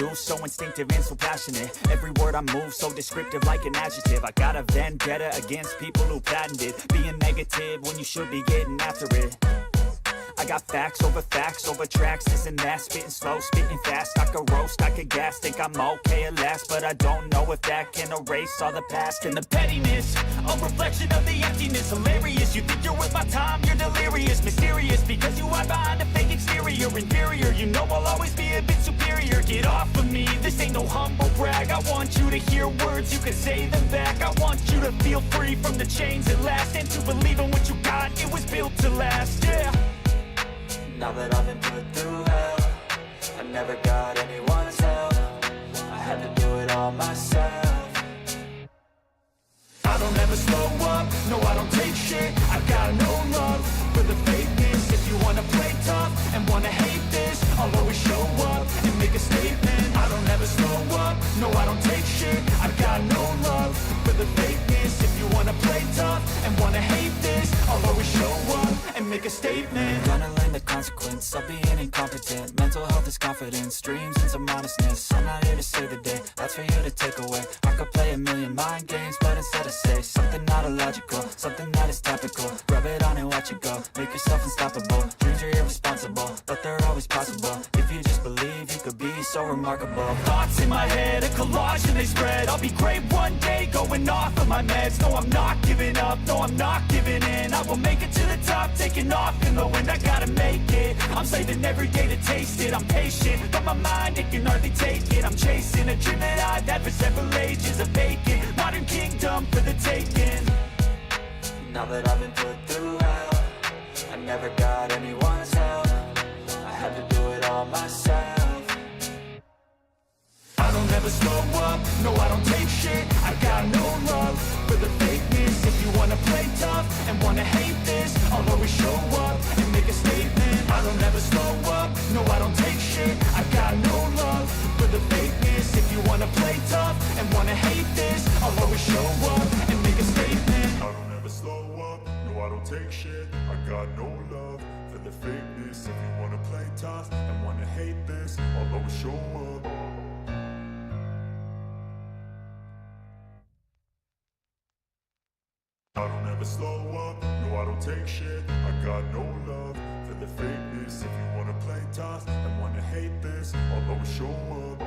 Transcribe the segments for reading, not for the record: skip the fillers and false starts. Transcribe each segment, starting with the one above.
do, so instinctive and so passionate. Every word I move, so descriptive like an adjective. I got a vendetta against people who patented being negative when you should be getting after it. I got facts over tracks, this and that, spitting slow, spitting fast. I could roast, I could gas, think I'm okay at last, but I don't know if that can erase all the past and the pettiness. A reflection of the emptiness, hilarious. You think you're worth my time, you're delirious, mysterious, because you hide behind a fake exterior. Inferior, you know I'll always be a bit superior. Get off of me, this ain't no humble brag. I want you to hear words, you can say them back. I want you to feel free from the chains that last, and to believe in what you got, it was built to last, yeah. Now that I've been put through hell, I never got anyone's help. I had to do it all myself. I don't ever slow up, no I don't take shit. I got no love for the fakeness. If you wanna play tough and wanna hate this, I'll always show up and make a statement. I don't ever slow up, no I don't take shit. I got no love for the fakeness. If you wanna play tough and wanna hate this, I'll always show up and make a statement. Gonna learn the consequence of being incompetent. Mental health is confidence, dreams and some honestness. I'm not here to save the day, that's for you to take away. I could play a million mind games, but instead I say something not illogical, something that is topical. Rub it on and watch it go, make yourself unstoppable. Dreams are irresponsible, but they're always possible. If you just believe, you could be so remarkable. Thoughts in my head, a collage and they spread. I'll be great one day, going off of my meds. No, I'm not giving up, no, I'm not giving in. I will make it to the top, taking off in the wind. I gotta make it, I'm saving every day to taste it. I'm patient, but my mind, it can hardly take it. I'm chasing a dream that I've had for several ages. A vacant, modern kingdom for the taking. Now that I've been put through hell, I never got anyone's help. I had to do it all myself. I don't ever slow up, no I don't take shit. I got no love for the fakeness. If you wanna play tough and wanna hate this, I'll always show up and make a statement. I don't ever slow up, no I don't take shit. I got no love for the fakeness. If you wanna play tough and wanna hate this, I'll always show up and make a statement. I don't ever slow up, no I don't take shit. I got no love for the fakeness. If you wanna play tough and wanna hate this, I'll always show up. I don't ever slow up, no I don't take shit. I got no love for the fakeness. If you wanna play tough and wanna hate this, I'll always show up.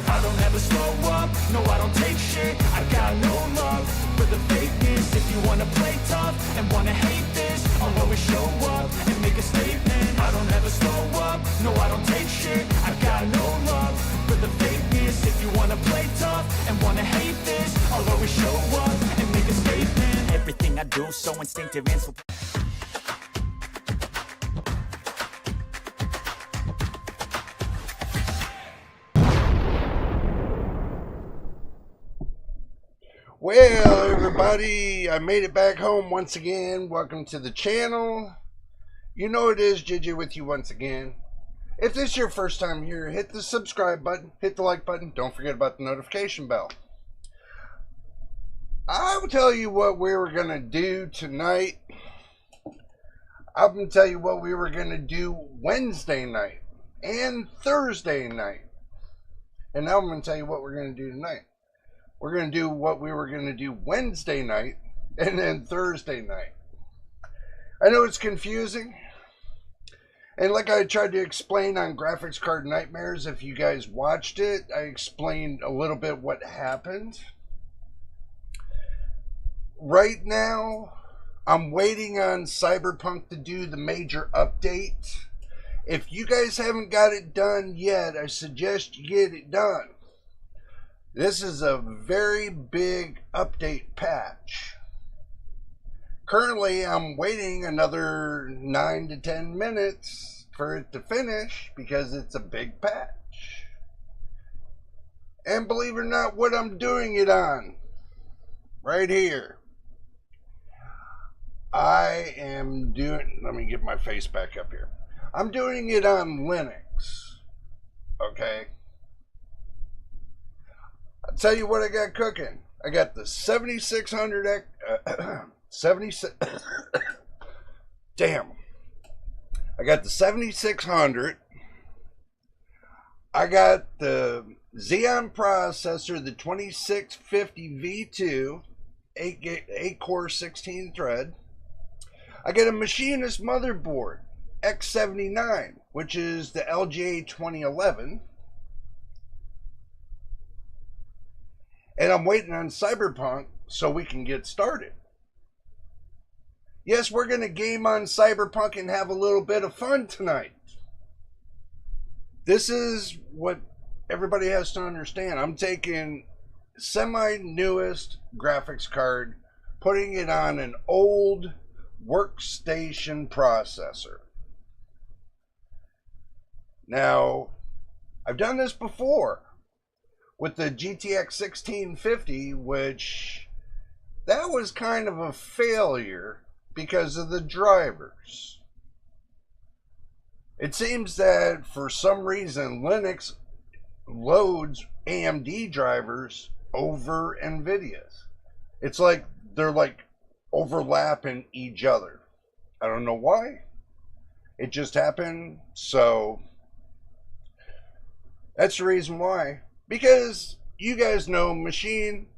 I don't ever slow up, no I don't take shit. I got no love for the fakeness. If you wanna play tough and wanna hate this, I'll always show up and make a statement. I don't ever slow up, no I don't take shit. I got no love for the fakeness. If you wanna play tough and wanna hate this, I'll always show up and make a statement. Everything I do so instinctive and so Well, everybody, I made it back home once again. Welcome to the channel. You know it is JJ with you once again. If this is your first time here, hit the subscribe button, hit the like button. Don't forget about the notification bell. I will tell you what we were going to do tonight. I'm going to tell you what we were going to do Wednesday night and Thursday night. And now I'm going to tell you what we're going to do tonight. We're going to do what we were going to do Wednesday night and then Thursday night. I know it's confusing. And like I tried to explain on Graphics Card Nightmares, if you guys watched it, I explained a little bit what happened. Right now, I'm waiting on Cyberpunk to do the major update. If you guys haven't got it done yet, I suggest you get it done. This is a very big update patch. Currently, I'm waiting another 9 to 10 minutes for it to finish because it's a big patch. And believe it or not, what I'm doing it on, right here, I am doing, let me get my face back up here. I'm doing it on Linux, okay? I'll tell you what I got cooking. I got the 7600 76 damn. I got the 7600. I got the Xeon processor, the 2650 V2, 8 core, 16 thread. I got a machinist motherboard, X79, which is the LGA 2011. And I'm waiting on Cyberpunk so we can get started. Yes, we're going to game on Cyberpunk and have a little bit of fun tonight. This is what everybody has to understand. I'm taking semi-newest graphics card, putting it on an old workstation processor. Now, I've done this before with the GTX 1650, which that was kind of a failure because of the drivers. It seems that for some reason Linux loads AMD drivers over NVIDIA's. It's like they're like overlapping each other. I don't know why. It just happened. So that's the reason why. Because you guys know Machine,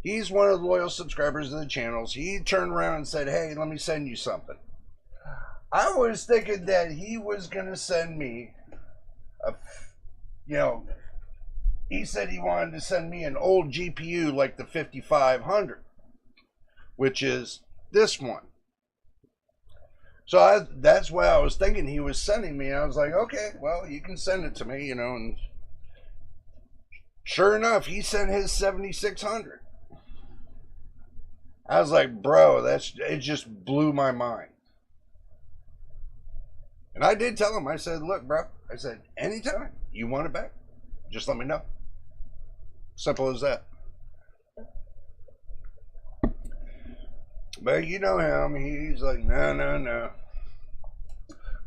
he's one of the loyal subscribers of the channels. He turned around and said, hey, let me send you something. I was thinking that he was going to send me he said he wanted to send me an old GPU like the 5500, which is this one. So that's what I was thinking he was sending me. I was like, okay, well, you can send it to me, and sure enough, he sent his 7600. I was like, bro, it just blew my mind. And I did tell him, I said, look, bro, I said, anytime you want it back, just let me know. Simple as that. But you know him, he's like, no.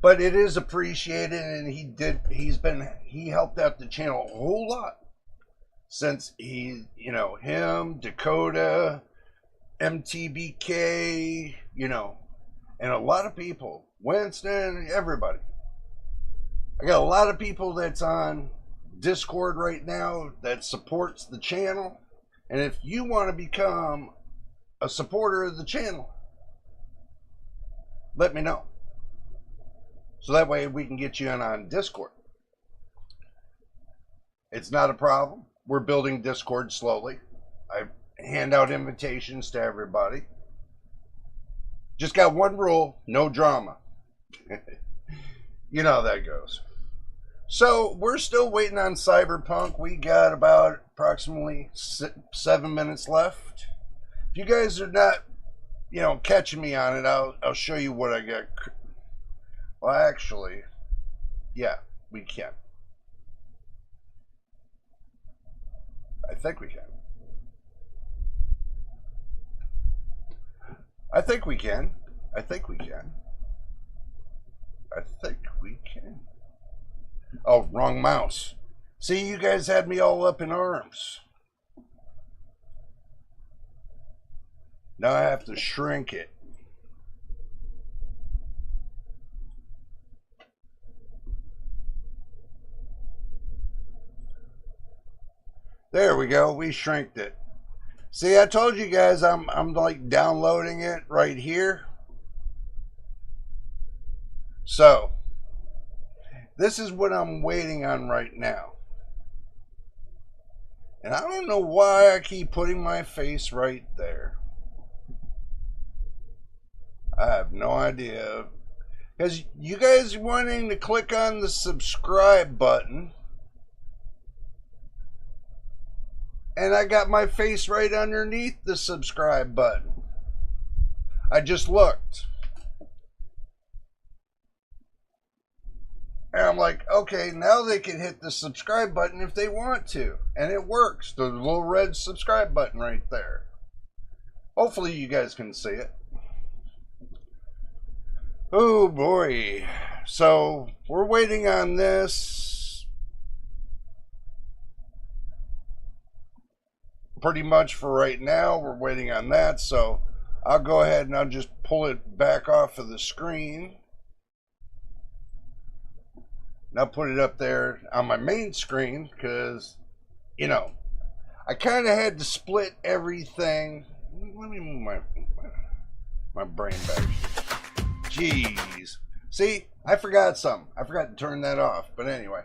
But it is appreciated, and he helped out the channel a whole lot since him, Dakota, MTBK, and a lot of people, Winston, everybody. I got a lot of people that's on Discord right now that supports the channel. And if you want to become a supporter of the channel, let me know. So that way we can get you in on Discord. It's not a problem. We're building Discord slowly. I hand out invitations to everybody. Just got one rule, no drama. You know how that goes. So we're still waiting on Cyberpunk. We got about approximately 7 minutes left. If you guys are not, catching me on it, I'll show you what I got. Well, actually, yeah, we can. I think we can. I think we can. Oh, wrong mouse. See, you guys had me all up in arms. Now I have to shrink it. There we go. We shrinked it. See, I told you guys I'm like downloading it right here. So, this is what I'm waiting on right now. And I don't know why I keep putting my face right there. I have no idea. Because you guys wanting to click on the subscribe button. And I got my face right underneath the subscribe button. I just looked. And I'm like, okay, now they can hit the subscribe button if they want to. And it works. The little red subscribe button right there. Hopefully you guys can see it. Oh boy. So we're waiting on this. Pretty much for right now, we're waiting on that. So I'll go ahead and I'll just pull it back off of the screen. And I'll put it up there on my main screen because, you know, I kind of had to split everything. Let me move my brain back. Jeez. See, I forgot something. I forgot to turn that off. But anyway,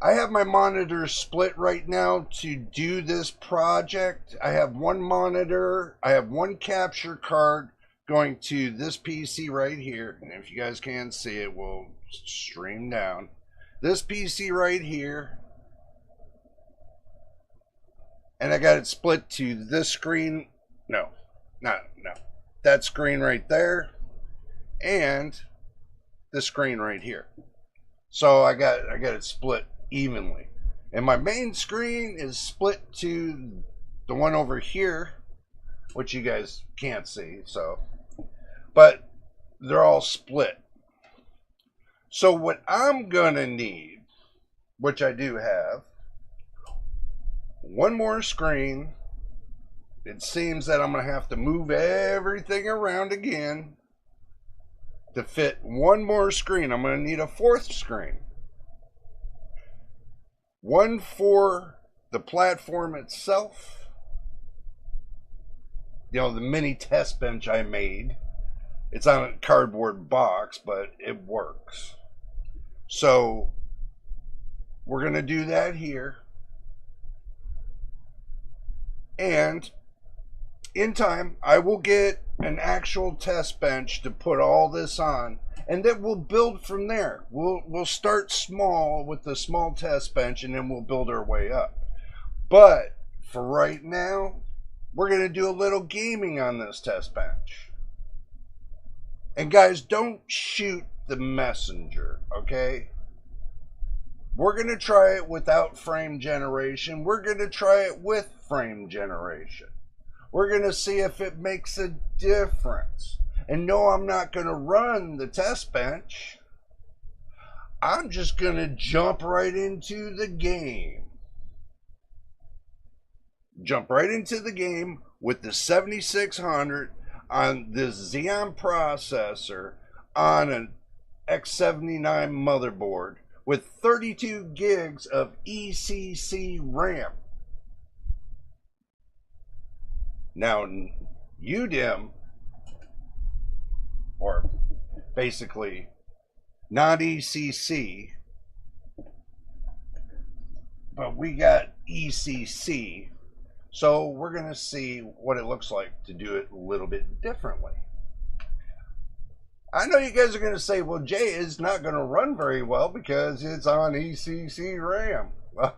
I have my monitors split right now to do this project. I have one monitor. I have one capture card going to this PC right here. And if you guys can see it, we'll stream down. This PC right here. And I got it split to this screen. No. That screen right there. And this screen right here. So I got it split evenly. And my main screen is split to the one over here, which you guys can't see, so. But they're all split. So what I'm gonna need, which I do have, one more screen. It seems that I'm gonna have to move everything around again to fit one more screen. I'm gonna need a fourth screen. One for the platform itself. You know, the mini test bench I made. It's on a cardboard box, but it works. So we're going to do that here. And in time, I will get an actual test bench to put all this on. And then we'll build from there. We'll start small with the small test bench, and then we'll build our way up. But for right now, we're going to do a little gaming on this test bench. And guys, don't shoot the messenger, okay? We're going to try it without frame generation. We're going to try it with frame generation. We're going to see if it makes a difference. And no, I'm not going to run the test bench. I'm just going to jump right into the game. Jump right into the game with the 7600 on this Xeon processor on an X79 motherboard with 32 gigs of ECC RAM. Now, UDIM, or basically not ECC, but we got ECC. So we're going to see what it looks like to do it a little bit differently. I know you guys are going to say, well, Jay is not going to run very well because it's on ECC RAM. Well,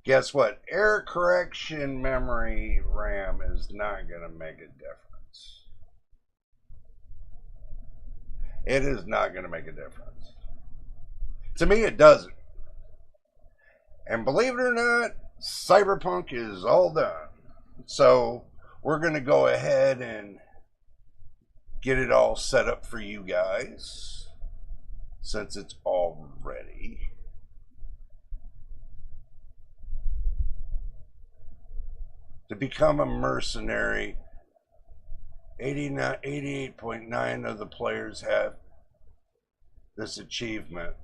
guess what? Error correction memory RAM is not going to make a difference. It is not going to make a difference. To me, it doesn't. And believe it or not, Cyberpunk is all done. So we're going to go ahead and get it all set up for you guys since it's all ready. To become a mercenary, 88.9 of the players have this achievement.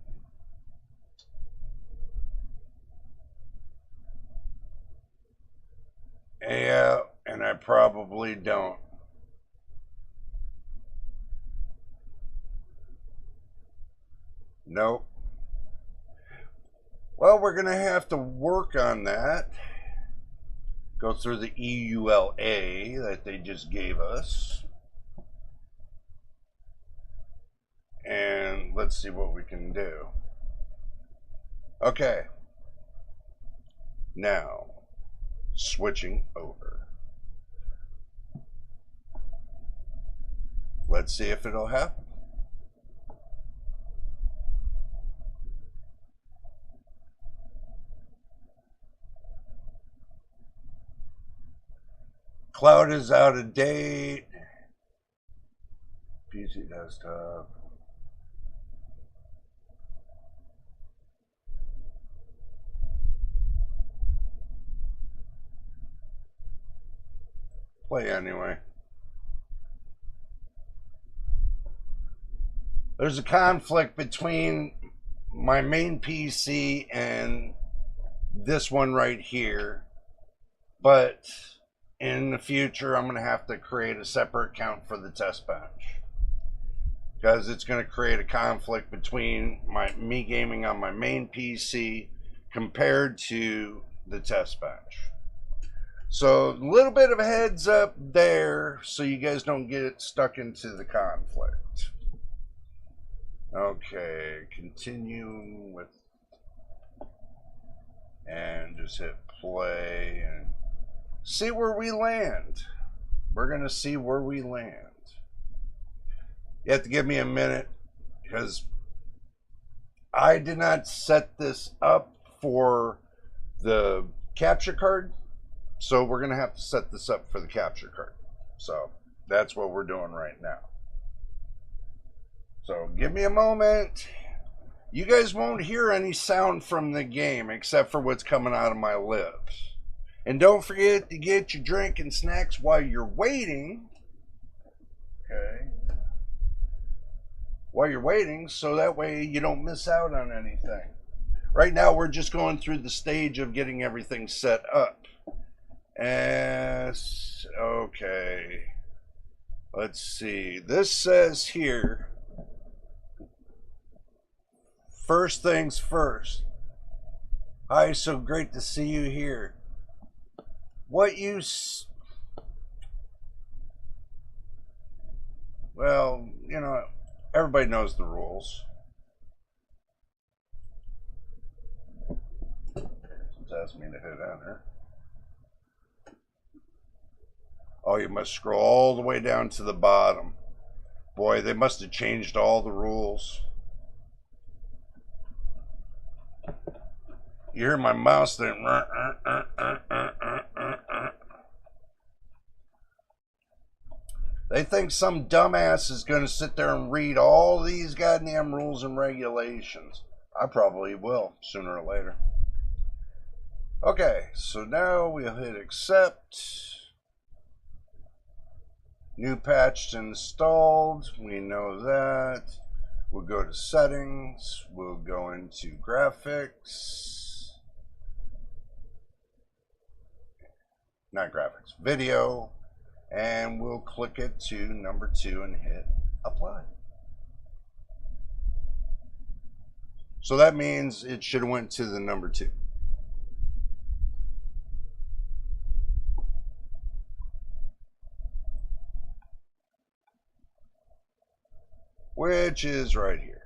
Yeah, and I probably don't. Nope. Well, we're going to have to work on that. Go through the EULA that they just gave us. And let's see what we can do. Okay. Now, switching over. Let's see if it'll happen. Cloud is out of date. PC desktop. Play anyway. there's a conflict between my main PC and this one right here, but in the future I'm going to have to create a separate account for the test bench because it's going to create a conflict between me gaming on my main PC compared to the test bench. So a little bit of a heads up there so you guys don't get stuck into the conflict. Okay, continue with, and just hit play and see where we land. We're going to see where we land. You have to give me a minute because I did not set this up for the capture card. So we're going to have to set this up for the capture card. So that's what we're doing right now. So give me a moment. You guys won't hear any sound from the game except for what's coming out of my lips. And don't forget to get your drink and snacks while you're waiting. Okay. While you're waiting, so that way you don't miss out on anything. Right now we're just going through the stage of getting everything set up. Okay, let's see. This says here, first things first. Hi, so great to see you here. Well, you know, everybody knows the rules. It's asking me to hit enter. Oh, you must scroll all the way down to the bottom. Boy, they must have changed all the rules. You hear my mouse then. They think some dumbass is going to sit there and read all these goddamn rules and regulations. I probably will, sooner or later. Okay, so now we'll hit accept. New patch installed, we know that. We'll go to settings, we'll go into graphics, not graphics, video, and we'll click it to number 2 and hit apply. So that means it should have went to the number 2. Which is right here.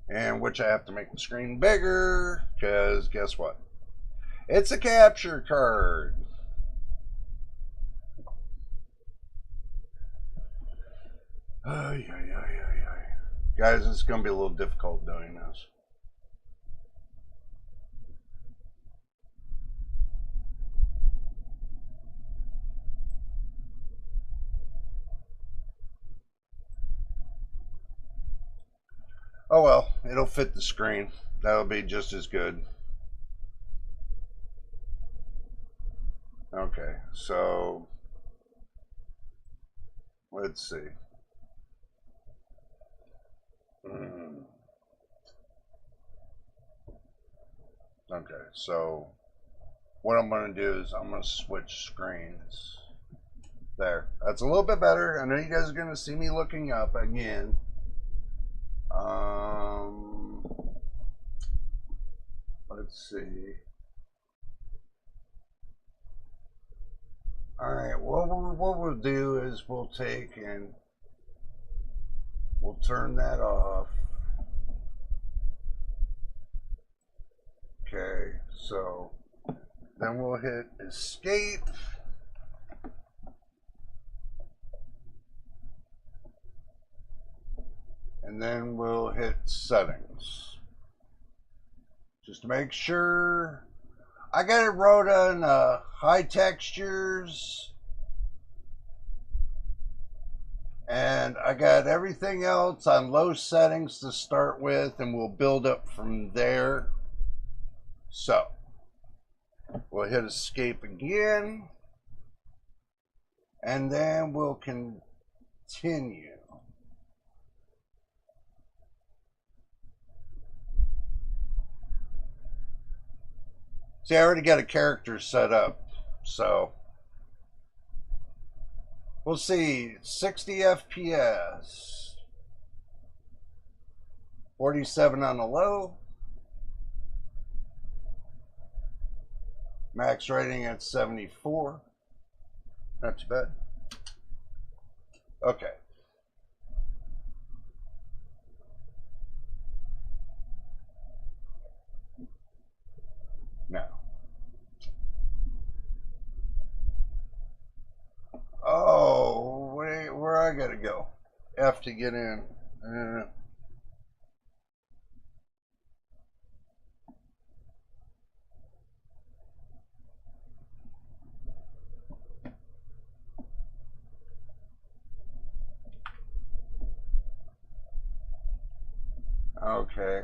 And which I have to make the screen bigger, because guess what? It's a capture card. Guys, it's going to be a little difficult doing this. Oh well, it'll fit the screen. That'll be just as good. Okay, so let's see. Okay, so what I'm going to do is I'm going to switch screens. There. That's a little bit better. I know you guys are going to see me looking up again. Let's see. Alright, what we'll do is we'll take and we'll turn that off. Okay, so then we'll hit escape. And then we'll hit settings. Just to make sure. I got it wrote on high textures. And I got everything else on low settings to start with, and we'll build up from there. So, we'll hit escape again. And then we'll continue. See, I already got a character set up, so we'll see. 60 FPS, 47 on the low, max rating at 74. Not too bad. Okay. Now. Oh, wait, where I gotta go? F to get in. Okay.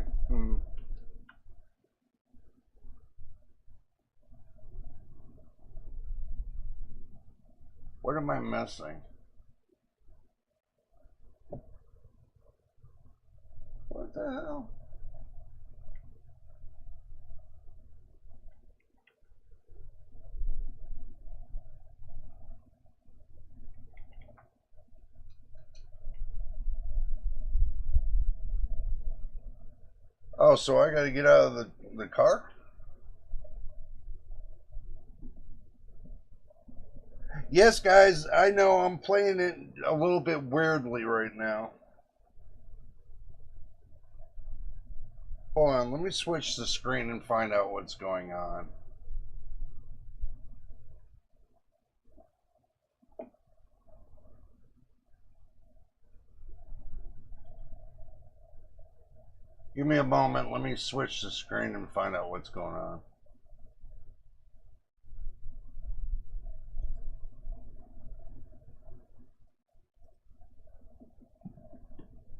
What am I missing? What the hell? Oh, so I gotta get out of the car? Yes, guys, I know I'm playing it a little bit weirdly right now. Hold on, let me switch the screen and find out what's going on. Give me a moment, let me switch the screen and find out what's going on.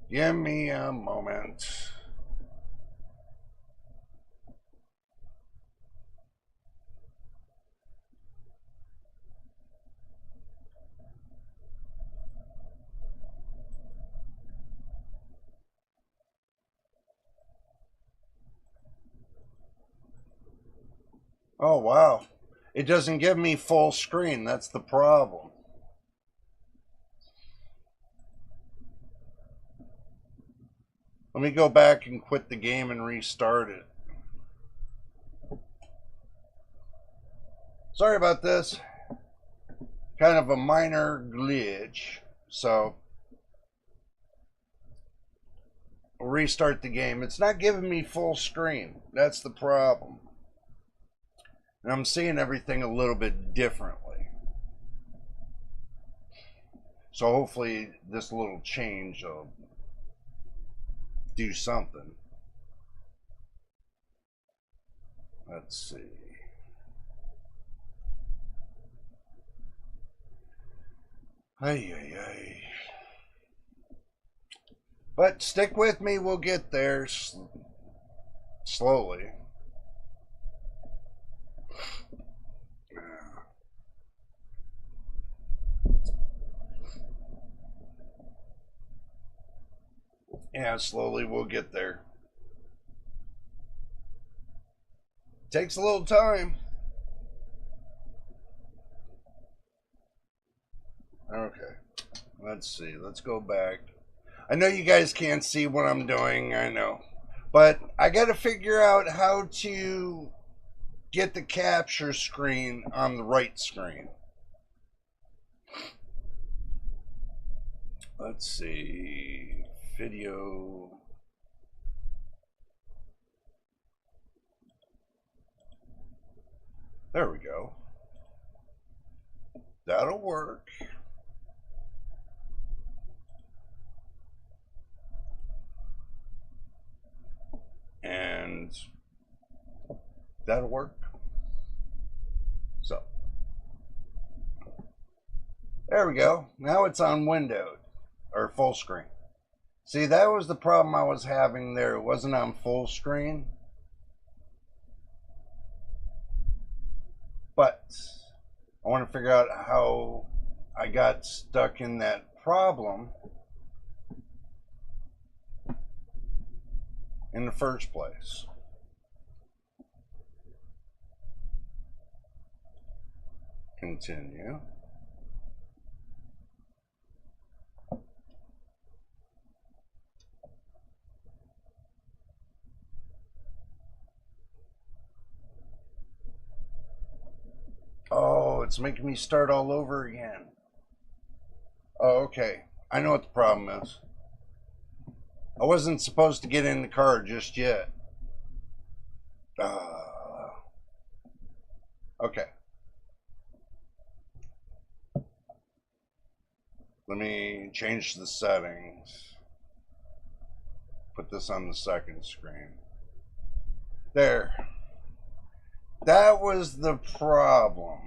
Give me a moment. Oh, wow. It doesn't give me full screen. That's the problem. Let me go back and quit the game and restart it. Sorry about this. Kind of a minor glitch. So, I'll restart the game. It's not giving me full screen. That's the problem. And I'm seeing everything a little bit differently. So hopefully this little change will do something. Let's see. Ay, ay, ay. But stick with me, we'll get there slowly. Yeah, slowly we'll get there. Takes a little time. Okay, let's see. Let's go back. I know you guys can't see what I'm doing, I know. But I got to figure out how to get the capture screen on the right screen. Let's see. Video. There we go. That'll work. And that'll work. So there we go. Now it's on windowed or full screen. See, that was the problem I was having there. It wasn't on full screen. But I want to figure out how I got stuck in that problem in the first place. Continue. Oh, it's making me start all over again. Oh, okay. I know what the problem is. I wasn't supposed to get in the car just yet. Okay. Let me change the settings. Put this on the second screen. There. That was the problem.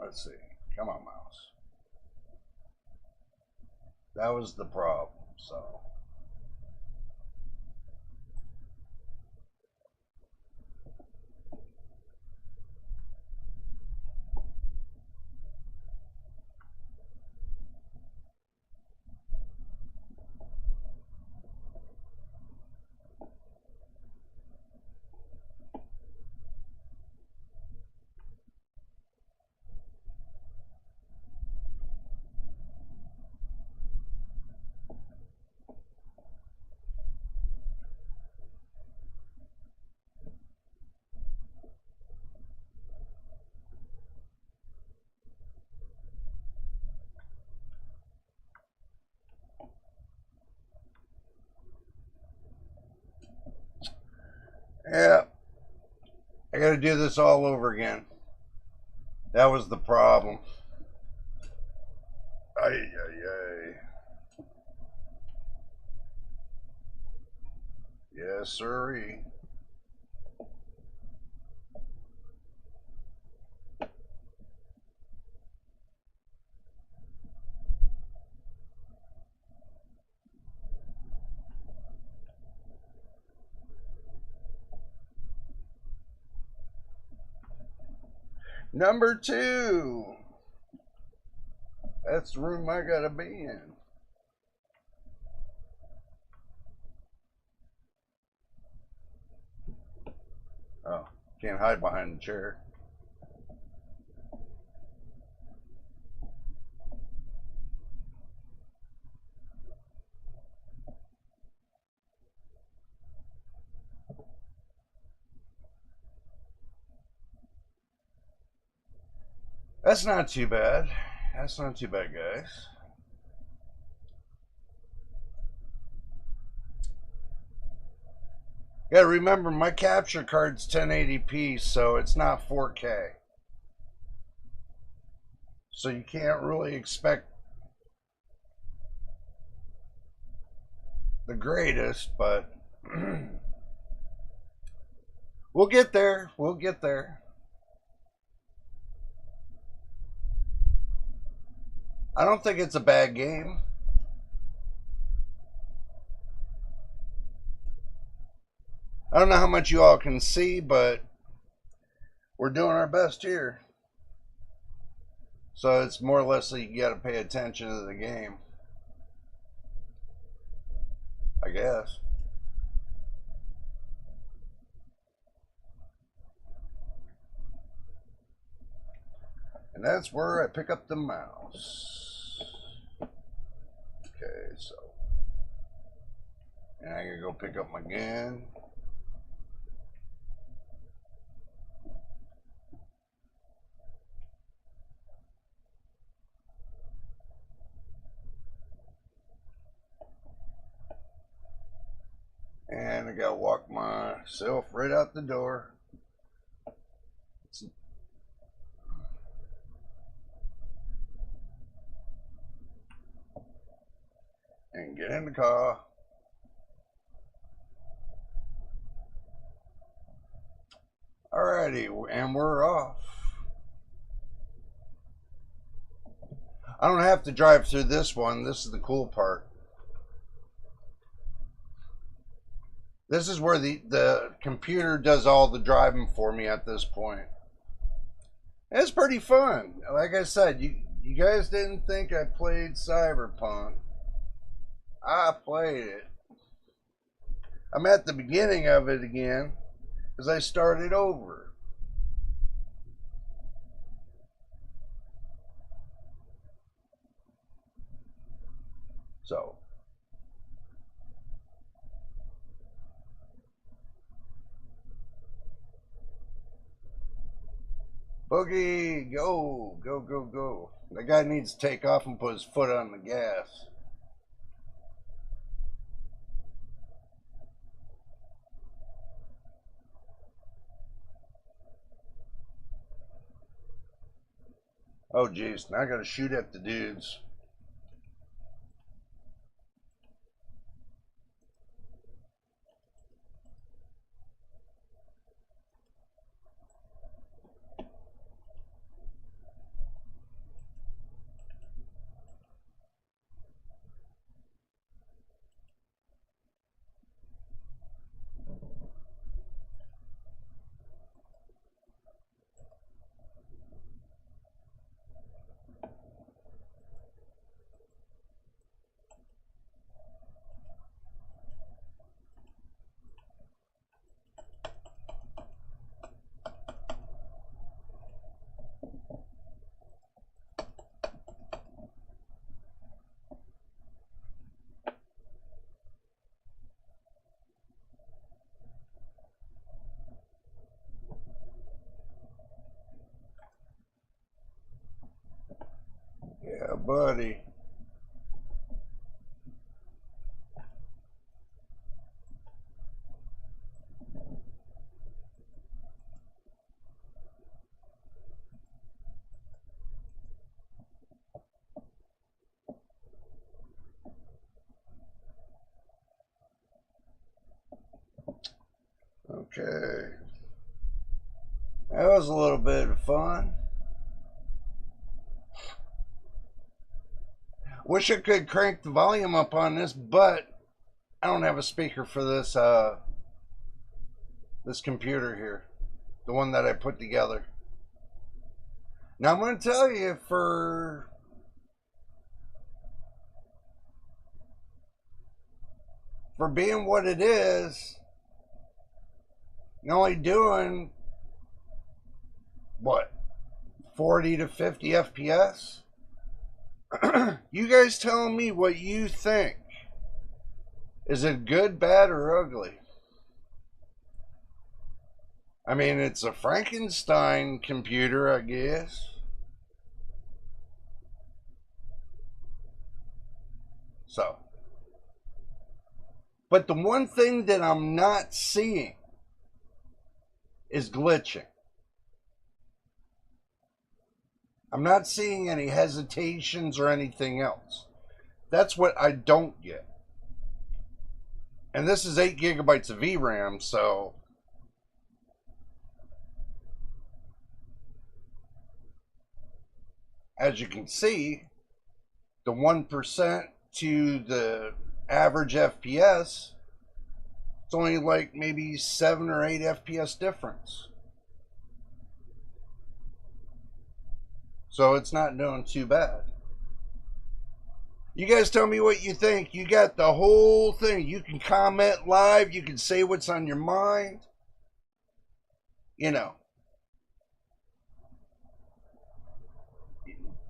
Let's see. Come on, mouse. That was the problem, so. Yeah, I gotta do this all over again. That was the problem. Ay, ay, ay. Yes, sirree. Number 2. That's the room I gotta be in. Oh, can't hide behind the chair. That's not too bad. That's not too bad, guys. Gotta remember, my capture card's 1080p, so it's not 4K. So you can't really expect the greatest, but we'll get there. We'll get there. I don't think it's a bad game. I don't know how much you all can see, but we're doing our best here. So it's more or less that you got to pay attention to the game, I guess. And that's where I pick up the mouse. Okay, so. And I gotta go pick up my gun. And I gotta walk myself right out the door. And get in the car. Alrighty, and we're off. I don't have to drive through this one. This is the cool part. This is where the computer does all the driving for me at this point. It's pretty fun. Like I said, you guys didn't think I played Cyberpunk. I played it. I'm at the beginning of it again. as I started over. So Boogie, go, go, go, go. The guy needs to take off and put his foot on the gas. Oh, jeez. Now I gotta shoot at the dudes. Yeah, buddy. Okay. That was a little bit of fun. Wish I could crank the volume up on this, but I don't have a speaker for this this computer here, the one that I put together. Now I'm going to tell you, for being what it is, you're only doing what, 40 to 50 FPS? You guys tell me what you think. Is it good, bad, or ugly? I mean, it's a Frankenstein computer, I guess. So. But the one thing that I'm not seeing is glitching. I'm not seeing any hesitations or anything else. That's what I don't get. And this is 8 gigabytes of VRAM, so as you can see, the 1% to the average FPS, it's only like maybe 7 or 8 FPS difference. So it's not doing too bad. You guys tell me what you think. You got the whole thing. You can comment live. You can say what's on your mind. You know.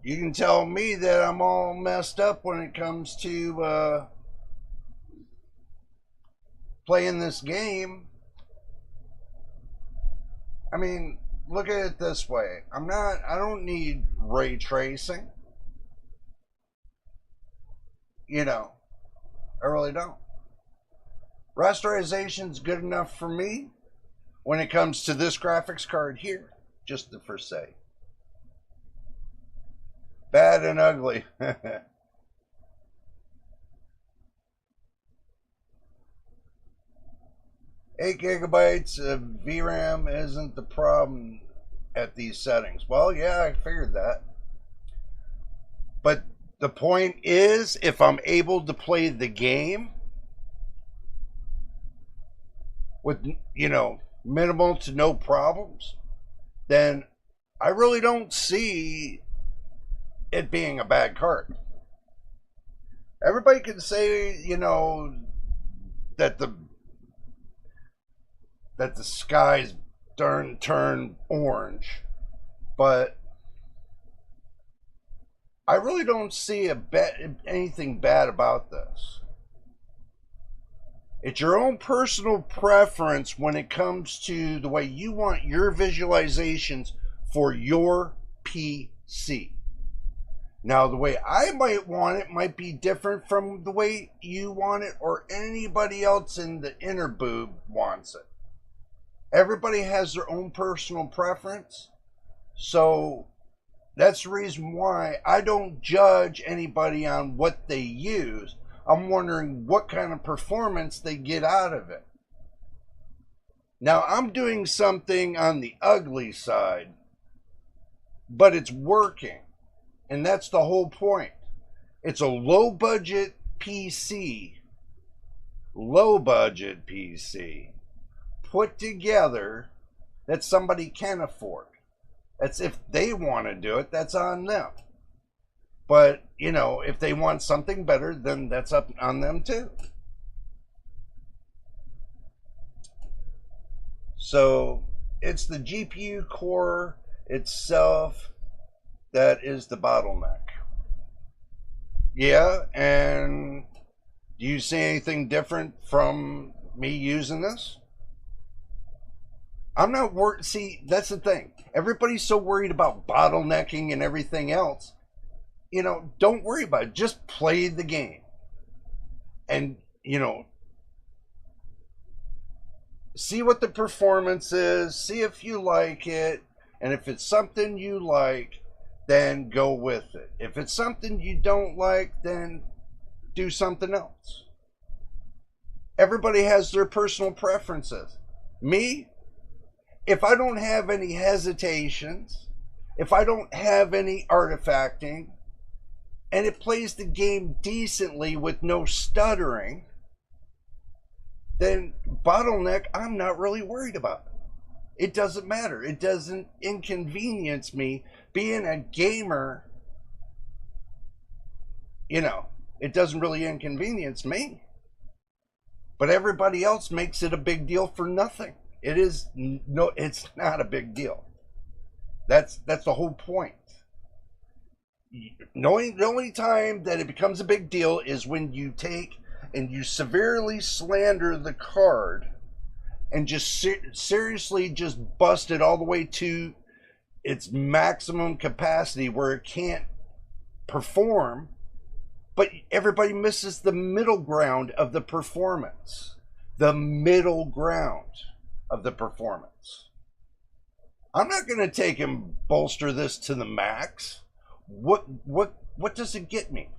You can tell me that I'm all messed up when it comes to playing this game. I mean, look at it this way. I don't need ray tracing. You know, I really don't. Rasterization's good enough for me when it comes to this graphics card here, just to for say. Bad and ugly. 8 gigabytes of VRAM isn't the problem at these settings. Well, yeah, I figured that. But the point is, if I'm able to play the game with, you know, minimal to no problems, then I really don't see it being a bad card. Everybody can say, you know, that that the skies turn orange, but I really don't see anything bad about this. It's your own personal preference when it comes to the way you want your visualizations for your PC. Now, the way I might want it might be different from the way you want it or anybody else in the inner boob wants it. Everybody has their own personal preference. So that's the reason why I don't judge anybody on what they use. I'm wondering what kind of performance they get out of it. Now, I'm doing something on the ugly side, but it's working. And that's the whole point. It's a low-budget PC. Low-budget PC. Put together that somebody can afford. That's if they want to do it, that's on them. But, you know, if they want something better, then that's up on them too. So, it's the GPU core itself that is the bottleneck. Yeah, and do you see anything different from me using this? I'm not worried. See, that's the thing. Everybody's so worried about bottlenecking and everything else. You know, don't worry about it. Just play the game. And, you know, see what the performance is. See if you like it. And if it's something you like, then go with it. If it's something you don't like, then do something else. Everybody has their personal preferences. Me, if I don't have any hesitations, if I don't have any artifacting, and it plays the game decently with no stuttering, then bottleneck, I'm not really worried about it. It doesn't matter. It doesn't inconvenience me. Being a gamer, you know, it doesn't really inconvenience me. But everybody else makes it a big deal for nothing. It's not a big deal. That's the whole point. The only time that it becomes a big deal is when you take and you severely slander the card and just seriously just bust it all the way to its maximum capacity where it can't perform, but everybody misses the middle ground of the performance. The middle ground of the performance. I'm not going to take and bolster this to the max. What does it get me?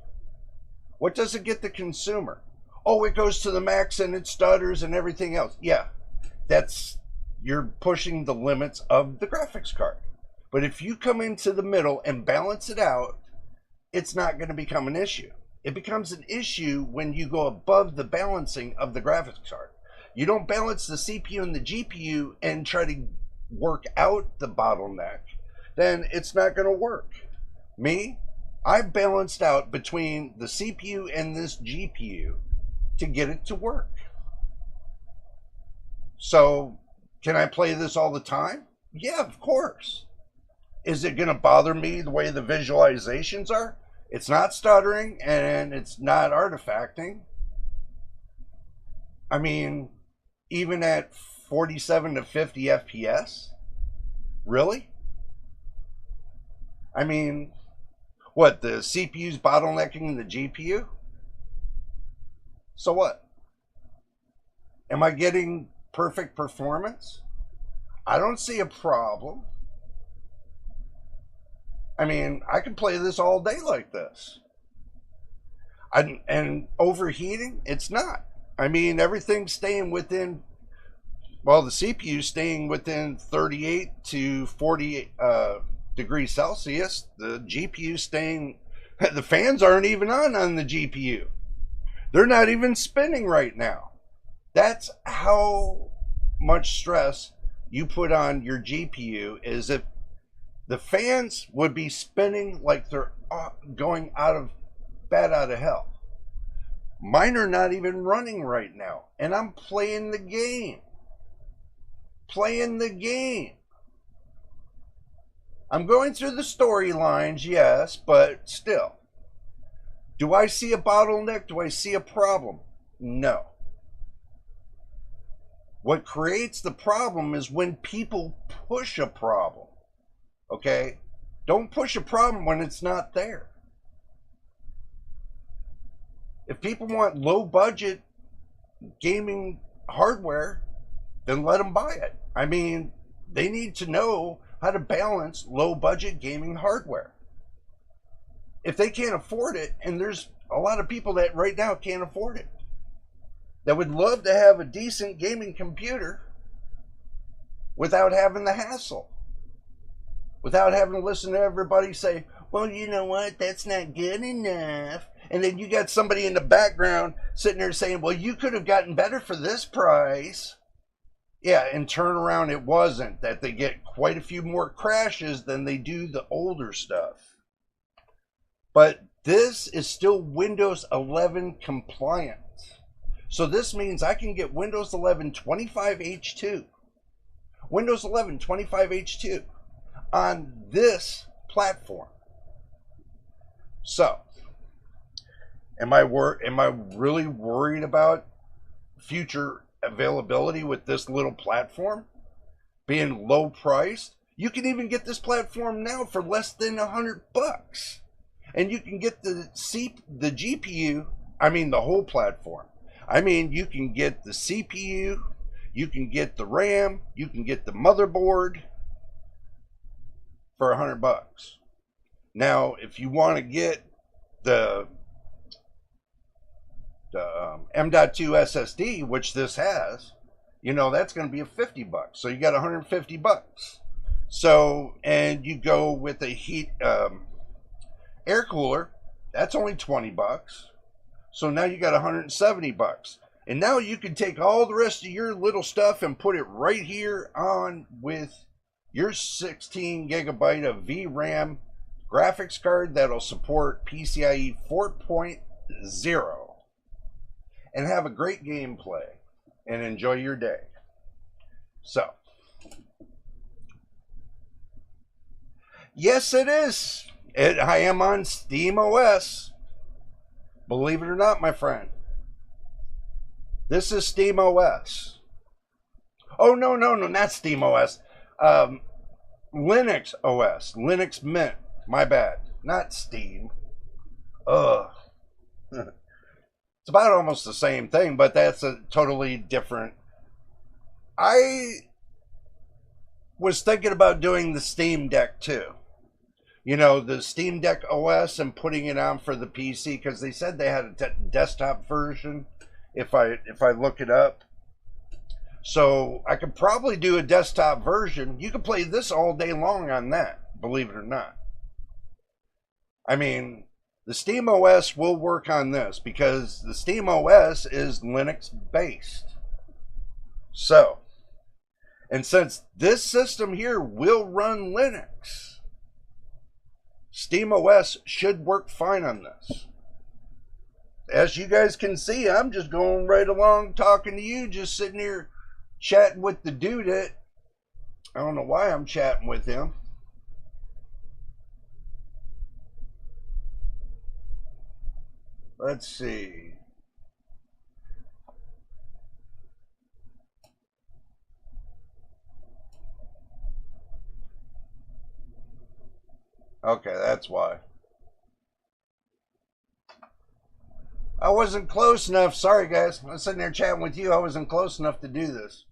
What does it get the consumer? Oh, it goes to the max and it stutters and everything else. Yeah, you're pushing the limits of the graphics card. But if you come into the middle and balance it out, it's not going to become an issue. It becomes an issue when you go above the balancing of the graphics card. You don't balance the CPU and the GPU and try to work out the bottleneck, then it's not going to work. Me, I balanced out between the CPU and this GPU to get it to work. So, can I play this all the time? Yeah, of course. Is it going to bother me the way the visualizations are? It's not stuttering and it's not artifacting. I mean, even at 47 to 50 FPS? Really? I mean, what, the CPU's bottlenecking the GPU? So what? Am I getting perfect performance? I don't see a problem. I mean, I could play this all day like this. And overheating, it's not. I mean, everything's staying within, well, the CPU's staying within 38 to 40 degrees Celsius. The GPU's staying, the fans aren't even on the GPU. They're not even spinning right now. That's how much stress you put on your GPU, is if the fans would be spinning like they're going out of hell. Mine are not even running right now, and I'm playing the game. playing the game. I'm going through the storylines, yes, but still. Do I see a bottleneck? Do I see a problem? No. What creates the problem is when people push a problem. Okay? Don't push a problem when it's not there. If people want low budget gaming hardware, then let them buy it. I mean, they need to know how to balance low budget gaming hardware. If they can't afford it, and there's a lot of people that right now can't afford it, that would love to have a decent gaming computer without having the hassle, without having to listen to everybody say, well, you know what, that's not good enough. And then you got somebody in the background sitting there saying, well, you could have gotten better for this price. Yeah, and turn around, it wasn't. That they get quite a few more crashes than they do the older stuff. But this is still Windows 11 compliant. So this means I can get Windows 11 25H2, Windows 11 25H2 on this platform. So, am I really worried about future availability with this little platform being low priced? You can even get this platform now for less than $100, and you can get the GPU. I mean, the whole platform. I mean, you can get the CPU, you can get the RAM, you can get the motherboard for $100. Now, if you want to get the M.2 SSD, which this has, you know, that's going to be a $50. So you got $150. So, and you go with a heat air cooler, that's only $20. So now you got $170. And now you can take all the rest of your little stuff and put it right here on with your 16 gigabyte of VRAM graphics card that'll support PCIe 4.0 and have a great gameplay and enjoy your day. So, yes, it is. I am on Steam OS. Believe it or not, my friend. This is Steam OS. Oh, no, not Steam OS. Linux OS. Linux Mint. My bad. Not Steam. Ugh. It's about almost the same thing, but that's a totally different. I was thinking about doing the Steam Deck too. You know, the Steam Deck OS and putting it on for the PC, because they said they had a desktop version if I look it up. So I could probably do a desktop version. You could play this all day long on that, believe it or not. I mean, the Steam OS will work on this because the Steam OS is Linux based. So, and since this system here will run Linux, Steam OS should work fine on this. As you guys can see, I'm just going right along talking to you, just sitting here chatting with the dude that, I don't know why I'm chatting with him. Let's see. Okay, that's why. I wasn't close enough. Sorry, guys. I was sitting there chatting with you. I wasn't close enough to do this.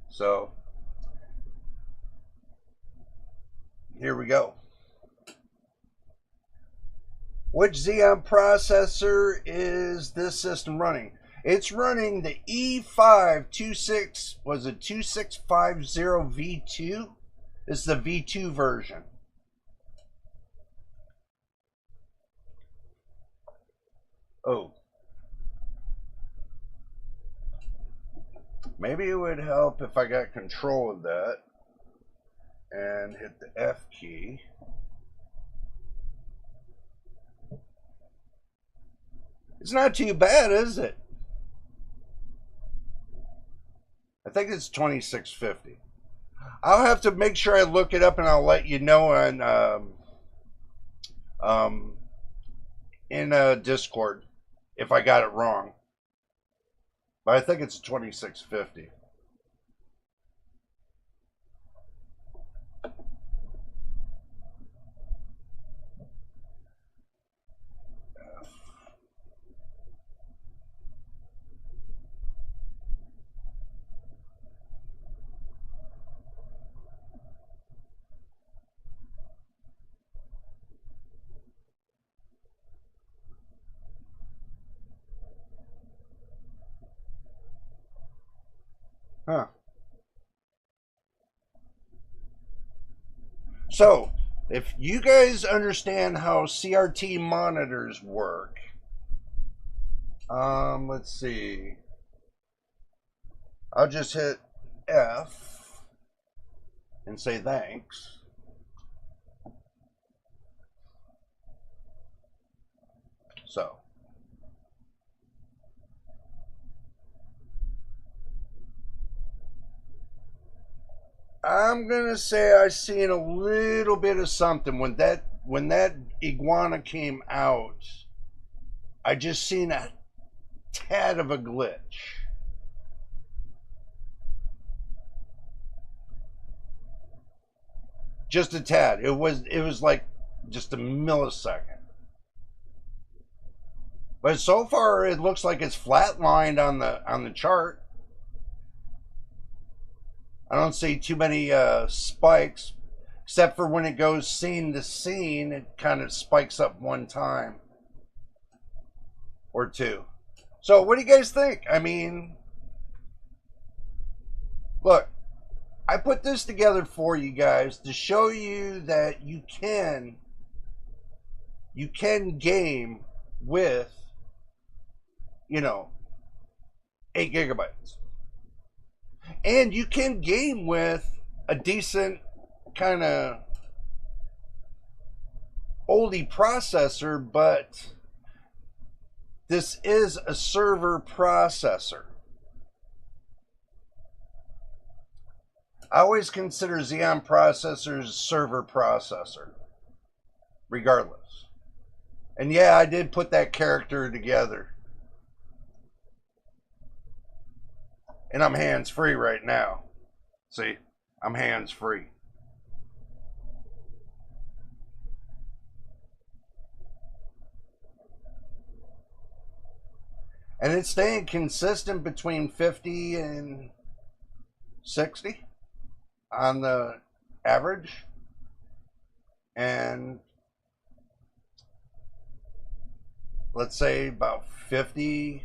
So, here we go. Which Xeon processor is this system running? It's running the E5 was it 2650 V2? This is the V2 version. Oh. Maybe it would help if I got control of that and hit the F key. It's not too bad, is it? I think it's 2650. I'll have to make sure I look it up and I'll let you know on in Discord if I got it wrong. But I think it's 2650. Huh. So, if you guys understand how CRT monitors work, let's see. I'll just hit F and say thanks. So, I'm gonna say I seen a little bit of something when that iguana came out. I just seen a tad of a glitch. Just a tad. It was like just a millisecond. But so far it looks like it's flatlined on the chart. I don't see too many spikes, except for when it goes scene to scene, it kind of spikes up one time or two. So what do you guys think? I mean, look, I put this together for you guys to show you that you can game with, 8 gigabytes. And you can game with a decent kind of oldie processor, but this is a server processor. I always consider Xeon processors server processor, regardless. And yeah, I did put that character together. And I'm hands-free right now. See, I'm hands-free. And it's staying consistent between 50 and 60 on the average. And let's say about 50.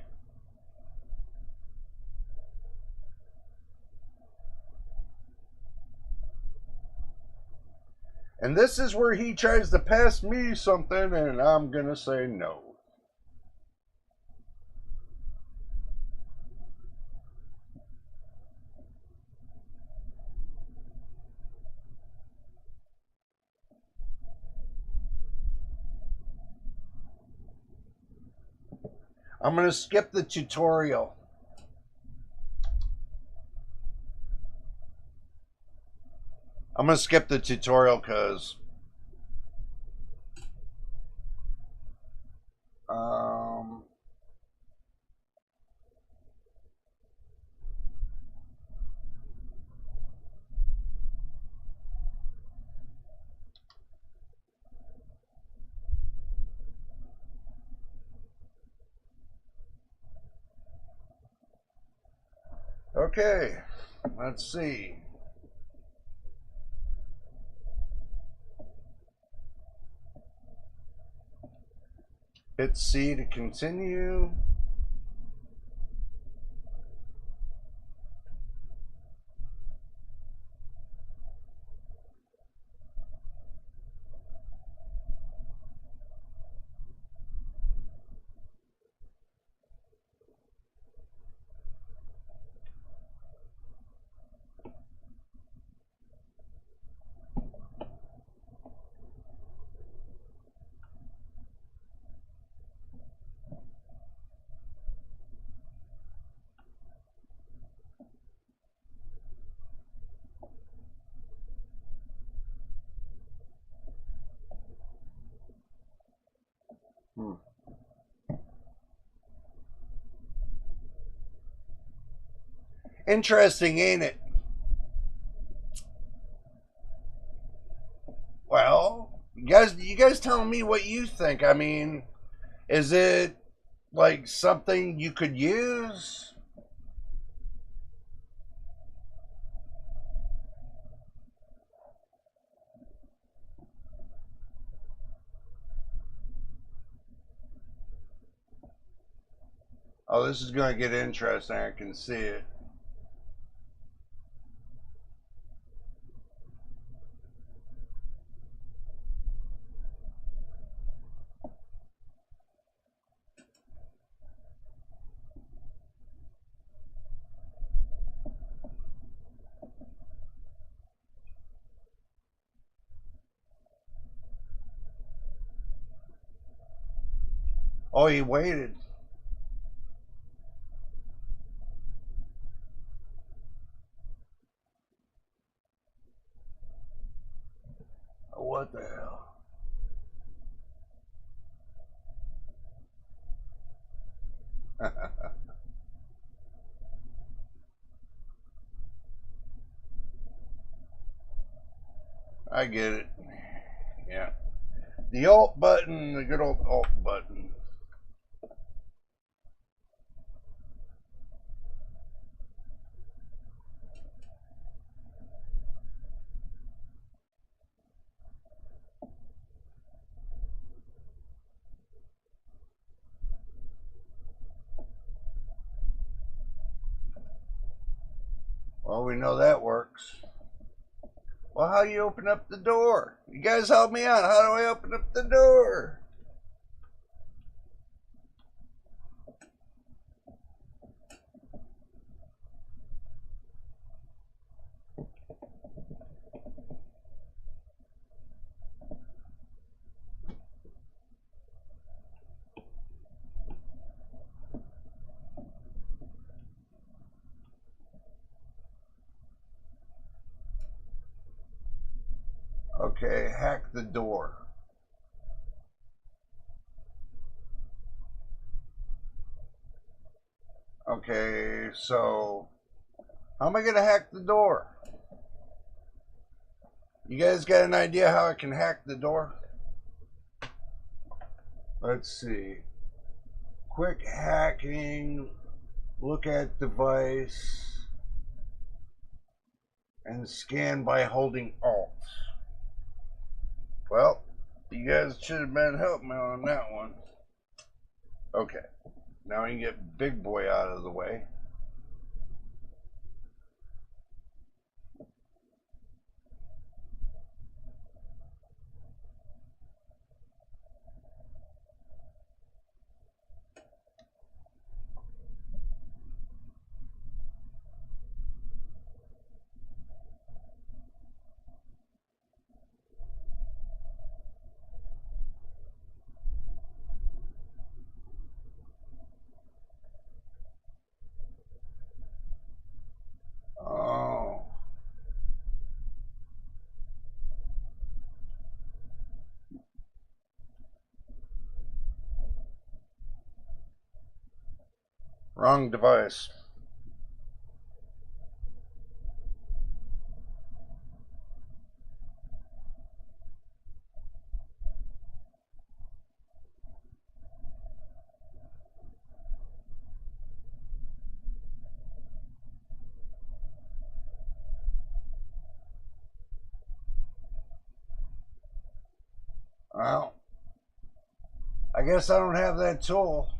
And this is where he tries to pass me something, and I'm going to say no. I'm going to skip the tutorial. I'm going to skip the tutorial because okay, let's see. Hit C to continue. Hmm. Interesting, ain't it? Well, you guys telling me what you think. I mean, is it like something you could use? Oh, this is going to get interesting. I can see it. Oh, he waited. What the hell? I get it. Yeah. The alt button, the good old alt button. Well, we know that works. Well, how do you open up the door? You guys help me out. How do I open up the door? Okay, hack the door. Okay, so how am I going to hack the door? You guys got an idea how I can hack the door? Let's see. Quick hacking, look at device, and scan by holding Alt. Well, you guys should have been helping me on that one. Okay, now we can get Big Boy out of the way. Oh. Wrong device. Well, I guess I don't have that tool.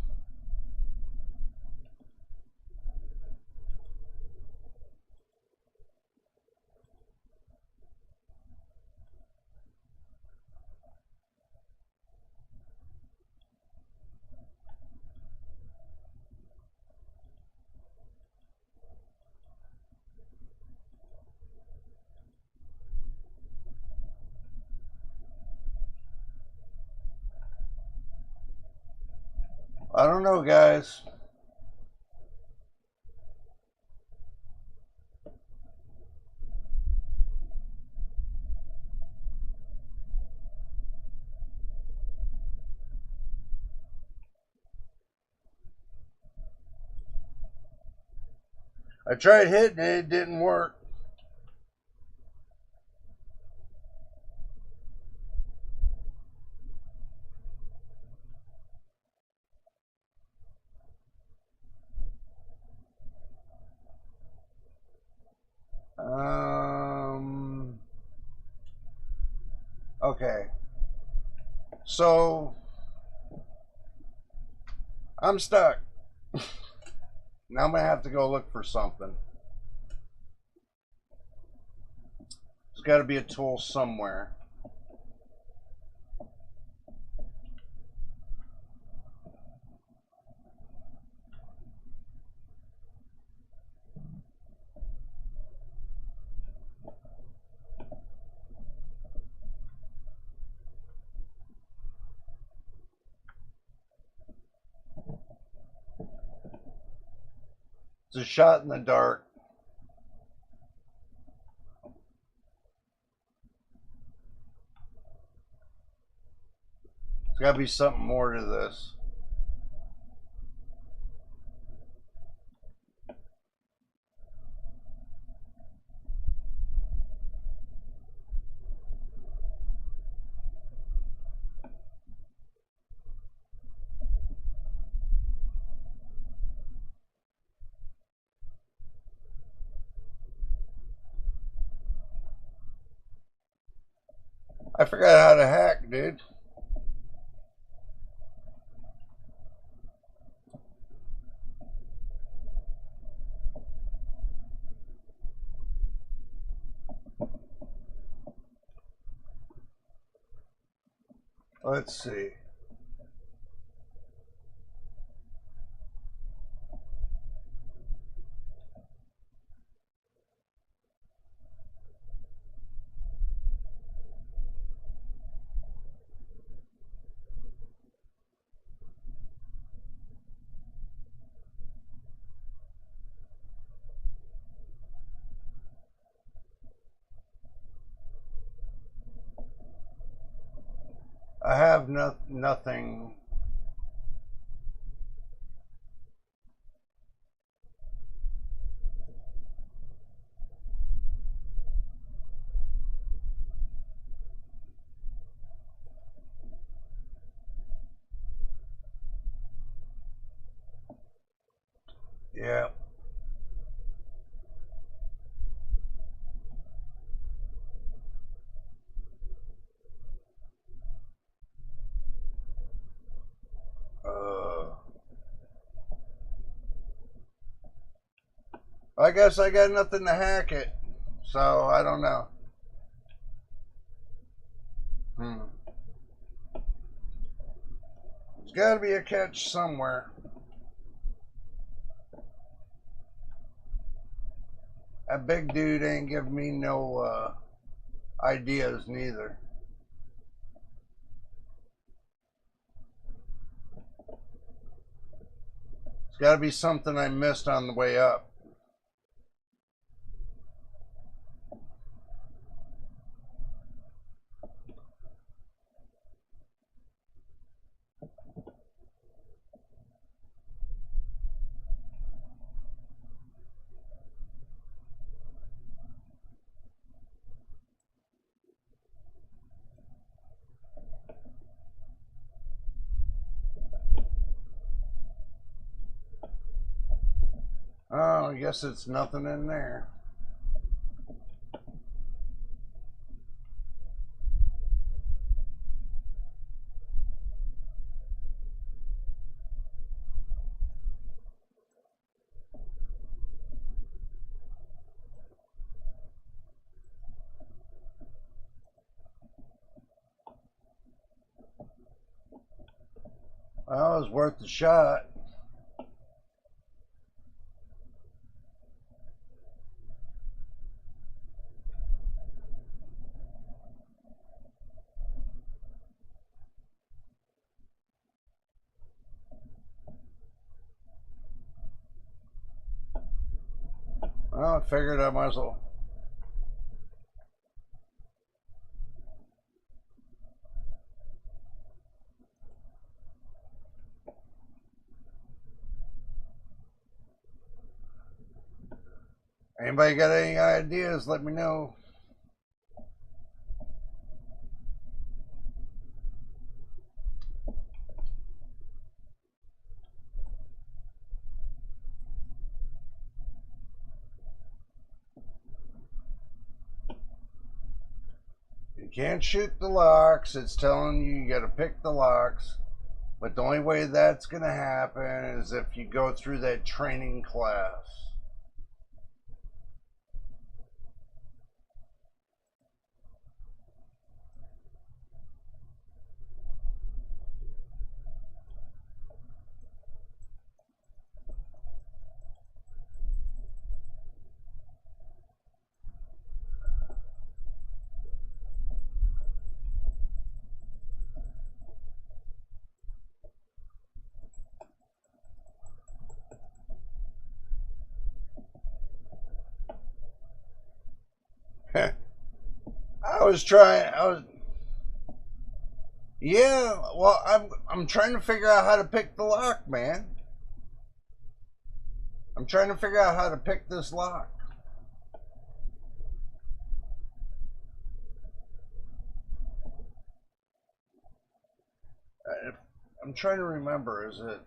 I don't know, guys. I tried hitting it, it didn't work. Okay. So I'm stuck. Now I'm gonna have to go look for something. There's got to be a tool somewhere. It's a shot in the dark. There's got to be something more to this. I forgot how to hack, dude. Let's see. I have nothing. Yeah. I guess I got nothing to hack it, so I don't know. There's got to be a catch somewhere. That big dude ain't giving me no ideas neither. It's got to be something I missed on the way up. Oh, I guess it's nothing in there. Well, it was worth the shot. Well, I figured I might as well. Anybody got any ideas? Let me know. You can't shoot the locks. It's telling you got to pick the locks. But the only way that's going to happen is if you go through that training class. Yeah, well, I'm trying to figure out how to pick the lock, man. I'm trying to figure out how to pick this lock. I'm trying to remember, is it...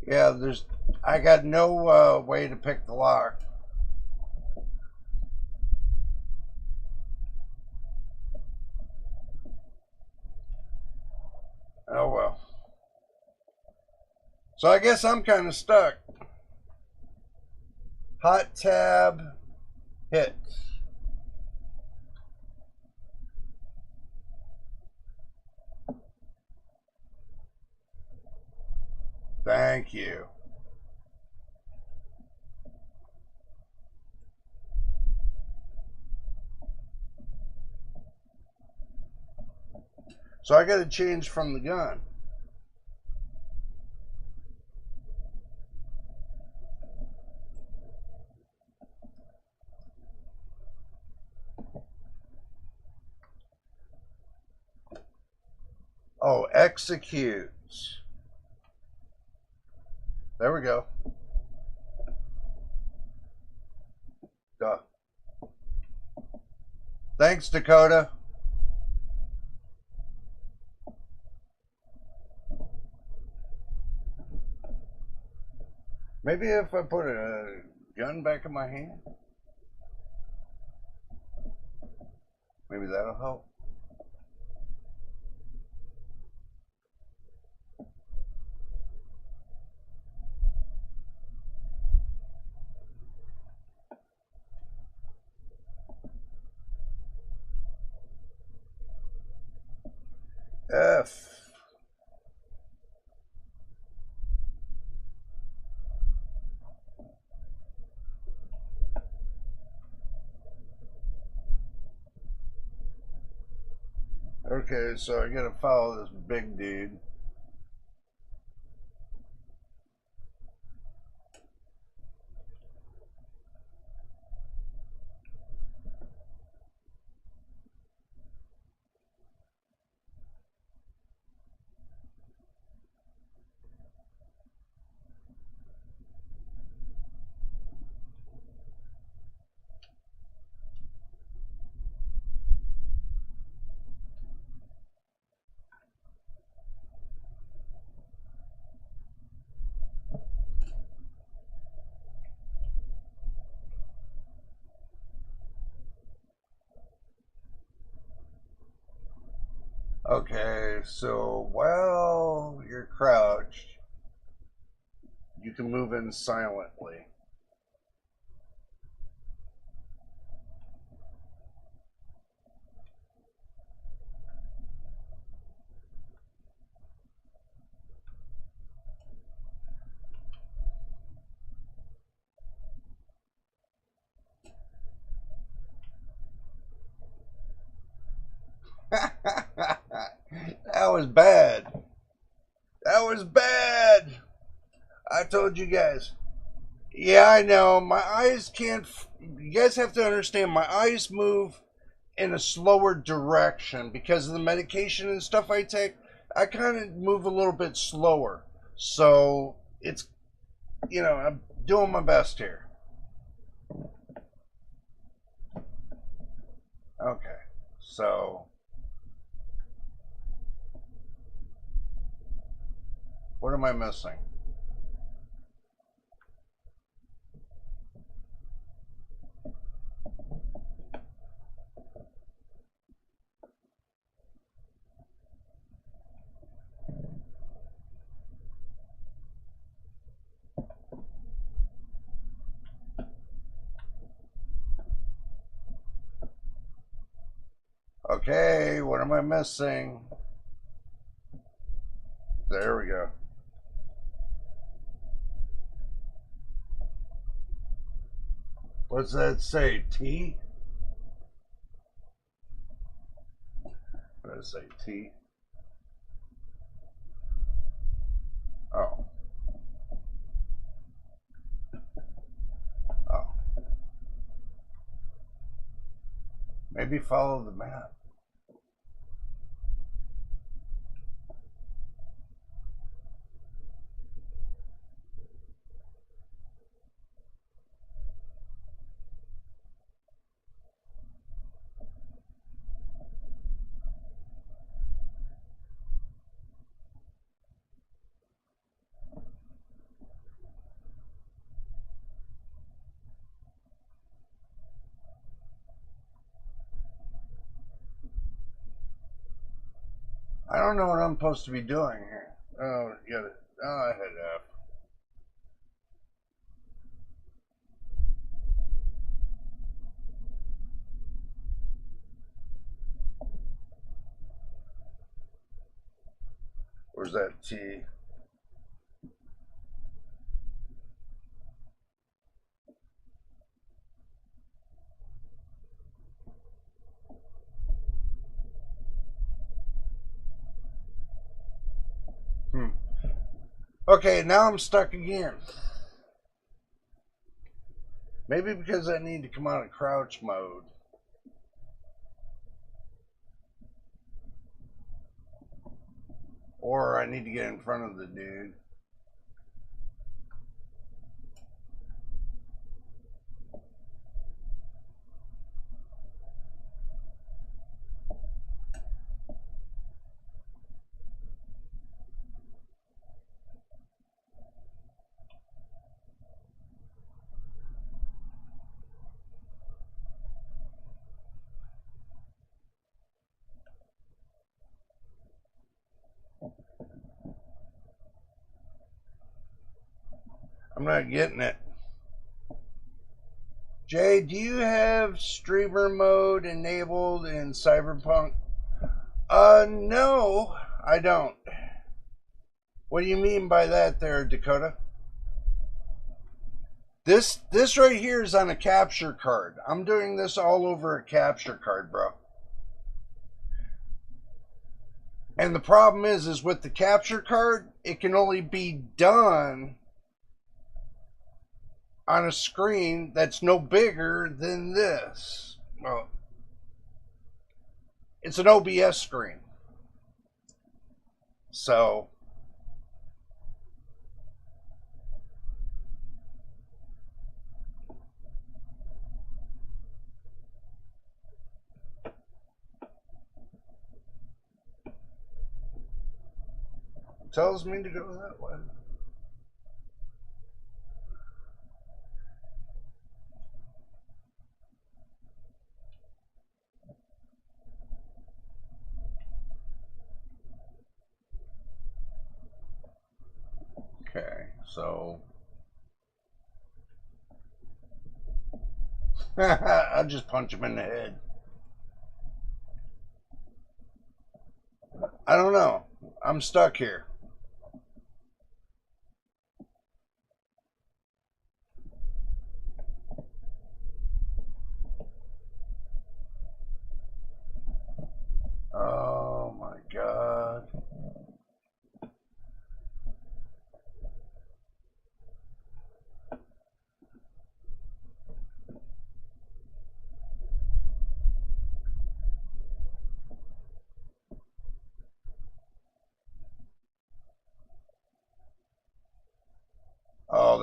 Yeah, I got no way to pick the lock. Oh well. So I guess I'm kind of stuck. Hot tab hits. Thank you. So I got to change from the gun. Oh, executes. There we go. Duh. Thanks, Dakota. Maybe if I put a gun back in my hand, maybe that'll help. F. Okay, so I gotta follow this big dude. Okay, so while you're crouched, you can move in silently. That was bad. That was bad. I told you guys. Yeah, I know. My eyes can't. You guys have to understand, my eyes move in a slower direction because of the medication and stuff I take. I kind of move a little bit slower. So it's, I'm doing my best here. Okay. So what am I missing? Okay, what am I missing? There we go. What's that say? T? What does it say? T? Oh. Oh. Maybe follow the map. I don't know what I'm supposed to be doing here. Oh, you got it. Oh, I hit F. Where's that T? Okay, now I'm stuck again. Maybe because I need to come out of crouch mode. Or I need to get in front of the dude. I'm not getting it. Jay, do you have streamer mode enabled in Cyberpunk? No, I don't. What do you mean by that there, Dakota? This right here is on a capture card. I'm doing this all over a capture card, bro. And the problem is with the capture card, it can only be done on a screen that's no bigger than this. Well, it's an OBS screen. So it tells me to go that way. Okay, so I'll just punch him in the head. I don't know. I'm stuck here.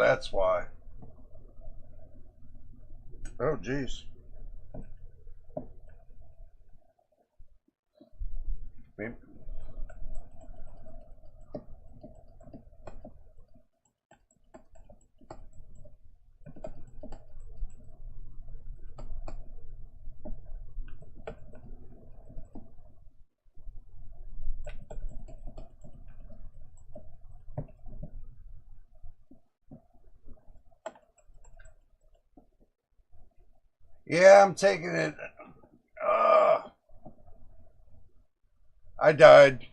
that's why. Oh, geez. Maybe. Yeah, I'm taking it. I died.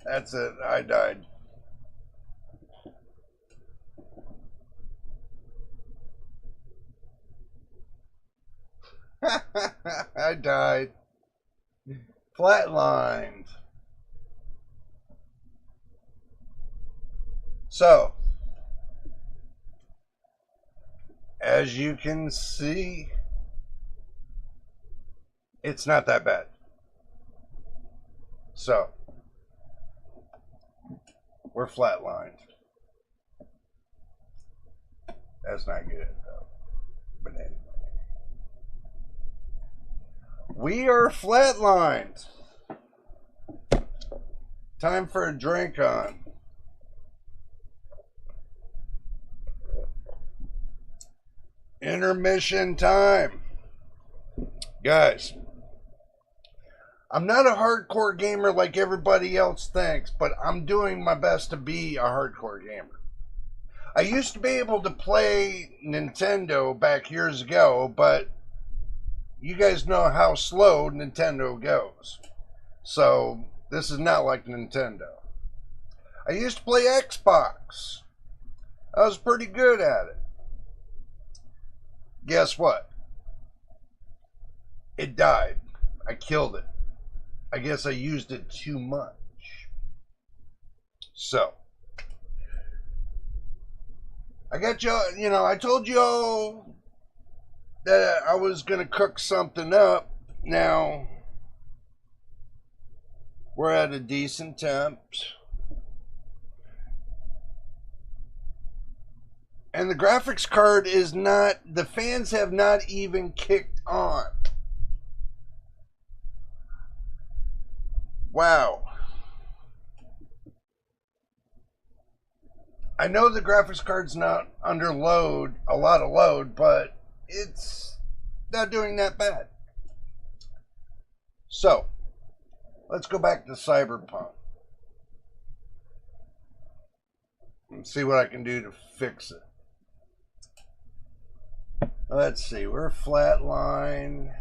That's it. I died. I died. Flatlined. So, as you can see, it's not that bad. So, we're flatlined. That's not good, though. But anyway. We are flatlined. Time for a drink on. Intermission time. Guys, I'm not a hardcore gamer like everybody else thinks, but I'm doing my best to be a hardcore gamer. I used to be able to play Nintendo back years ago, but you guys know how slow Nintendo goes. So, this is not like Nintendo. I used to play Xbox. I was pretty good at it. Guess what? It died. I killed it. I guess I used it too much. So, I got y'all, I told y'all that I was going to cook something up. Now, we're at a decent temp. And the graphics card is not, the fans have not even kicked on. Wow. I know the graphics card's not under load, a lot of load, but it's not doing that bad. So, let's go back to Cyberpunk and see what I can do to fix it. Let's see, we're flatline.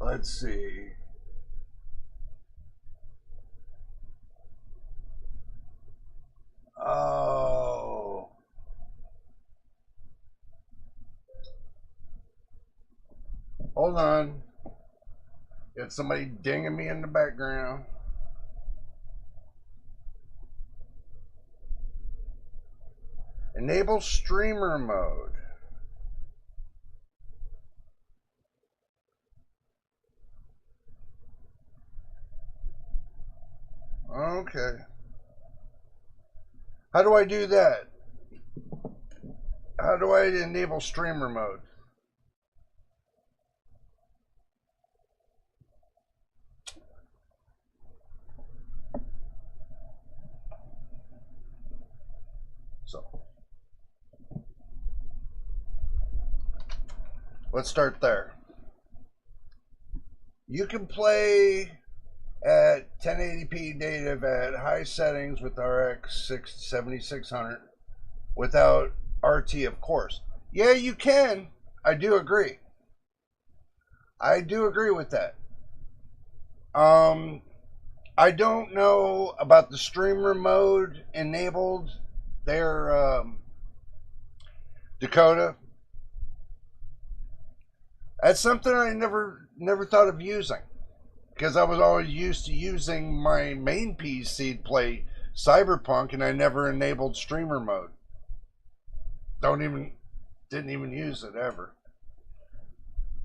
Let's see. Oh. Hold on. Got somebody dinging me in the background. Enable streamer mode. Okay. How do I do that? How do I enable streamer mode? So, let's start there. You can play at 1080p native at high settings with RX 7600 without RT, of course. Yeah, you can. I do agree. I do agree with that. I don't know about the streamer mode enabled there, Dakota. That's something I never thought of using, because I was always used to using my main PC to play Cyberpunk, and I never enabled streamer mode. Didn't even use it ever.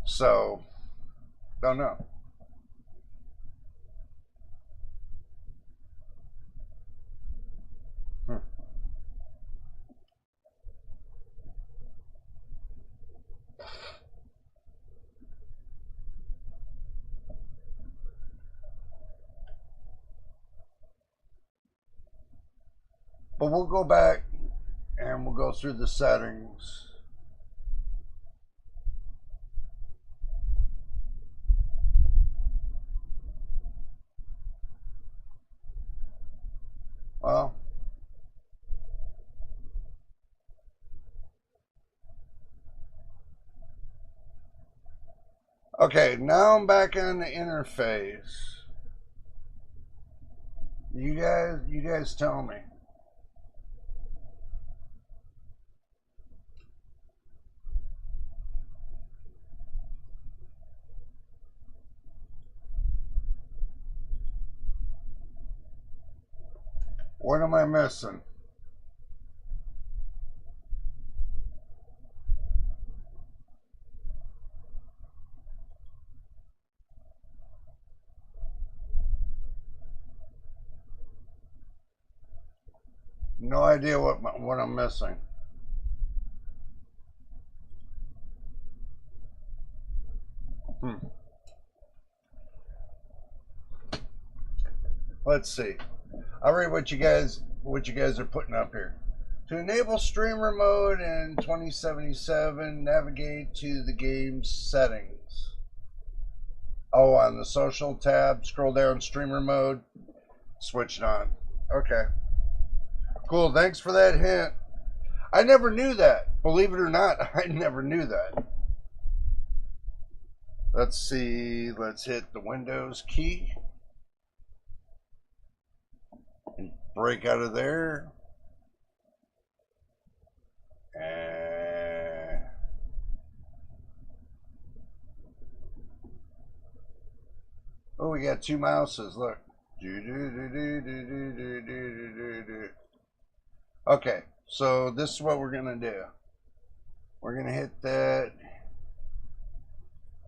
So, don't know. But we'll go back and we'll go through the settings. Well, okay, now I'm back on the interface. You guys tell me. What am I missing? No idea what I'm missing. Let's see. I'll read what you guys are putting up here. To enable streamer mode in 2077, navigate to the game's settings. Oh, on the social tab, scroll down streamer mode, switch it on. Okay. Cool, thanks for that hint. I never knew that. Believe it or not, I never knew that. Let's see, let's hit the Windows key. And break out of there. And oh, we got two mouses, look. Okay, so this is what we're gonna do. We're gonna hit that.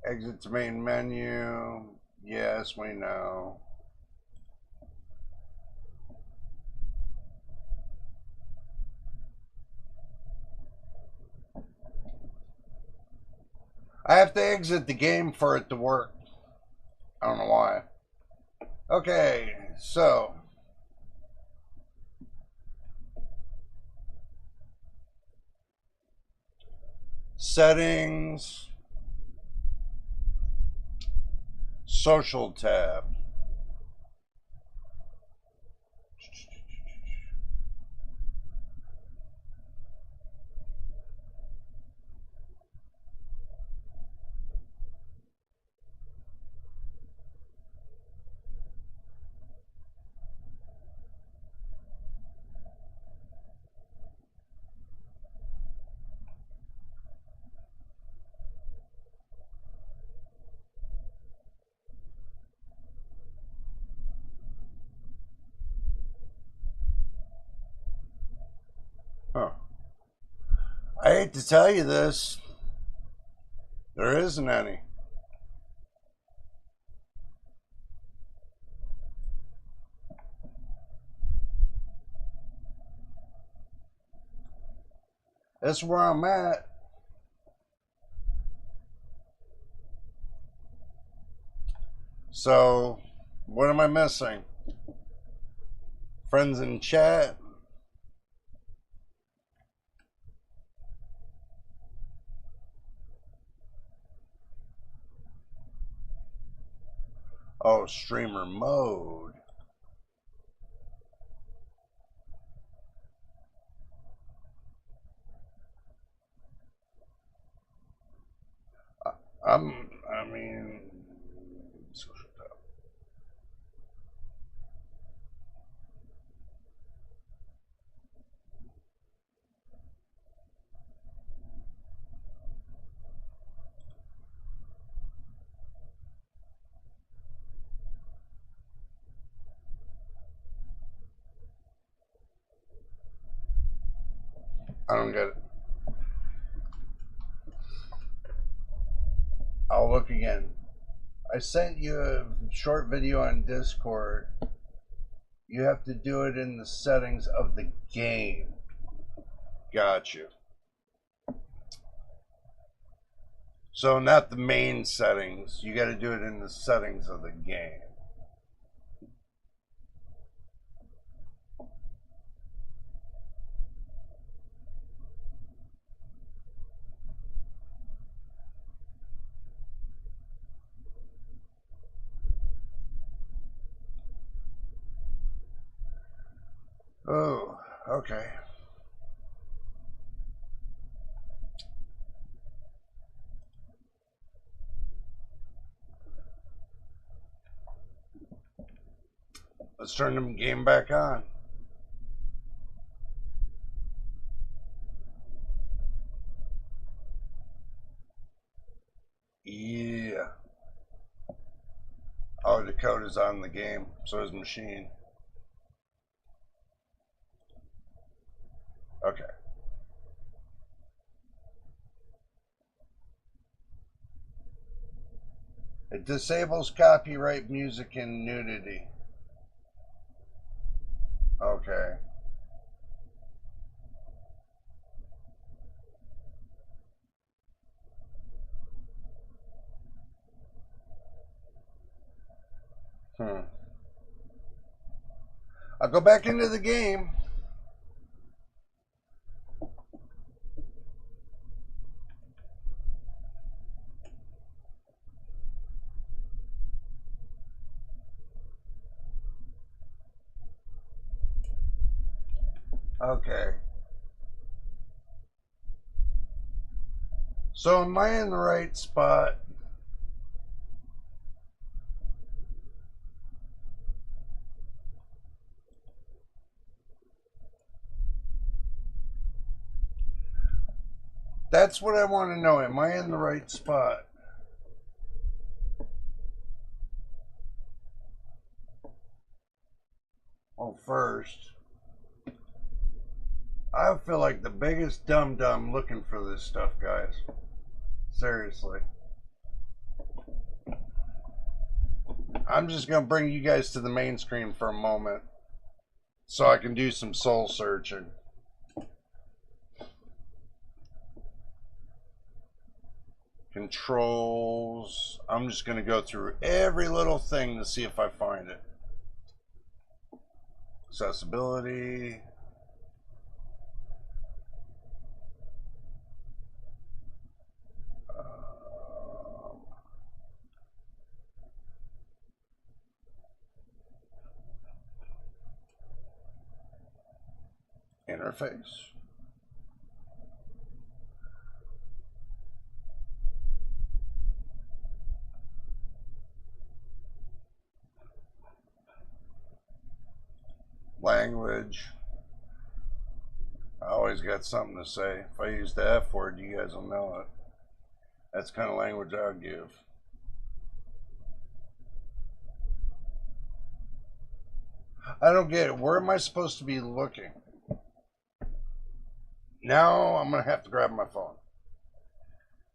Exit to main menu. Yes, we know. I have to exit the game for it to work. I don't know why. Okay, so settings, social tab. Huh. I hate to tell you this. There isn't any. That's where I'm at. So, what am I missing? Friends in chat. Oh, streamer mode. I mean, social tab. I don't get it. I'll look again. I sent you a short video on Discord. You have to do it in the settings of the game. Got you. So not the main settings. You got to do it in the settings of the game. Okay. Let's turn the game back on. Yeah. Oh, the code is on the game, so is machine. Okay. It disables copyright music and nudity. Okay. I'll go back into the game. Okay. So am I in the right spot? That's what I want to know. Am I in the right spot? Well, first, I feel like the biggest dum-dum looking for this stuff, guys. Seriously. I'm just going to bring you guys to the main screen for a moment so I can do some soul searching. Controls. I'm just going to go through every little thing to see if I find it. Accessibility. Interface. Language. I always got something to say. If I use the F word, you guys will know it. That's the kind of language I would give. I don't get it. Where am I supposed to be looking? Now I'm going to have to grab my phone.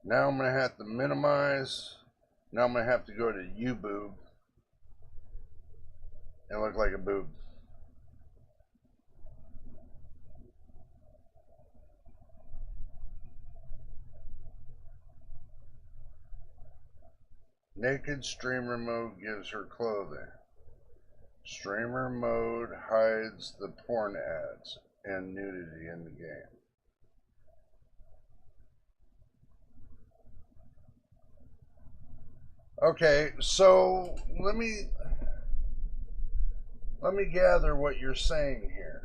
Now I'm going to have to minimize. Now I'm going to have to go to YouBoob and look like a boob. Naked streamer mode gives her clothing. Streamer mode hides the porn ads and nudity in the game. Okay, so let me gather what you're saying here.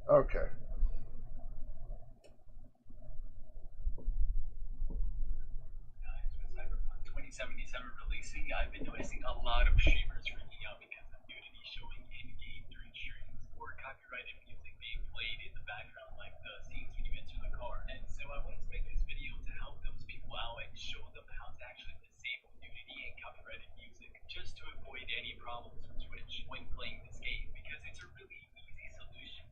Okay. 2077 releasing, I've been noticing a lot of streamers freaking out because of nudity showing in-game during streams, or copyrighted music being played in the background like the scenes when you enter the car. And so I wanted to make this video to help those people out and show them how to actually disable nudity and copyrighted music, just to avoid any problems with Twitch when playing this game, because it's a really easy solution.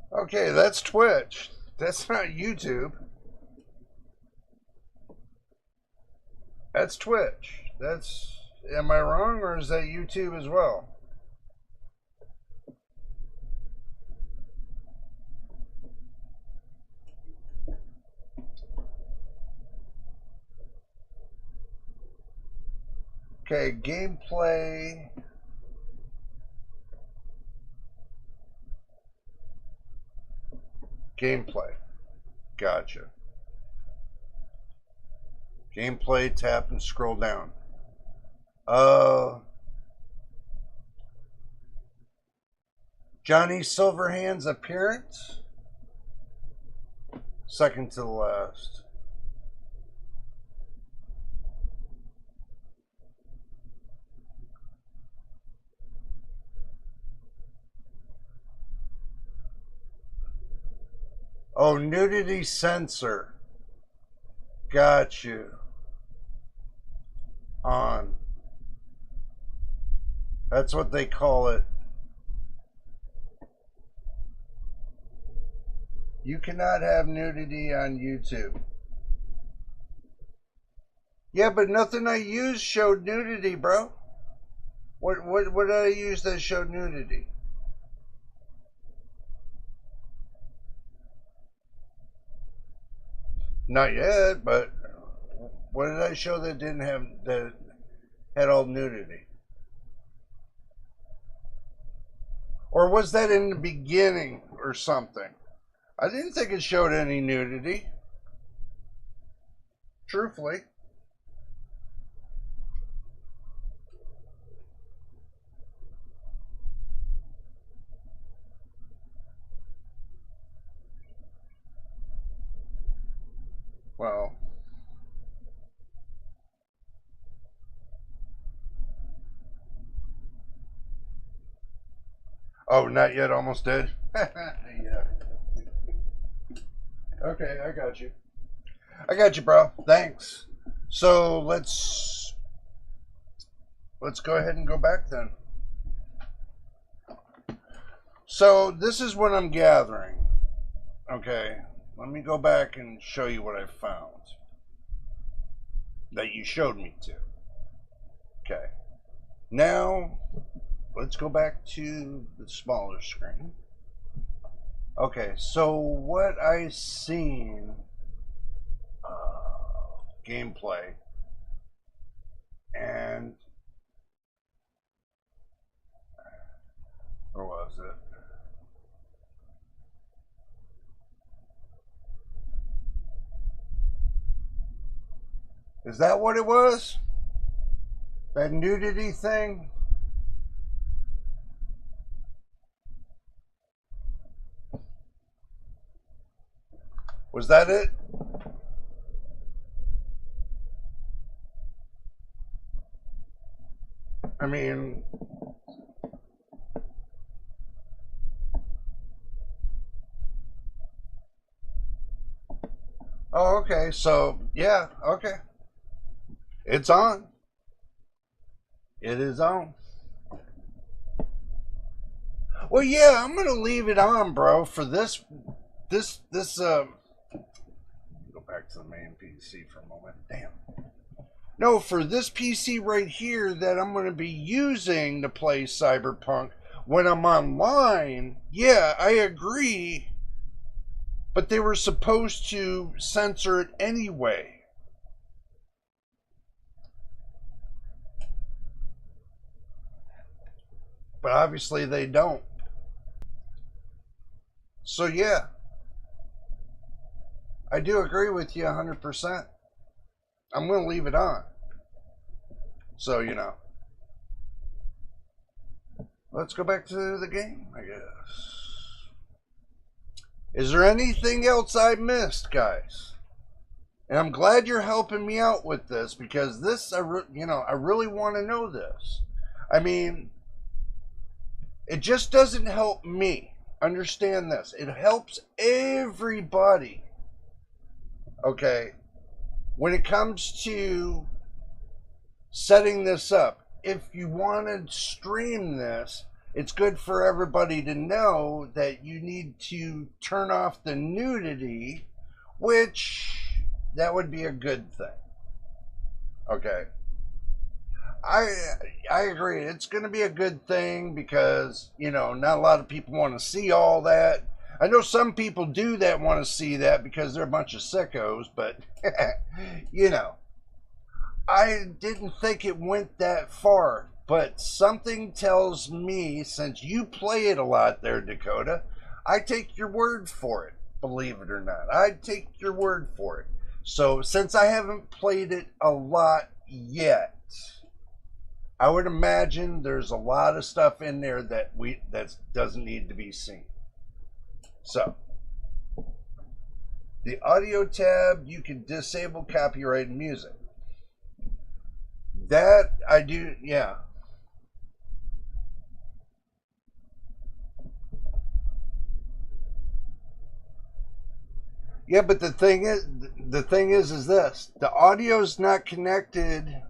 Okay, that's Twitch. That's not YouTube. That's Twitch. That's, am I wrong, or is that YouTube as well? Okay, gameplay. Gameplay. Gotcha. Gameplay, tap and scroll down. Johnny Silverhand's appearance. Second to the last. Oh, nudity sensor. Got you. On. That's what they call it. You cannot have nudity on YouTube. Yeah, but nothing I used showed nudity, bro. What did I use that showed nudity? Not yet, but what did I show that didn't have, that had all nudity? Or was that in the beginning or something? I didn't think it showed any nudity. Truthfully. Well, oh, not yet, almost did. Yeah. Okay, I got you. I got you, bro. Thanks. So let's go ahead and go back then. So this is what I'm gathering. Okay. Let me go back and show you what I found that you showed me to. Okay. Now, let's go back to the smaller screen. Okay, so what I seen, gameplay, and where was it? Is that what it was? That nudity thing? Was that it? I mean, oh, okay. So, yeah, okay. It's on. It is on. Well, yeah, I'm gonna leave it on, bro, for this go back to the main PC for a moment. Damn. No, for this PC right here that I'm gonna be using to play Cyberpunk when I'm online, yeah, I agree. But they were supposed to censor it anyway. But obviously they don't. So yeah, I do agree with you 100%. I'm going to leave it on. So, you know. Let's go back to the game, I guess. Is there anything else I missed, guys? And I'm glad you're helping me out with this, because this, I really want to know this. I mean, it just doesn't help me. Understand this. It helps everybody. Okay? When it comes to setting this up, if you want to stream this, it's good for everybody to know that you need to turn off the nudity, which that would be a good thing. Okay? I agree. It's going to be a good thing because, you know, not a lot of people want to see all that. I know some people do that want to see that because they're a bunch of sickos, but, you know, I didn't think it went that far. But something tells me, since you play it a lot there, Dakota, I take your word for it. believe it or not. I'd take your word for it. So since I haven't played it a lot yet, I would imagine there's a lot of stuff in there that doesn't need to be seen. So the audio tab, you can disable copyrighted music. That I do, yeah. Yeah, but the thing is this: the audio's not connected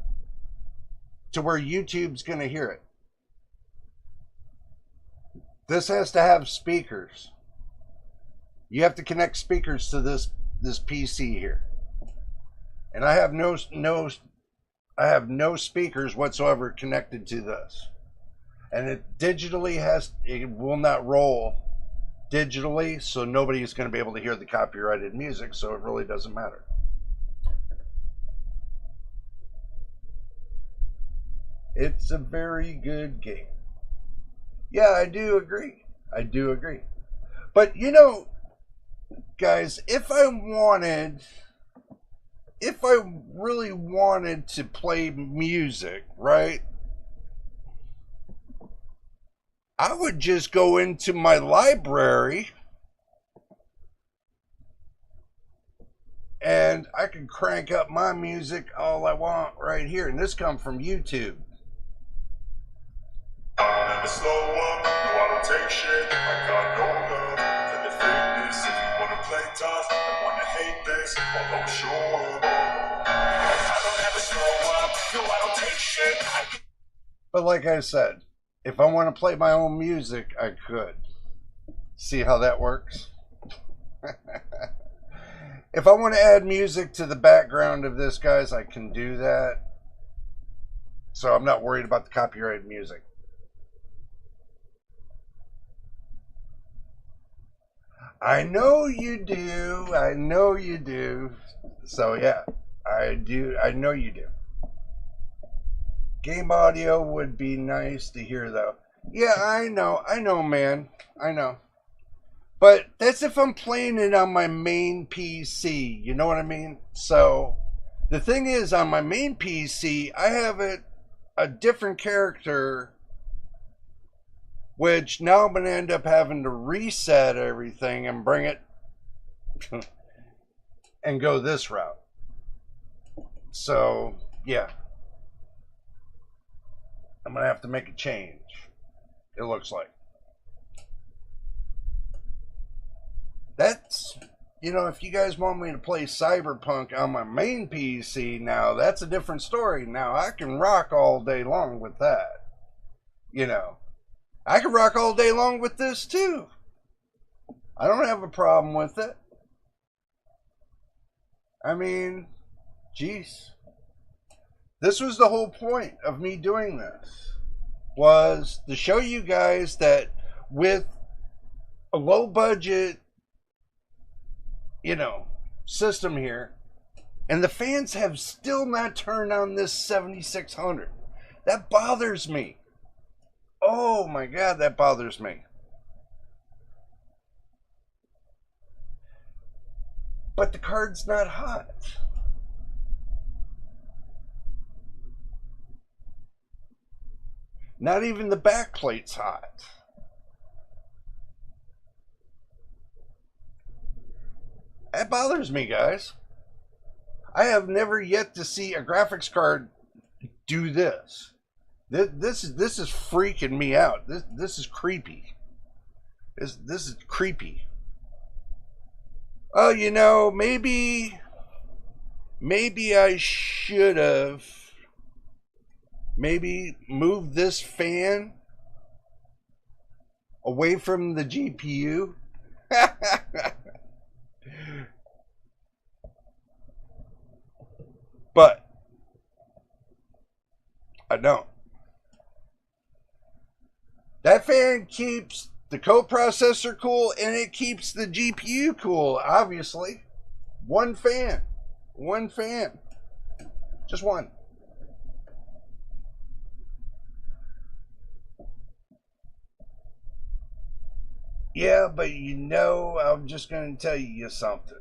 to where YouTube's going to hear it. This has to have speakers. You have to connect speakers to this PC here, and I have no speakers whatsoever connected to this, and it will not roll digitally, so nobody is going to be able to hear the copyrighted music, so it really doesn't matter. It's a very good game. Yeah, I do agree. But you know, guys, if I really wanted to play music, right, I would just go into my library and I can crank up my music all I want right here. And this comes from YouTube. I'll never slow up, no I don't take shit. I got no love for the fakeness. If you wanna play tough and wanna hate this, I'll always show up. I don't ever slow up, no I don't take shit. But like I said, if I want to play my own music, I could. See how that works? If I want to add music to the background of this, guys, I can do that. So I'm not worried about the copyrighted music. I know you do. I know you do. So yeah, I do. I know you do. Game audio would be nice to hear, though. Yeah, I know, man. I know. But that's if I'm playing it on my main PC. You know what I mean? So, the thing is, on my main PC, I have a different character, which now I'm going to end up having to reset everything and bring it and go this route. So, yeah. I'm going to have to make a change, it looks like. That's, you know, if you guys want me to play Cyberpunk on my main PC now, that's a different story. Now, I can rock all day long with that. You know, I can rock all day long with this too. I don't have a problem with it. I mean, geez. This was the whole point of me doing this, was to show you guys that with a low budget, you know, system here, and the fans have still not turned on this 7600. That bothers me. Oh my God, that bothers me. But the card's not hot. Not even the back plate's hot. That bothers me, guys. I have never yet to see a graphics card do this. This is freaking me out. This is creepy. This is creepy. Oh, you know, maybe I should have moved this fan away from the GPU. But I don't. That fan keeps the coprocessor cool and it keeps the GPU cool, obviously. One fan. Just one. Yeah, but you know, I'm just going to tell you something.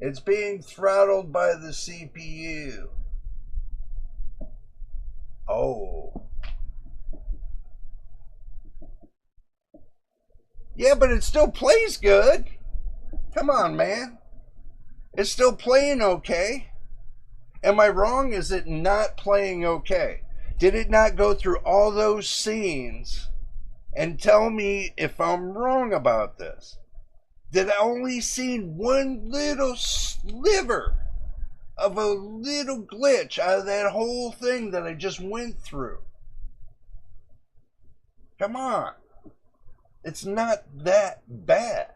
It's being throttled by the CPU. Oh. Yeah, but it still plays good. Come on, man. It's still playing okay. Am I wrong? Is it not playing okay? Did it not go through all those scenes and tell me if I'm wrong about this? Did I only see one little sliver of a little glitch out of that whole thing that I just went through? Come on. It's not that bad.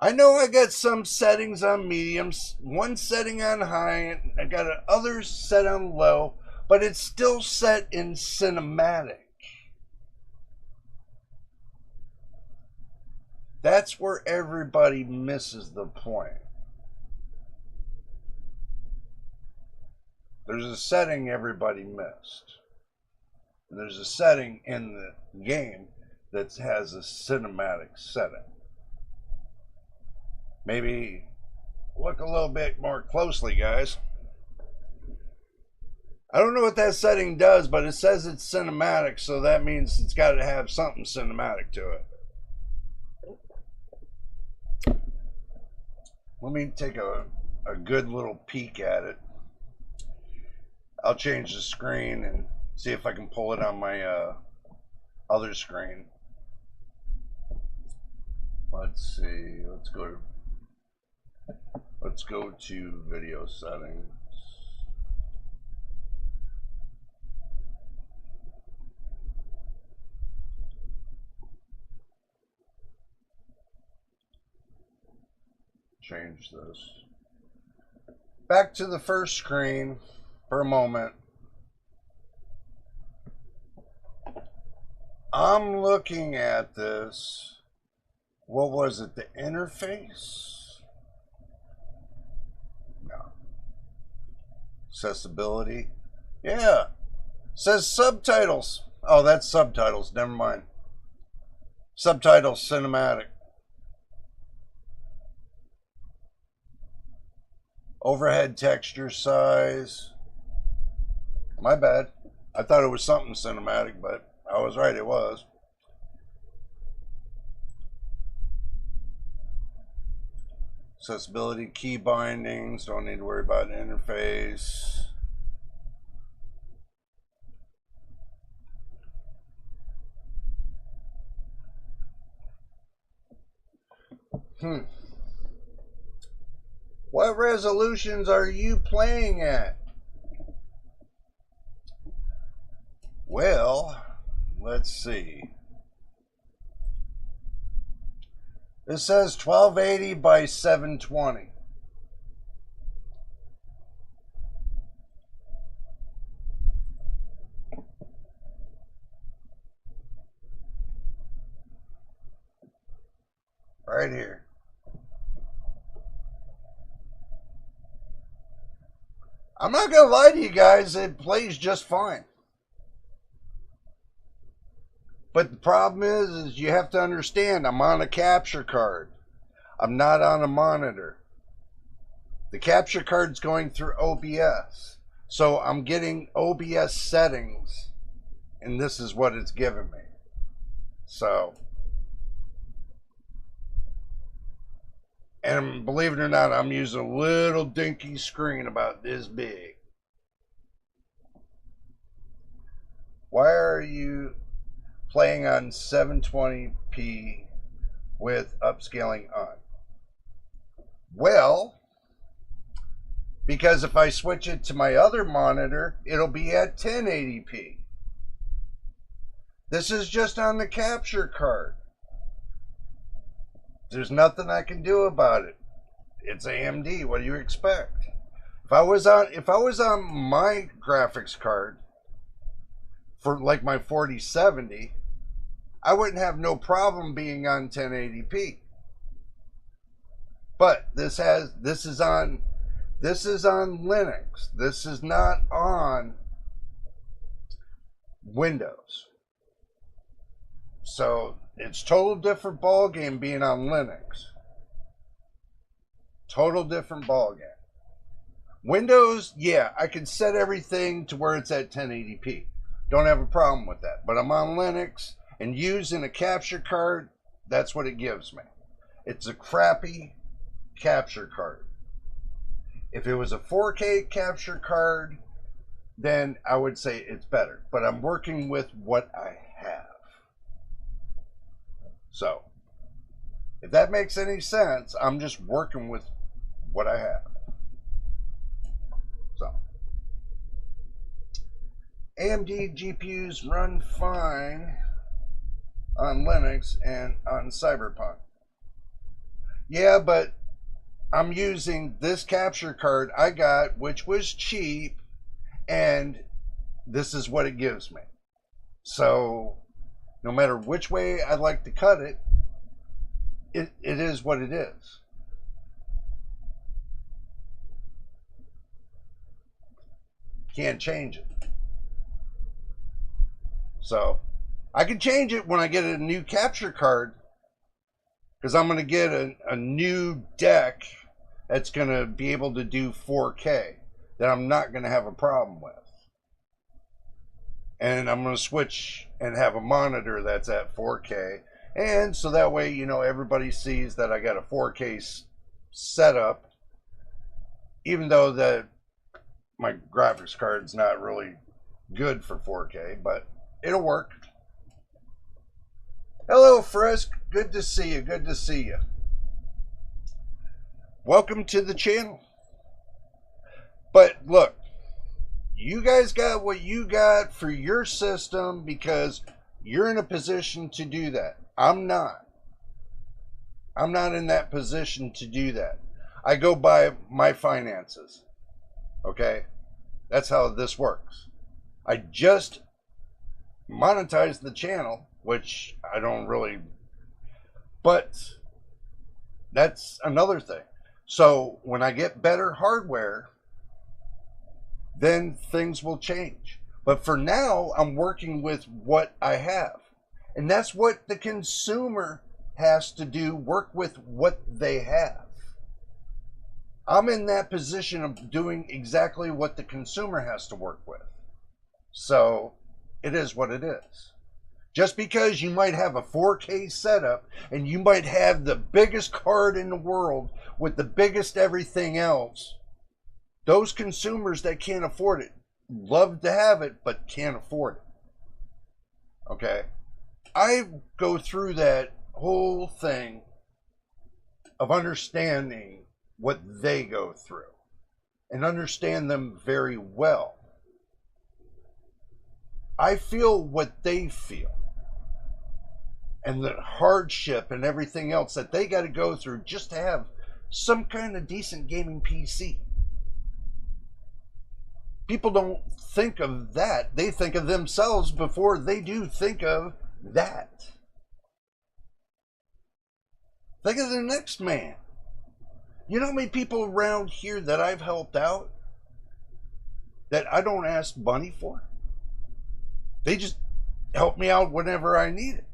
I know I got some settings on medium, one setting on high, and I got others set on low, but it's still set in cinematic. That's where everybody misses the point. There's a setting everybody missed. There's a setting in the game that has a cinematic setting. Maybe look a little bit more closely, guys. I don't know what that setting does, but it says it's cinematic, so that means it's got to have something cinematic to it. Let me take a good little peek at it. I'll change the screen and see if I can pull it on my other screen. Let's see. Let's go to video settings. Change this. Back to the first screen for a moment. I'm looking at this. What was it? The interface? No. Accessibility? Yeah. Says subtitles. Oh, that's subtitles. Never mind. Subtitles cinematic. Overhead texture size. My bad. I thought it was something cinematic, but I was right, it was. Accessibility, key bindings, don't need to worry about interface. What resolutions are you playing at? Well, let's see. This says 1280 by 720. Right here. I'm not going to lie to you guys, it plays just fine. But the problem is you have to understand, I'm on a capture card. I'm not on a monitor. The capture card's going through OBS. So I'm getting OBS settings, and this is what it's giving me. So, and believe it or not, I'm using a little dinky screen about this big. Why are you playing on 720p with upscaling on? Well, because if I switch it to my other monitor, it'll be at 1080p. This is just on the capture card. There's nothing I can do about it. It's AMD. What do you expect? If I was on my graphics card for like my 4070, I wouldn't have no problem being on 1080p. But this is on Linux. This is not on Windows. So it's total different ball game being on Linux. Total different ball game. Windows, yeah, I can set everything to where it's at 1080p. Don't have a problem with that. But I'm on Linux, and using a capture card, that's what it gives me. It's a crappy capture card. If it was a 4K capture card, then I would say it's better. But I'm working with what I have. So, if that makes any sense, I'm just working with what I have. So, AMD GPUs run fine on Linux and on Cyberpunk. Yeah, but I'm using this capture card I got, which was cheap, and this is what it gives me. So, no matter which way I like to cut it, it is what it is. Can't change it. So, I can change it when I get a new capture card, because I'm going to get a new deck that's going to be able to do 4K that I'm not going to have a problem with. And I'm going to switch and have a monitor that's at 4K. And so that way, you know, everybody sees that I got a 4K setup, even though that my graphics card's not really good for 4K, but it'll work. Hello, Frisk. Good to see you. Good to see you. Welcome to the channel. But look, you guys got what you got for your system because you're in a position to do that. I'm not. I'm not in that position to do that. I go by my finances. Okay? That's how this works. I just monetized the channel, which I don't really, but that's another thing. So when I get better hardware, then things will change. But for now, I'm working with what I have. And that's what the consumer has to do, work with what they have. I'm in that position of doing exactly what the consumer has to work with. So it is what it is. Just because you might have a 4K setup and you might have the biggest card in the world with the biggest everything else, those consumers that can't afford it love to have it but can't afford it. Okay? I go through that whole thing of understanding what they go through and understand them very well. I feel what they feel and the hardship and everything else that they got to go through just to have some kind of decent gaming PC. People don't think of that. They think of themselves before they do think of that. Think of the next man. You know how many people around here that I've helped out that I don't ask money for? They just help me out whenever I need it.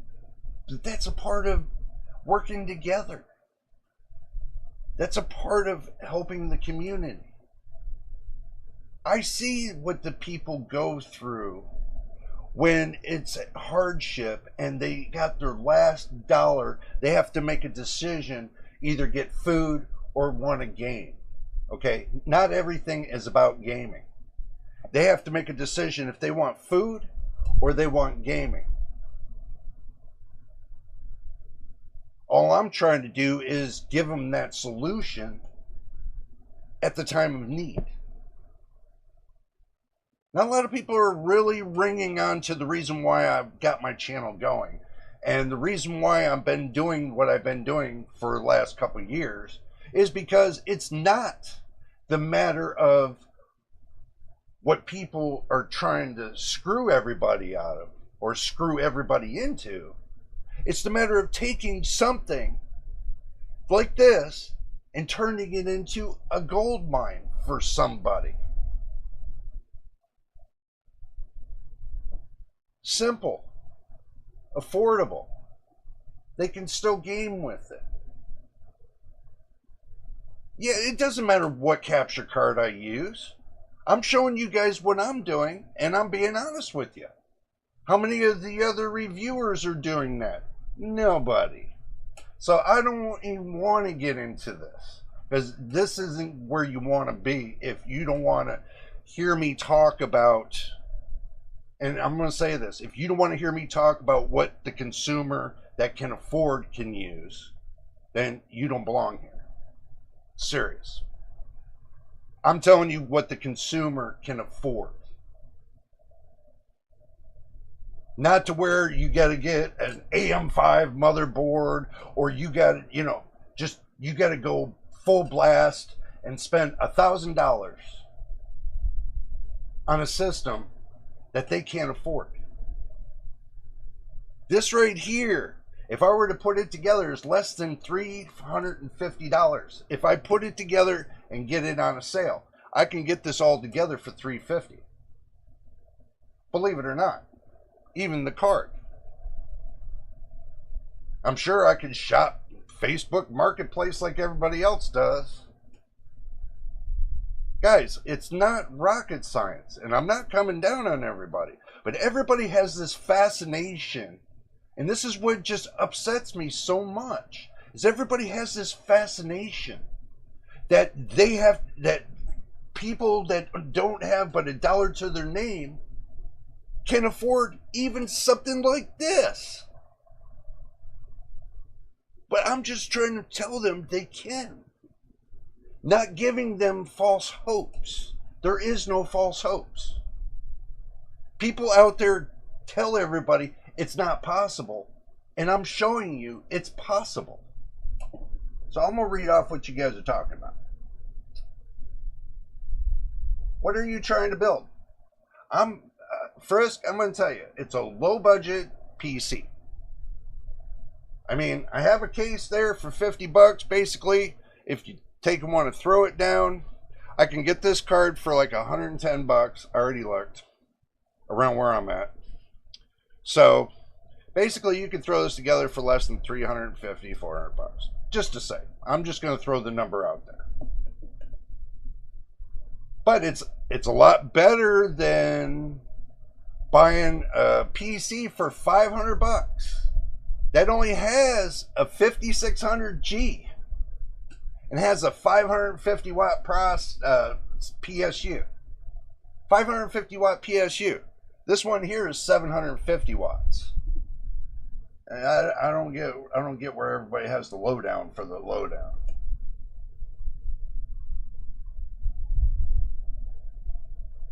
But that's a part of working together. That's a part of helping the community. I see what the people go through when it's a hardship and they got their last dollar. They have to make a decision, either get food or want a game. Okay? Not everything is about gaming. They have to make a decision if they want food or they want gaming. All I'm trying to do is give them that solution at the time of need. Not a lot of people are really ringing on to the reason why I've got my channel going. And the reason why I've been doing what I've been doing for the last couple of years is because it's not the matter of what people are trying to screw everybody out of or screw everybody into. It's the matter of taking something like this and turning it into a gold mine for somebody. Simple. Affordable. They can still game with it. Yeah, it doesn't matter what capture card I use. I'm showing you guys what I'm doing, and I'm being honest with you. How many of the other reviewers are doing that? Nobody. So I don't even want to get into this, because this isn't where you want to be if you don't want to hear me talk about, and I'm going to say this, if you don't want to hear me talk about what the consumer that can afford can use, then you don't belong here. Serious. I'm telling you what the consumer can afford. Not to where you got to get an AM5 motherboard, or you got to, you got to go full blast and spend $1,000 on a system that they can't afford. This right here, if I were to put it together, is less than $350. If I put it together and get it on a sale, I can get this all together for $350. Believe it or not, even the card. I'm sure I could shop Facebook Marketplace like everybody else does. Guys, it's not rocket science, and I'm not coming down on everybody, but everybody has this fascination. And this is what just upsets me so much, is everybody has this fascination that they have, that people that don't have but $1 to their name can afford even something like this. But I'm just trying to tell them they can. Not giving them false hopes. There is no false hopes. People out there tell everybody it's not possible, and I'm showing you it's possible. So I'm going to read off what you guys are talking about. What are you trying to build? Frisk, I'm going to tell you, it's a low budget PC. I mean, I have a case there for $50. Basically, if you take and want to throw it down, I can get this card for like $110. I already looked around where I'm at. So basically, you can throw this together for less than $350, $400. Just to say, I'm just going to throw the number out there. But it's a lot better than buying a PC for $500 that only has a 5600G and has a 550 watt PSU. 550 watt PSU. This one here is 750 watts. And I don't get where everybody has the lowdown for the lowdown.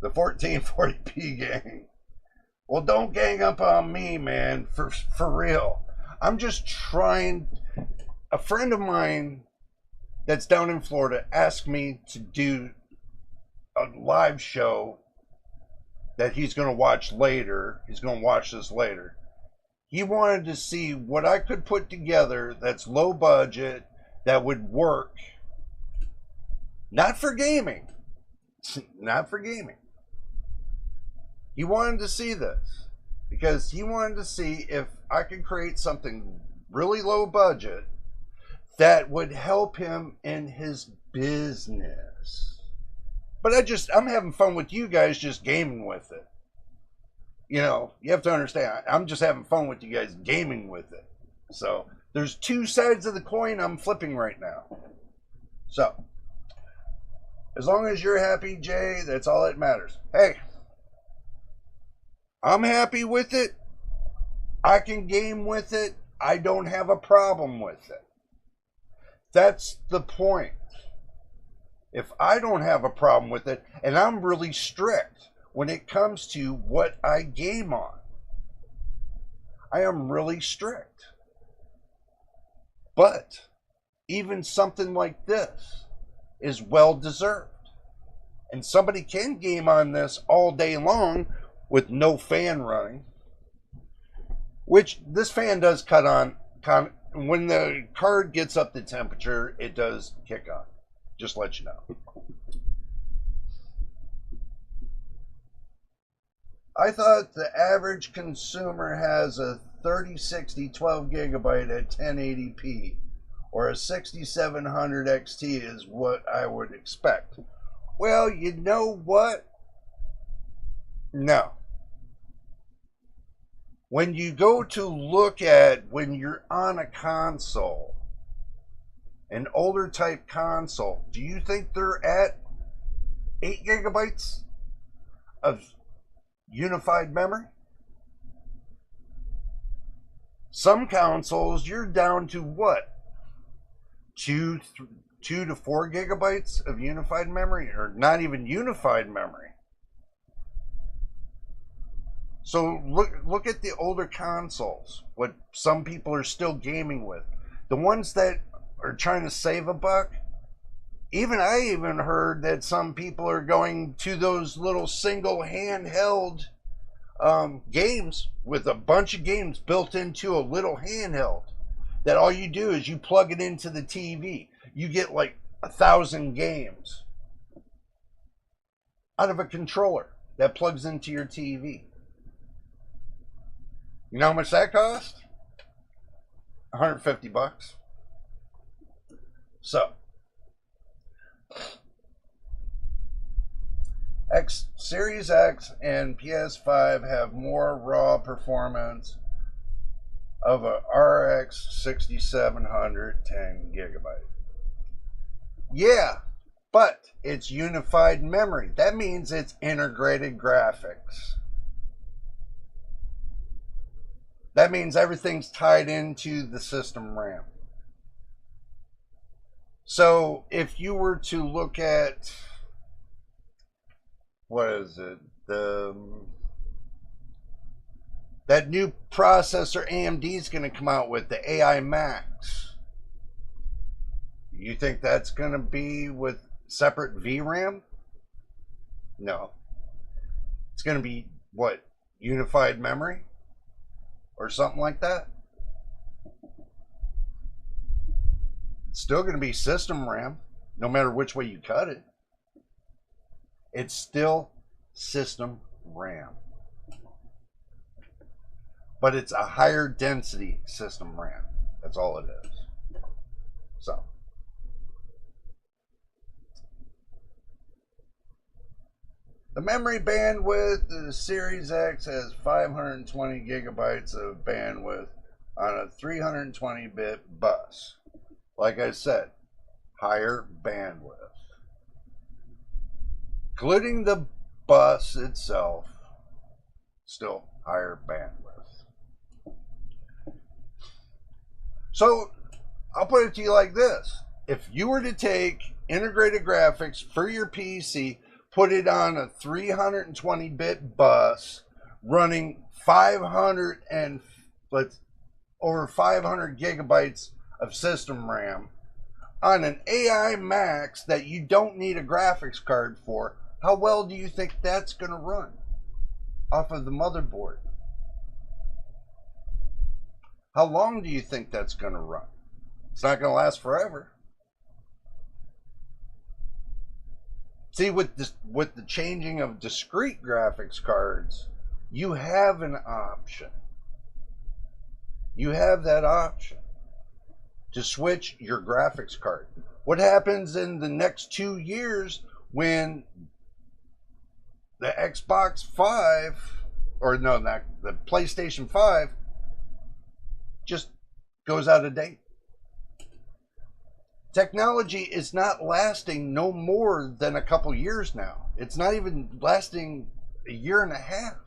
The 1440p gang. Well, don't gang up on me, man. For real. I'm just trying. A friend of mine that's down in Florida asked me to do a live show that he's going to watch later. He's going to watch this later. He wanted to see what I could put together that's low budget, that would work. Not for gaming. Not for gaming. He wanted to see this because he wanted to see if I could create something really low budget that would help him in his business. But I'm having fun with you guys, just gaming with it. You know, you have to understand, I'm just having fun with you guys gaming with it. So there's two sides of the coin I'm flipping right now. So as long as you're happy, Jay, that's all that matters. Hey, I'm happy with it. I can game with it. I don't have a problem with it. That's the point. If I don't have a problem with it, and I'm really strict when it comes to what I game on, I am really strict. But even something like this is well deserved. And somebody can game on this all day long with no fan running, which this fan does cut on. When the card gets up to temperature, it does kick on. Just let you know. I thought the average consumer has a 3060 12 gigabyte at 1080p, or a 6700 XT is what I would expect. Well, you know what? No. When you go to look at when you're on a console, an older type console, do you think they're at 8 gigabytes of unified memory? Some consoles, you're down to what? 2 to 4 gigabytes of unified memory, or not even unified memory. So look at the older consoles, what some people are still gaming with. The ones that are trying to save a buck, I even heard that some people are going to those little single handheld games with a bunch of games built into a little handheld, that all you do is you plug it into the TV. You get like 1,000 games out of a controller that plugs into your TV. You know how much that cost? $150. So, Series X and PS5 have more raw performance of a RX 6700 10 gigabyte. Yeah, but it's unified memory. That means it's integrated graphics. That means everything's tied into the system RAM. So if you were to look at, what is it, that new processor AMD is going to come out with, the AI Max, you think that's going to be with separate VRAM? No. It's going to be, what, unified memory? Or something like that? It's still going to be system RAM, no matter which way you cut it. It's still system RAM. But it's a higher density system RAM. That's all it is. So, the memory bandwidth, the Series X has 520 gigabytes of bandwidth on a 320-bit bus. Like I said, higher bandwidth. Including the bus itself, still higher bandwidth. So, I'll put it to you like this. If you were to take integrated graphics for your PC, put it on a 320-bit bus running over 500 gigabytes of system RAM on an AI Max that you don't need a graphics card for, how well do you think that's going to run off of the motherboard? How long do you think that's going to run? It's not going to last forever. See, with the changing of discrete graphics cards, you have an option. You have that option to switch your graphics card. What happens in the next 2 years when the Xbox 5, or no, not the PlayStation 5, just goes out of date? Technology is not lasting no more than a couple years now. It's not even lasting a year and a half.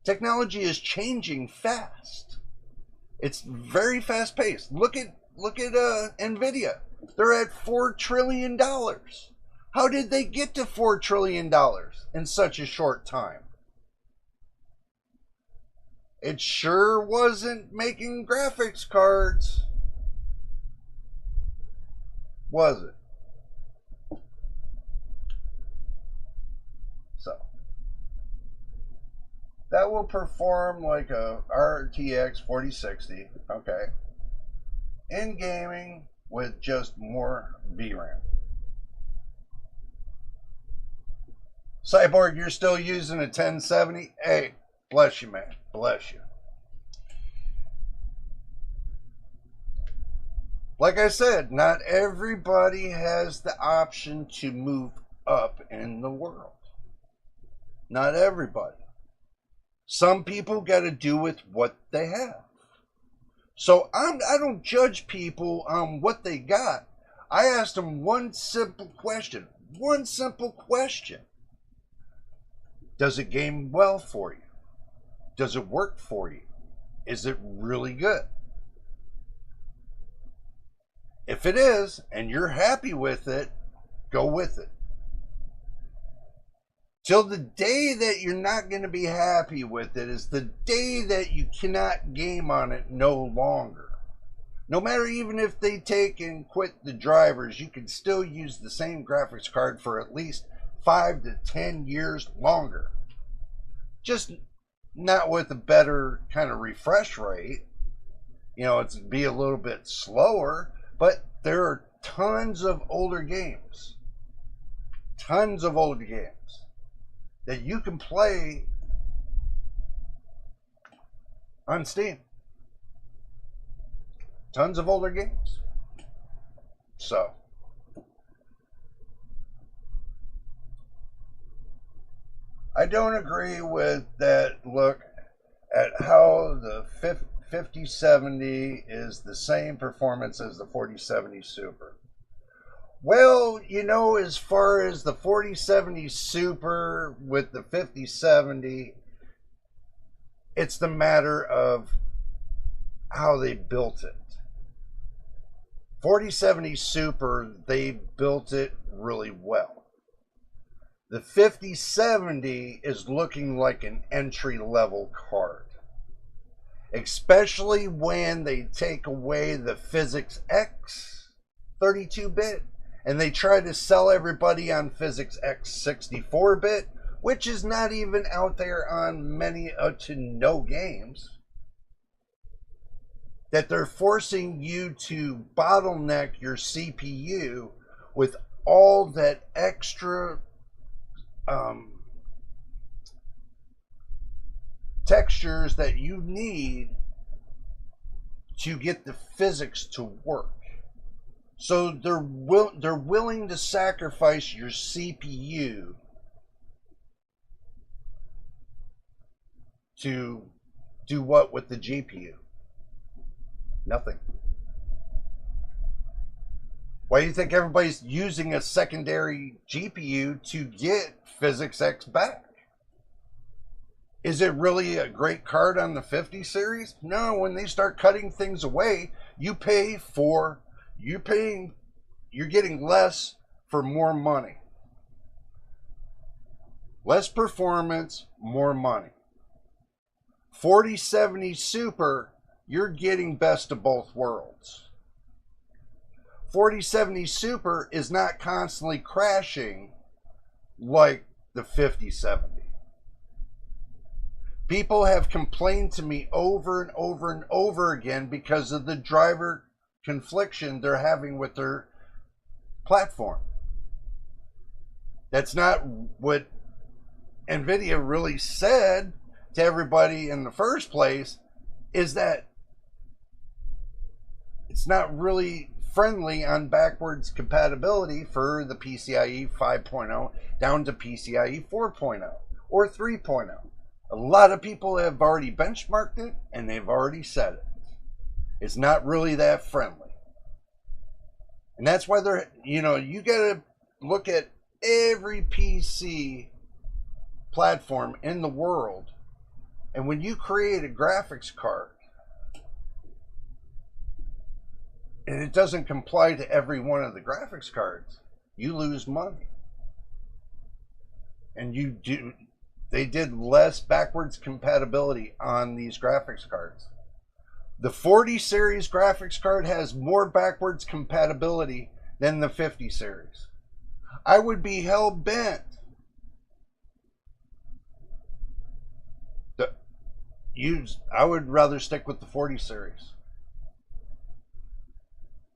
Technology is changing fast. It's very fast paced. Look at Nvidia. They're at $4 trillion. How did they get to $4 trillion in such a short time? It sure wasn't making graphics cards, was it? So, that will perform like a RTX 4060, okay, in gaming with just more VRAM. Cyborg, you're still using a 1070? Hey, bless you, man. Bless you. Like I said, not everybody has the option to move up in the world. Not everybody. Some people got to do with what they have. So I don't judge people on what they got. I asked them one simple question. One simple question. Does it game well for you? Does it work for you? Is it really good? If it is, and you're happy with it, go with it. Till the day that you're not going to be happy with it is the day that you cannot game on it no longer. No matter even if they take and quit the drivers, you can still use the same graphics card for at least 5 to 10 years longer. Just not with a better kind of refresh rate. You know, it's be a little bit slower, but there are tons of older games. Tons of older games that you can play on Steam. Tons of older games. So, I don't agree with that look at how the 5070 is the same performance as the 4070 Super. Well, you know, as far as the 4070 Super with the 5070, it's the matter of how they built it. 4070 Super, they built it really well. The 5070 is looking like an entry-level card. Especially when they take away the Physics X 32-bit and they try to sell everybody on Physics X 64-bit, which is not even out there on many to no games. That they're forcing you to bottleneck your CPU with all that extra textures that you need to get the physics to work. So they're willing to sacrifice your CPU to do what with the GPU? Nothing. Why do you think everybody's using a secondary GPU to get Physics X back? Is it really a great card on the 50 series? No, when they start cutting things away, you're getting less for more money. Less performance, more money. 4070 Super, you're getting best of both worlds. 4070 Super is not constantly crashing like the 5070. People have complained to me over and over and over again because of the driver confliction they're having with their platform. That's not what NVIDIA really said to everybody in the first place, is that it's not really friendly on backwards compatibility for the PCIe 5.0 down to PCIe 4.0 or 3.0. A lot of people have already benchmarked it and they've already said it. It's not really that friendly. And that's why you got to look at every PC platform in the world. And when you create a graphics card and it doesn't comply to every one of the graphics cards, you lose money. And they did less backwards compatibility on these graphics cards. The 40 series graphics card has more backwards compatibility than the 50 series. I would be hell bent I would rather stick with the 40 series.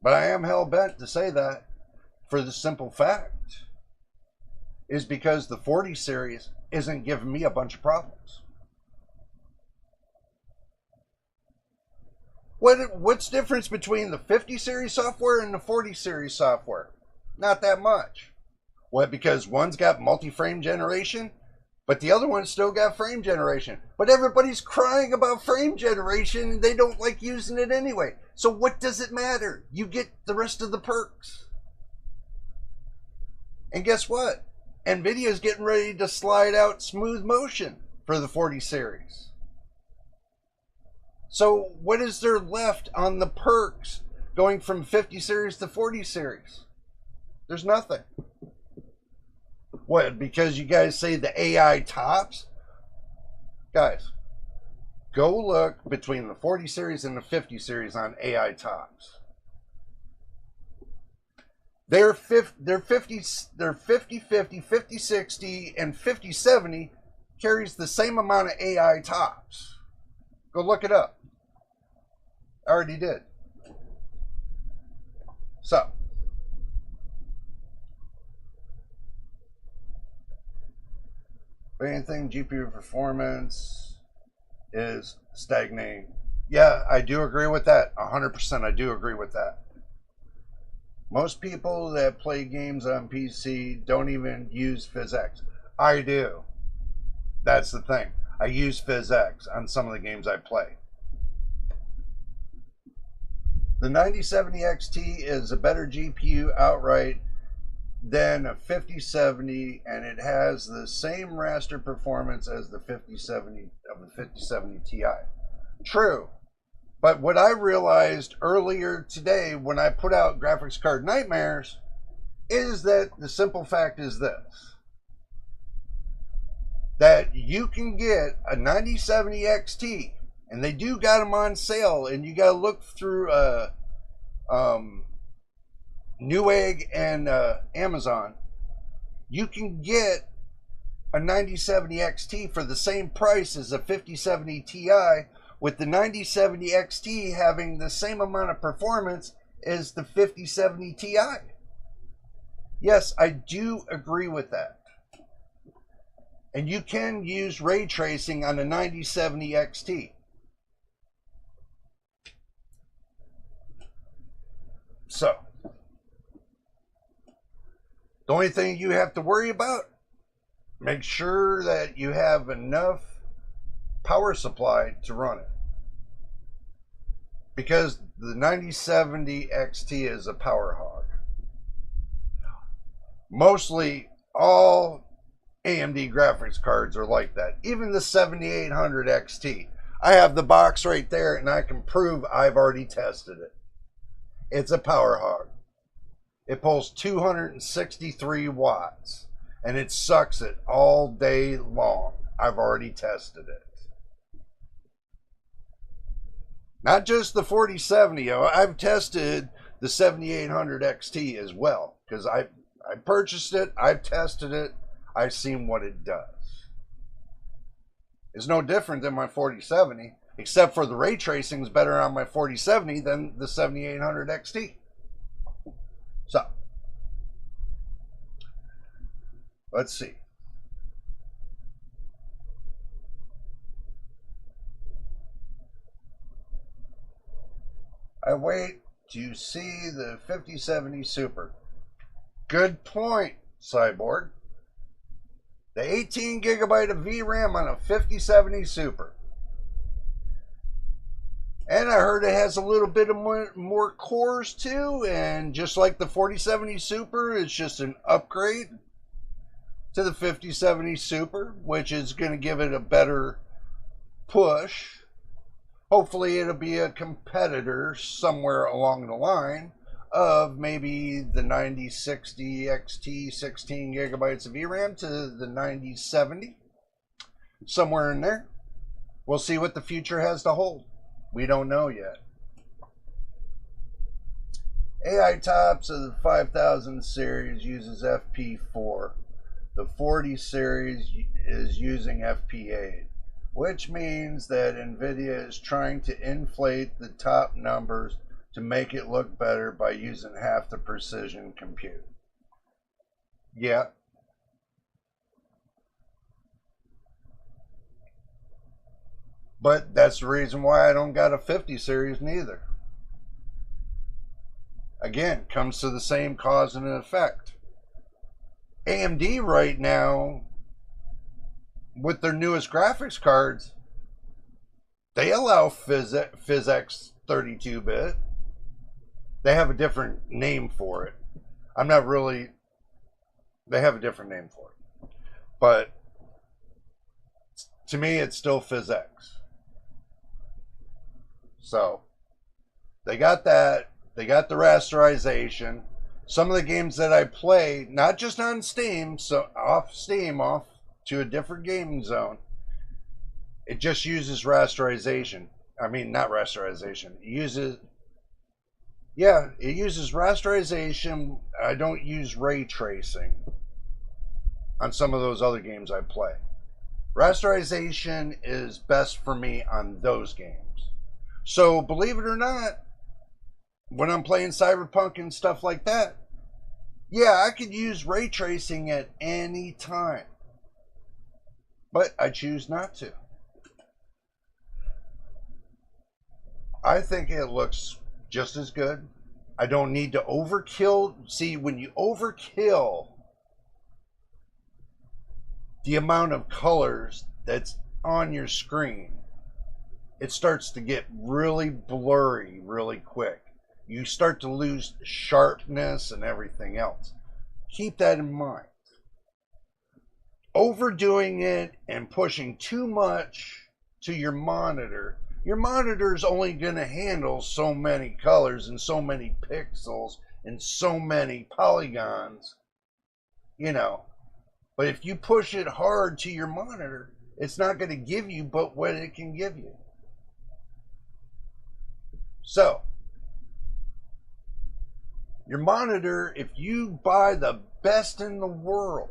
But I am hell bent to say that for the simple fact is because the 40 series isn't giving me a bunch of problems. What's the difference between the 50 series software and the 40 series software? Not that much. What? Because one's got multi-frame generation, but the other one's still got frame generation. But everybody's crying about frame generation and they don't like using it anyway. So what does it matter? You get the rest of the perks. And guess what? NVIDIA's getting ready to slide out smooth motion for the 40 series. So what is there left on the perks going from 50 series to 40 series? There's nothing. What, because you guys say the AI tops? Guys, go look between the 40 series and the 50 series on AI tops. They're 50, 50, 50, 60, and 50, 70 carries the same amount of AI tops. Go look it up. I already did. So, anything GPU performance is stagnating. Yeah, I do agree with that. 100% I do agree with that. Most people that play games on PC don't even use PhysX. I do. That's the thing. I use PhysX on some of the games I play. The 9070 XT is a better GPU outright than a 5070, and it has the same raster performance as the 5070 of the 5070 Ti. True. But what I realized earlier today when I put out Graphics Card Nightmares is that the simple fact is this: that you can get a 9070 XT, and they do got them on sale, and you got to look through Newegg and Amazon. You can get a 9070 XT for the same price as a 5070 Ti, with the 9070 XT having the same amount of performance as the 5070 Ti. Yes, I do agree with that. And you can use ray tracing on a 9070 XT. So, the only thing you have to worry about, make sure that you have enough power supply to run it. Because the 9070 XT is a power hog. Mostly all AMD graphics cards are like that. Even the 7800 XT. I have the box right there and I can prove I've already tested it. It's a power hog. It pulls 263 watts and it sucks it all day long. I've already tested it. Not just the 4070. I've tested the 7800 XT as well, because I purchased it, I've tested it, I've seen what it does. It's no different than my 4070, except for the ray tracing is better on my 4070 than the 7800 XT. So, let's see. I wait to see the 5070 Super. Good point, Cyborg. The 18 gigabyte of VRAM on a 5070 Super. And I heard it has a little bit of more cores too, and just like the 4070 Super, it's just an upgrade to the 5070 Super, which is going to give it a better push. Hopefully it'll be a competitor somewhere along the line of maybe the 9060 XT 16 gigabytes of VRAM to the 9070. Somewhere in there. We'll see what the future has to hold. We don't know yet. AI tops of the 5000 series uses FP4. The 40 series is using FP8. Which means that NVIDIA is trying to inflate the top numbers to make it look better by using half the precision compute. Yeah, But that's the reason why I don't got a 50 series neither. Again, comes to the same cause and effect. AMD right now, with their newest graphics cards, they allow PhysX 32-bit. They have a different name for it. They have a different name for it. But to me, it's still PhysX. So, they got that. They got the rasterization. Some of the games that I play, not just on Steam, so off Steam, off to a different gaming zone, it just uses rasterization. I mean, not rasterization. It uses rasterization. I don't use ray tracing on some of those other games I play. Rasterization is best for me on those games. So, believe it or not, when I'm playing Cyberpunk and stuff like that, yeah, I could use ray tracing at any time. But I choose not to. I think it looks just as good. I don't need to overkill. See, when you overkill the amount of colors that's on your screen, it starts to get really blurry really quick. You start to lose sharpness and everything else. Keep that in mind. Overdoing it and pushing too much to your monitor's only going to handle so many colors and so many pixels and so many polygons, you know. But if you push it hard to your monitor, it's not going to give you but what it can give you. So, your monitor, if you buy the best in the world,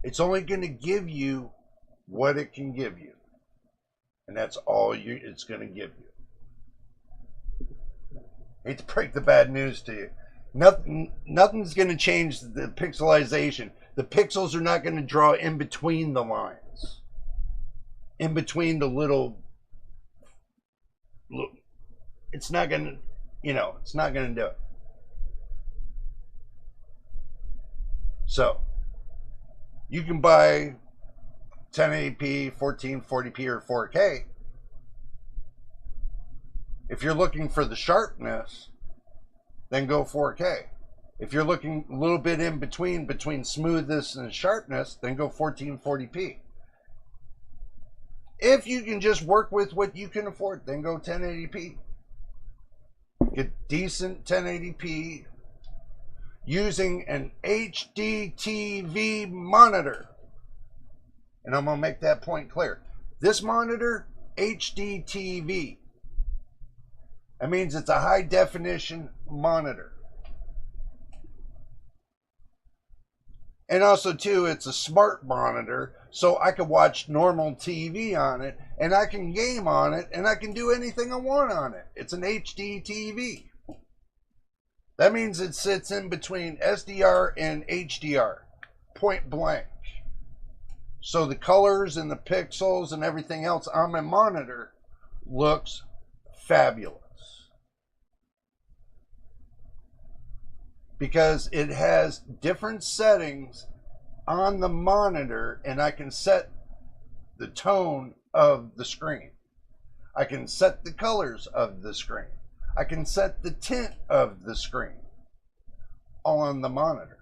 it's only going to give you what it can give you. And that's all it's going to give you. I hate to break the bad news to you. Nothing's going to change the pixelization. The pixels are not going to draw in between the lines. In between the little... It's not going to... it's not going to do it. So, you can buy 1080p, 1440p, or 4K. If you're looking for the sharpness, then go 4K. If you're looking a little bit in between smoothness and sharpness, then go 1440p. If you can just work with what you can afford, then go 1080p. Get decent 1080p using an HD TV monitor. And I'm going to make that point clear. This monitor, HD TV. That means it's a high definition monitor. And also, too, it's a smart monitor, so I can watch normal TV on it, and I can game on it, and I can do anything I want on it. It's an HD TV. That means it sits in between SDR and HDR, point blank. So the colors and the pixels and everything else on my monitor looks fabulous. Because it has different settings on the monitor, and I can set the tone of the screen. I can set the colors of the screen. I can set the tint of the screen all on the monitor.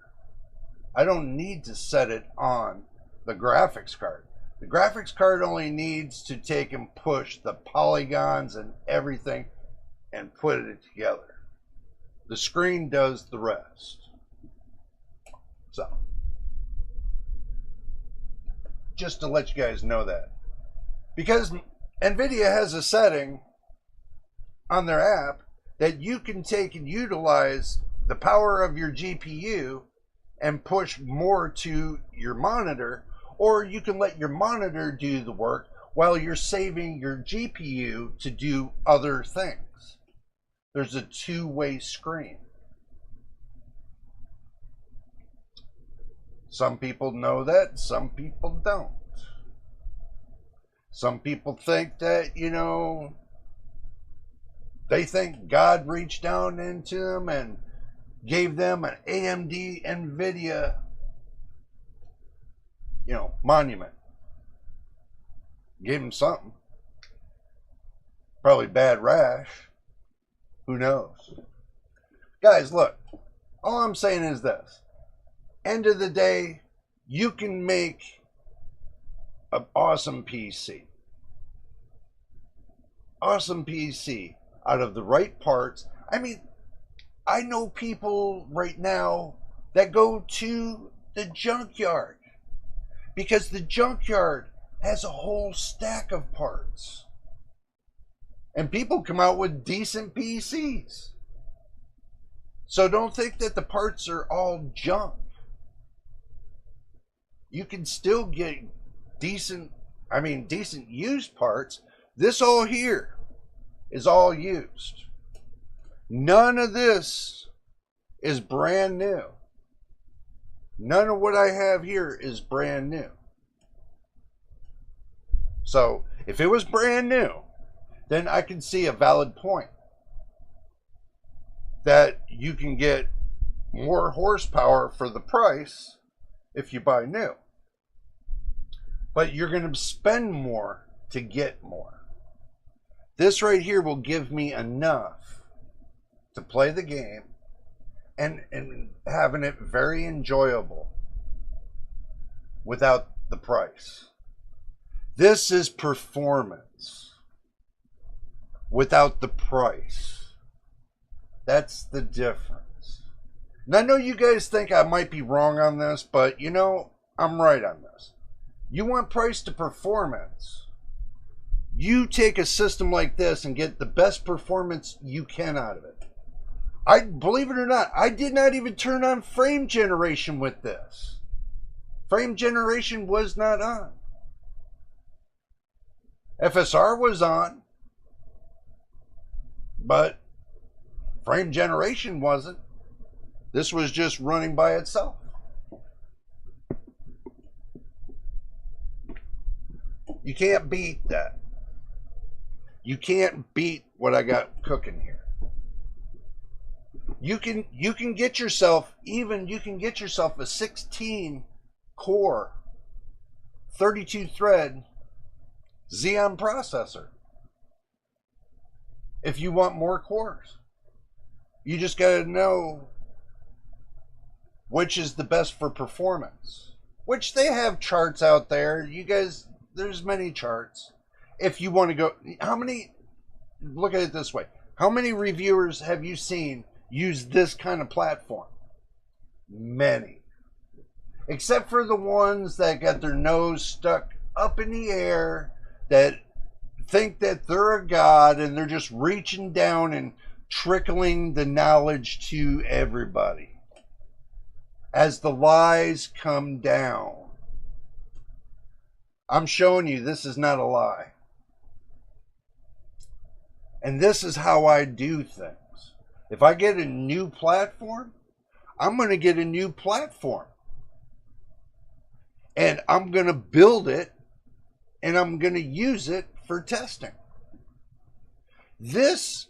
I don't need to set it on the graphics card. The graphics card only needs to take and push the polygons and everything and put it together. The screen does the rest. So, just to let you guys know that. Because NVIDIA has a setting on their app that you can take and utilize the power of your GPU and push more to your monitor, or you can let your monitor do the work while you're saving your GPU to do other things. There's a two-way screen. Some people know that, some people don't. Some people think that, you know, they think God reached down into them and gave them an AMD NVIDIA, you know, monument. Gave them something. Probably bad rash. Who knows? Guys, look. All I'm saying is this. End of the day, you can make an awesome PC. Awesome PC out of the right parts. I mean, I know people right now that go to the junkyard because the junkyard has a whole stack of parts. And people come out with decent PCs. So don't think that the parts are all junk. You can still get decent used parts. This all here is all used. None of this is brand new. None of what I have here is brand new. So if it was brand new, then I can see a valid point that you can get more horsepower for the price if you buy new. But you're going to spend more to get more. This right here will give me enough to play the game and having it very enjoyable without the price. This is performance without the price. That's the difference. And I know you guys think I might be wrong on this, but you know, I'm right on this. You want price to performance. You take a system like this and get the best performance you can out of it. I believe it or not, I did not even turn on frame generation with this. Frame generation was not on. FSR was on, but frame generation wasn't. This was just running by itself. You can't beat that. You can't beat what I got cooking here. You can get yourself a 16 core 32 thread Xeon processor if you want more cores. You just got to know which is the best for performance, which they have charts out there. You guys, there's many charts. If you want to go, look at it this way. How many reviewers have you seen use this kind of platform? Many. Except for the ones that got their nose stuck up in the air, that think that they're a god and they're just reaching down and trickling the knowledge to everybody. As the lies come down, I'm showing you this is not a lie. And this is how I do things. If I get a new platform, I'm going to get a new platform. And I'm going to build it and I'm going to use it for testing. This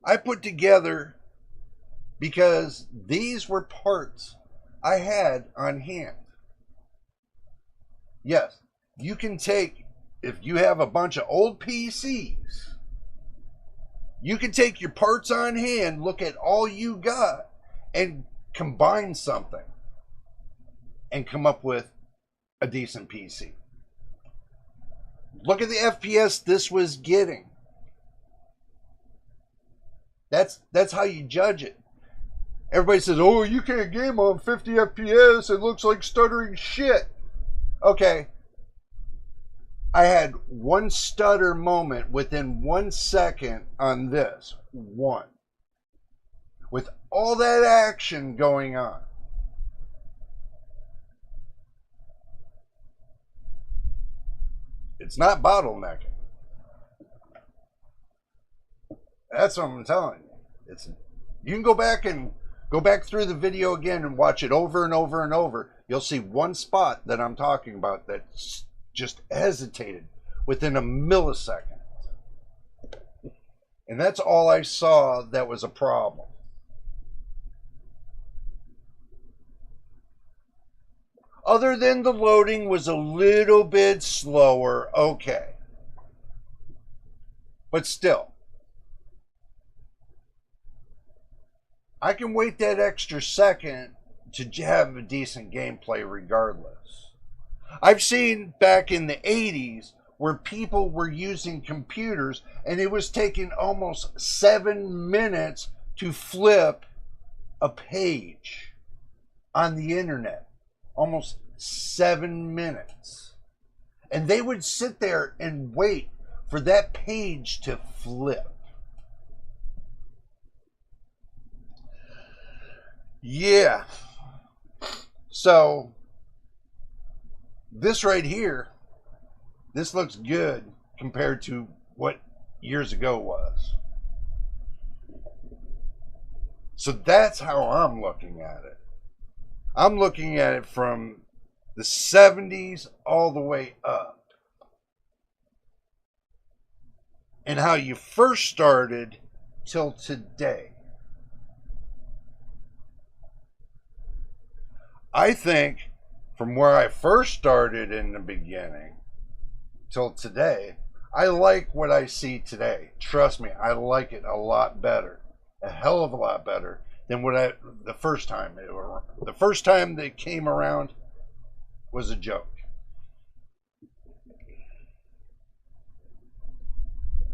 I put together because these were parts I had on hand. Yes, you can take, if you have a bunch of old PCs, you can take your parts on hand, look at all you got, and combine something and come up with a decent PC. Look at the FPS this was getting. That's how you judge it. Everybody says, oh, you can't game on 50 FPS. It looks like stuttering shit. Okay. I had one stutter moment within 1 second on this. One. With all that action going on. It's not bottlenecking. That's what I'm telling you. You can go back through the video again and watch it over and over and over. You'll see one spot that I'm talking about that just hesitated within a millisecond. And that's all I saw that was a problem. Other than the loading was a little bit slower, okay. But still, I can wait that extra second to have a decent gameplay regardless. I've seen back in the 80s where people were using computers and it was taking almost 7 minutes to flip a page on the internet. Almost 7 minutes. And they would sit there and wait for that page to flip. Yeah. So, this right here, this looks good compared to what years ago was. So that's how I'm looking at it. I'm looking at it from the 70s all the way up. And how you first started till today. I think from where I first started in the beginning till today, I like what I see today. Trust me, I like it a lot better. A hell of a lot better than what the first time that it came around was a joke.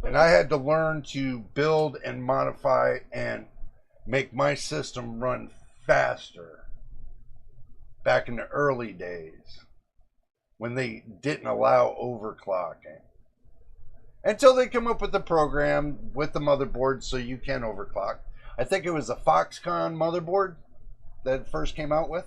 And I had to learn to build and modify and make my system run faster back in the early days when they didn't allow overclocking. Until they come up with the program with the motherboard so you can overclock. I think it was a Foxconn motherboard that it first came out with.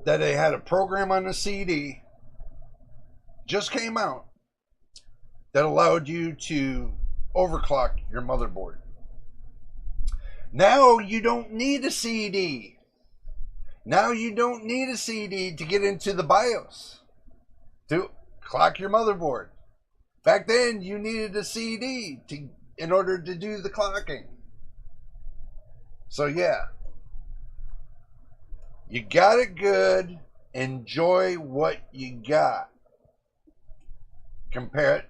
That they had a program on the CD, just came out, that allowed you to overclock your motherboard. Now you don't need a CD. Now you don't need a CD to get into the BIOS to clock your motherboard. Back then you needed a CD in order to do the clocking. So yeah, you got it good. Enjoy what you got. Compared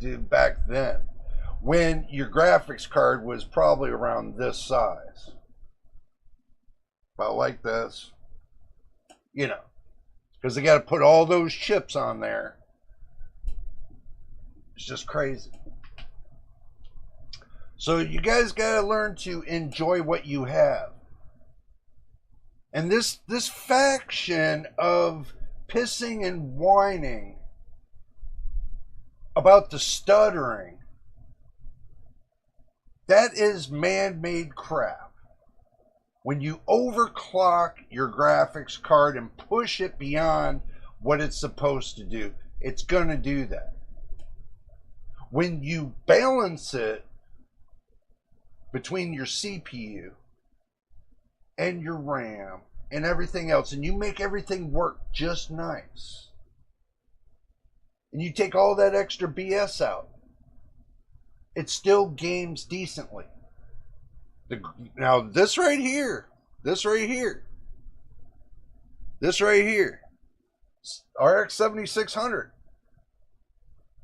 to back then, when your graphics card was probably around this size, about like this, you know, because they got to put all those chips on there. It's just crazy. So you guys got to learn to enjoy what you have. And this faction of pissing and whining about the stuttering, that is man-made crap. When you overclock your graphics card and push it beyond what it's supposed to do, it's going to do that. When you balance it between your CPU and your RAM and everything else, and you make everything work just nice, and you take all that extra BS out, it still games decently. Now this right here, RX 7600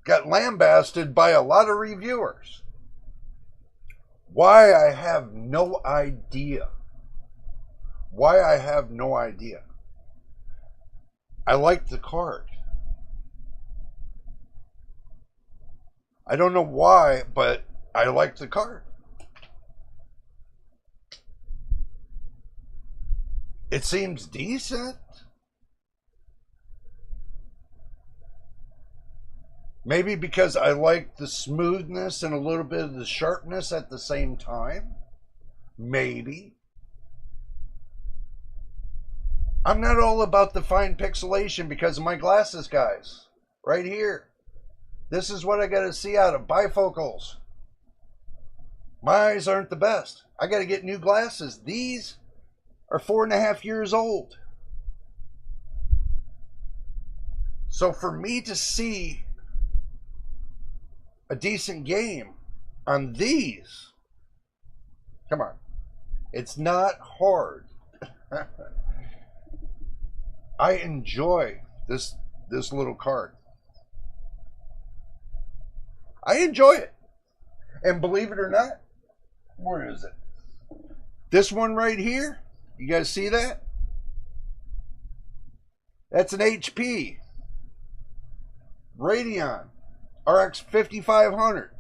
got lambasted by a lot of reviewers. Why, I have no idea. I like the card. I don't know why, but I like the card. It seems decent. Maybe because I like the smoothness and a little bit of the sharpness at the same time. Maybe. I'm not all about the fine pixelation because of my glasses, guys. Right here. This is what I got to see out of bifocals. My eyes aren't the best. I got to get new glasses. These are 4.5 years old. So for me to see a decent game on these, come on, it's not hard. I enjoy this little card. I enjoy it. And believe it or not, where is it? This one right here, you guys see that? That's an HP Radeon RX 5500,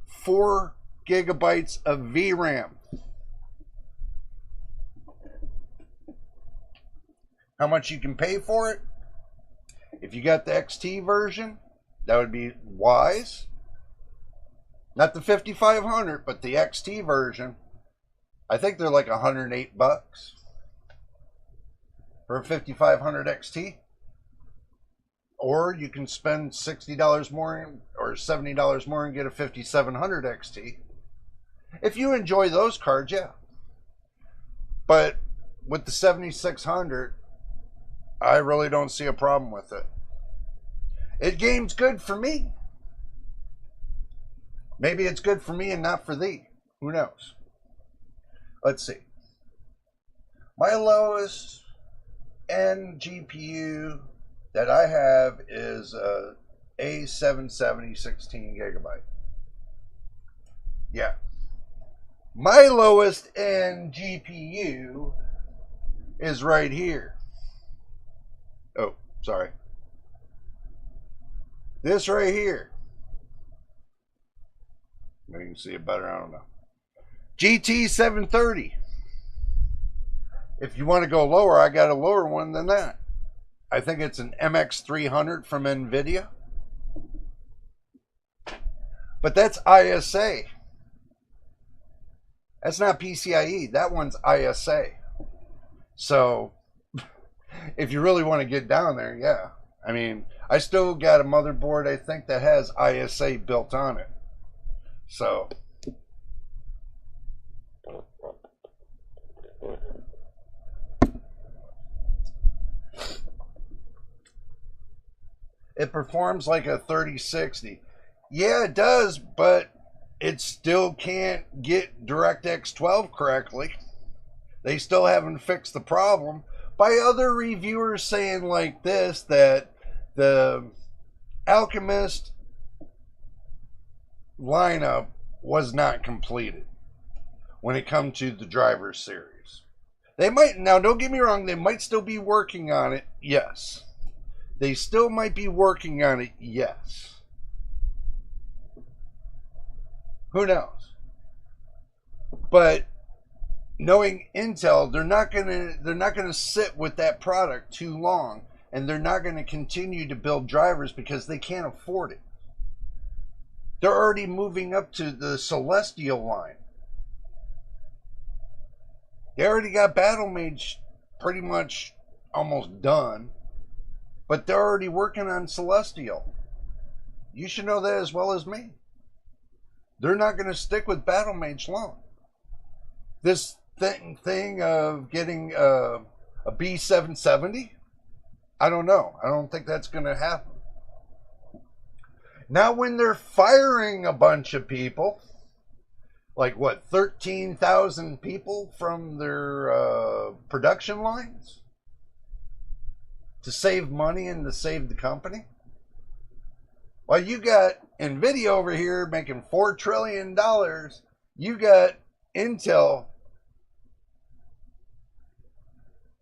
4 gigabytes of VRAM. How much you can pay for it? If you got the XT version, that would be wise. Not the 5500, but the XT version. I think they're like $108 for a 5500 XT. Or you can spend $60 more or $70 more and get a 5700 XT. If you enjoy those cards, yeah. But with the 7600, I really don't see a problem with it. It game's good for me. Maybe it's good for me and not for thee. Who knows? Let's see. My lowest end GPU that I have is a A770 16 gigabyte. Yeah. My lowest end GPU is right here. Oh, sorry. This right here. Maybe you can see it better, I don't know. GT 730. If you want to go lower, I got a lower one than that. I think it's an MX 300 from NVIDIA. But that's ISA. That's not PCIe. That one's ISA. So, if you really want to get down there, yeah. I mean, I still got a motherboard, I think, that has ISA built on it. So, it performs like a 3060. Yeah, it does, but it still can't get DirectX 12 correctly. They still haven't fixed the problem. By other reviewers saying like this, that the Alchemist lineup was not completed when it comes to the driver series. They might, now don't get me wrong, they might still be working on it, yes. They still might be working on it, yes. Who knows? But knowing Intel, they're not gonna sit with that product too long, and they're not gonna continue to build drivers because they can't afford it. They're already moving up to the Celestial line. They already got Battlemage pretty much almost done, but they're already working on Celestial. You should know that as well as me. They're not going to stick with Battlemage long. This thing of getting a B770, I don't know. I don't think that's going to happen. Now, when they're firing a bunch of people, like what, 13,000 people from their production lines to save money and to save the company? Well, you got NVIDIA over here making $4 trillion. You got Intel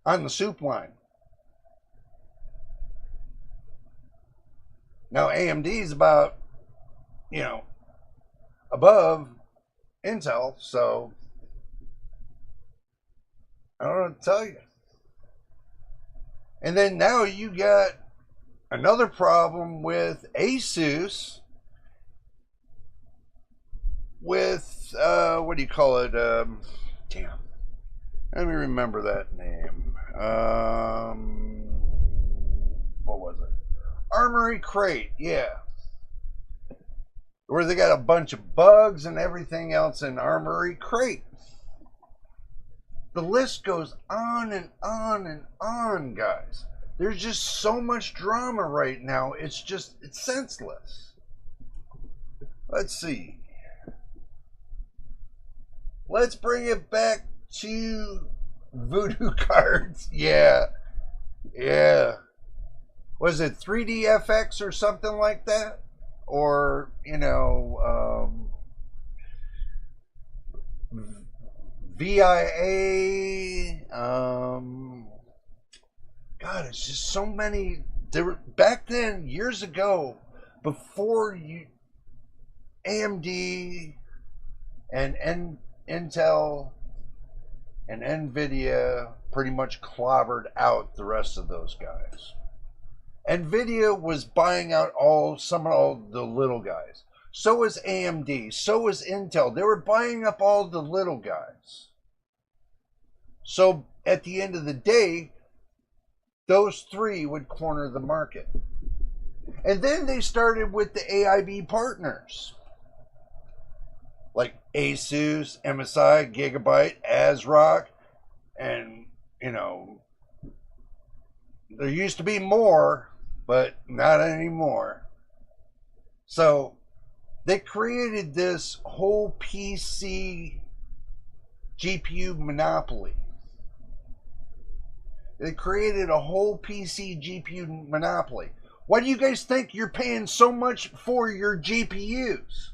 on the soup line. Now, AMD is about, above Intel, so I don't know what to tell you. And then now you got another problem with Asus with, what do you call it? Damn. Let me remember that name. What was it? Armory Crate, yeah. Where they got a bunch of bugs and everything else in Armory Crate. The list goes on and on and on, guys. There's just so much drama right now. It's senseless. Let's see. Let's bring it back to voodoo cards. Yeah. Was it 3DFX or something like that? Or, VIA. God, it's just so many. Back then, years ago, before AMD and Intel and NVIDIA pretty much clobbered out the rest of those guys. NVIDIA was buying out all the little guys. So was AMD. So was Intel. They were buying up all the little guys. So at the end of the day, those three would corner the market. And then they started with the AIB partners. Like Asus, MSI, Gigabyte, ASRock, and, there used to be more, but not anymore. So they created this whole PC GPU monopoly. They created a whole PC GPU monopoly. Why do you guys think you're paying so much for your GPUs?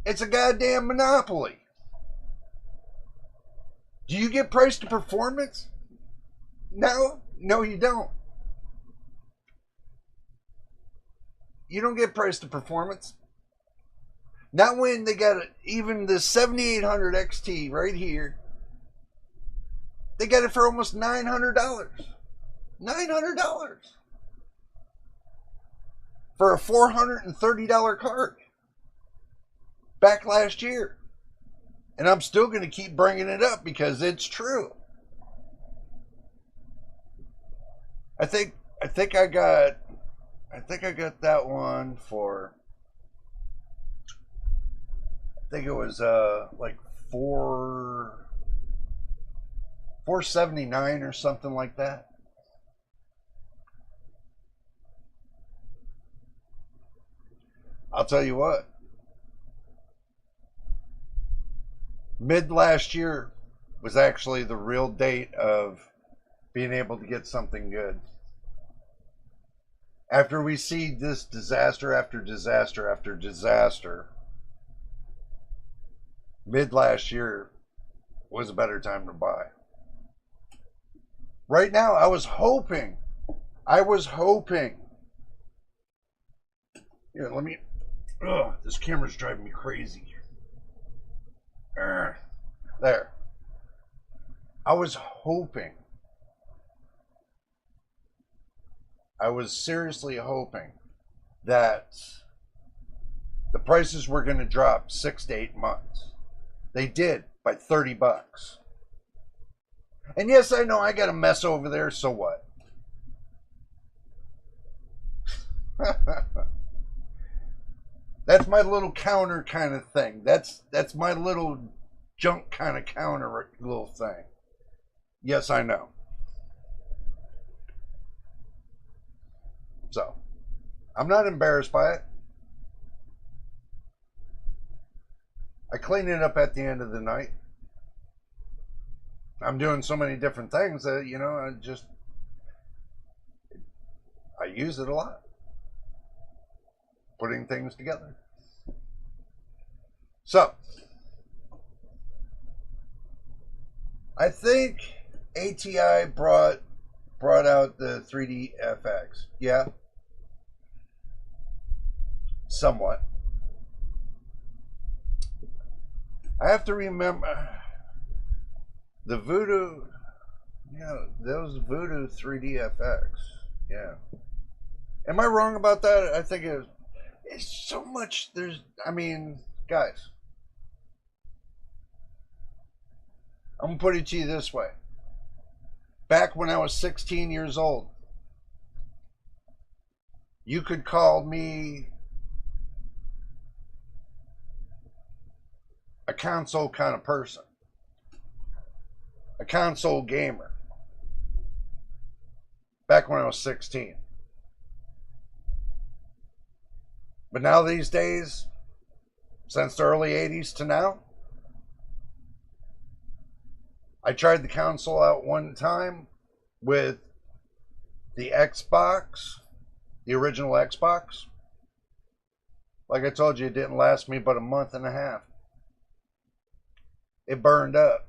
It's a goddamn monopoly. Do you get price to performance? No, you don't. You don't get price to performance. Not when they got even the 7800 XT right here. They got it for almost $900. $900 for a $430 card back last year. And I'm still going to keep bringing it up because it's true. I think I got that one for, I think it was like $479 or something like that. I'll tell you what. Mid last year was actually the real date of being able to get something good. After we see this disaster after disaster after disaster, mid last year was a better time to buy. Right now, I was hoping. Here, let me. This camera's driving me crazy. There. I was seriously hoping that the prices were going to drop 6 to 8 months. They did by $30. And yes, I know I got a mess over there, so what? That's my little counter kind of thing. That's my little junk kind of counter little thing. Yes, I know. So, I'm not embarrassed by it. I clean it up at the end of the night. I'm doing so many different things that, I use it a lot. Putting things together. So, I think ATI brought out the 3DFX. Yeah. Somewhat. I have to remember the Voodoo, those Voodoo 3DFX. Yeah. Am I wrong about that? I think it's so much. Guys, I'm going to put it to you this way. Back when I was 16 years old, you could call me a console kind of person. a console gamer back when I was 16. But now these days, since the early 80s to now, I tried the console out one time with the Xbox, the original Xbox. Like I told you, it didn't last me but a month and a half. It burned up.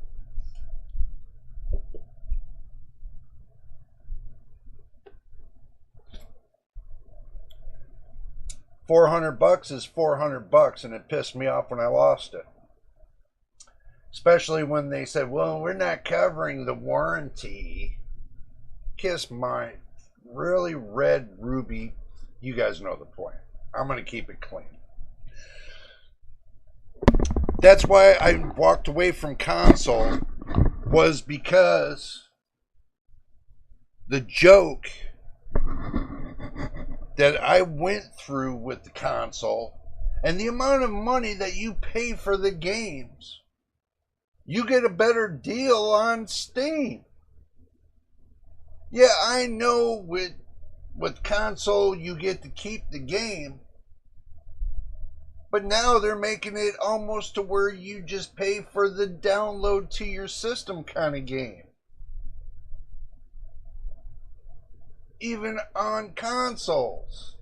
$400 is $400, and it pissed me off when I lost it. Especially when they said, well, we're not covering the warranty. Kiss my really red ruby. You guys know the point. I'm going to keep it clean. That's why I walked away from console, was because the joke that I went through with the console and the amount of money that you pay for the games. You get a better deal on Steam. Yeah, I know with console you get to keep the game. But now they're making it almost to where you just pay for the download to your system kind of game. Even on consoles.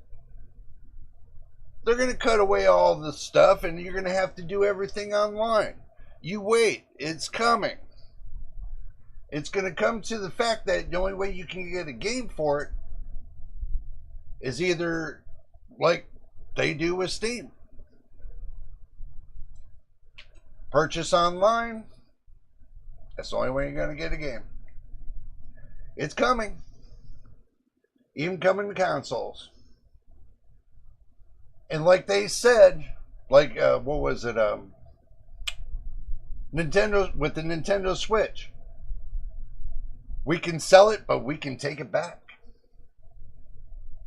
They're going to cut away all the stuff and you're going to have to do everything online. You wait, it's coming. It's going to come to the fact that the only way you can get a game for it is either like they do with Steam. Purchase online. That's the only way you're going to get a game. It's coming. Even coming to consoles. And like they said, like, what was it? Nintendo, with the Nintendo Switch. We can sell it, but we can take it back.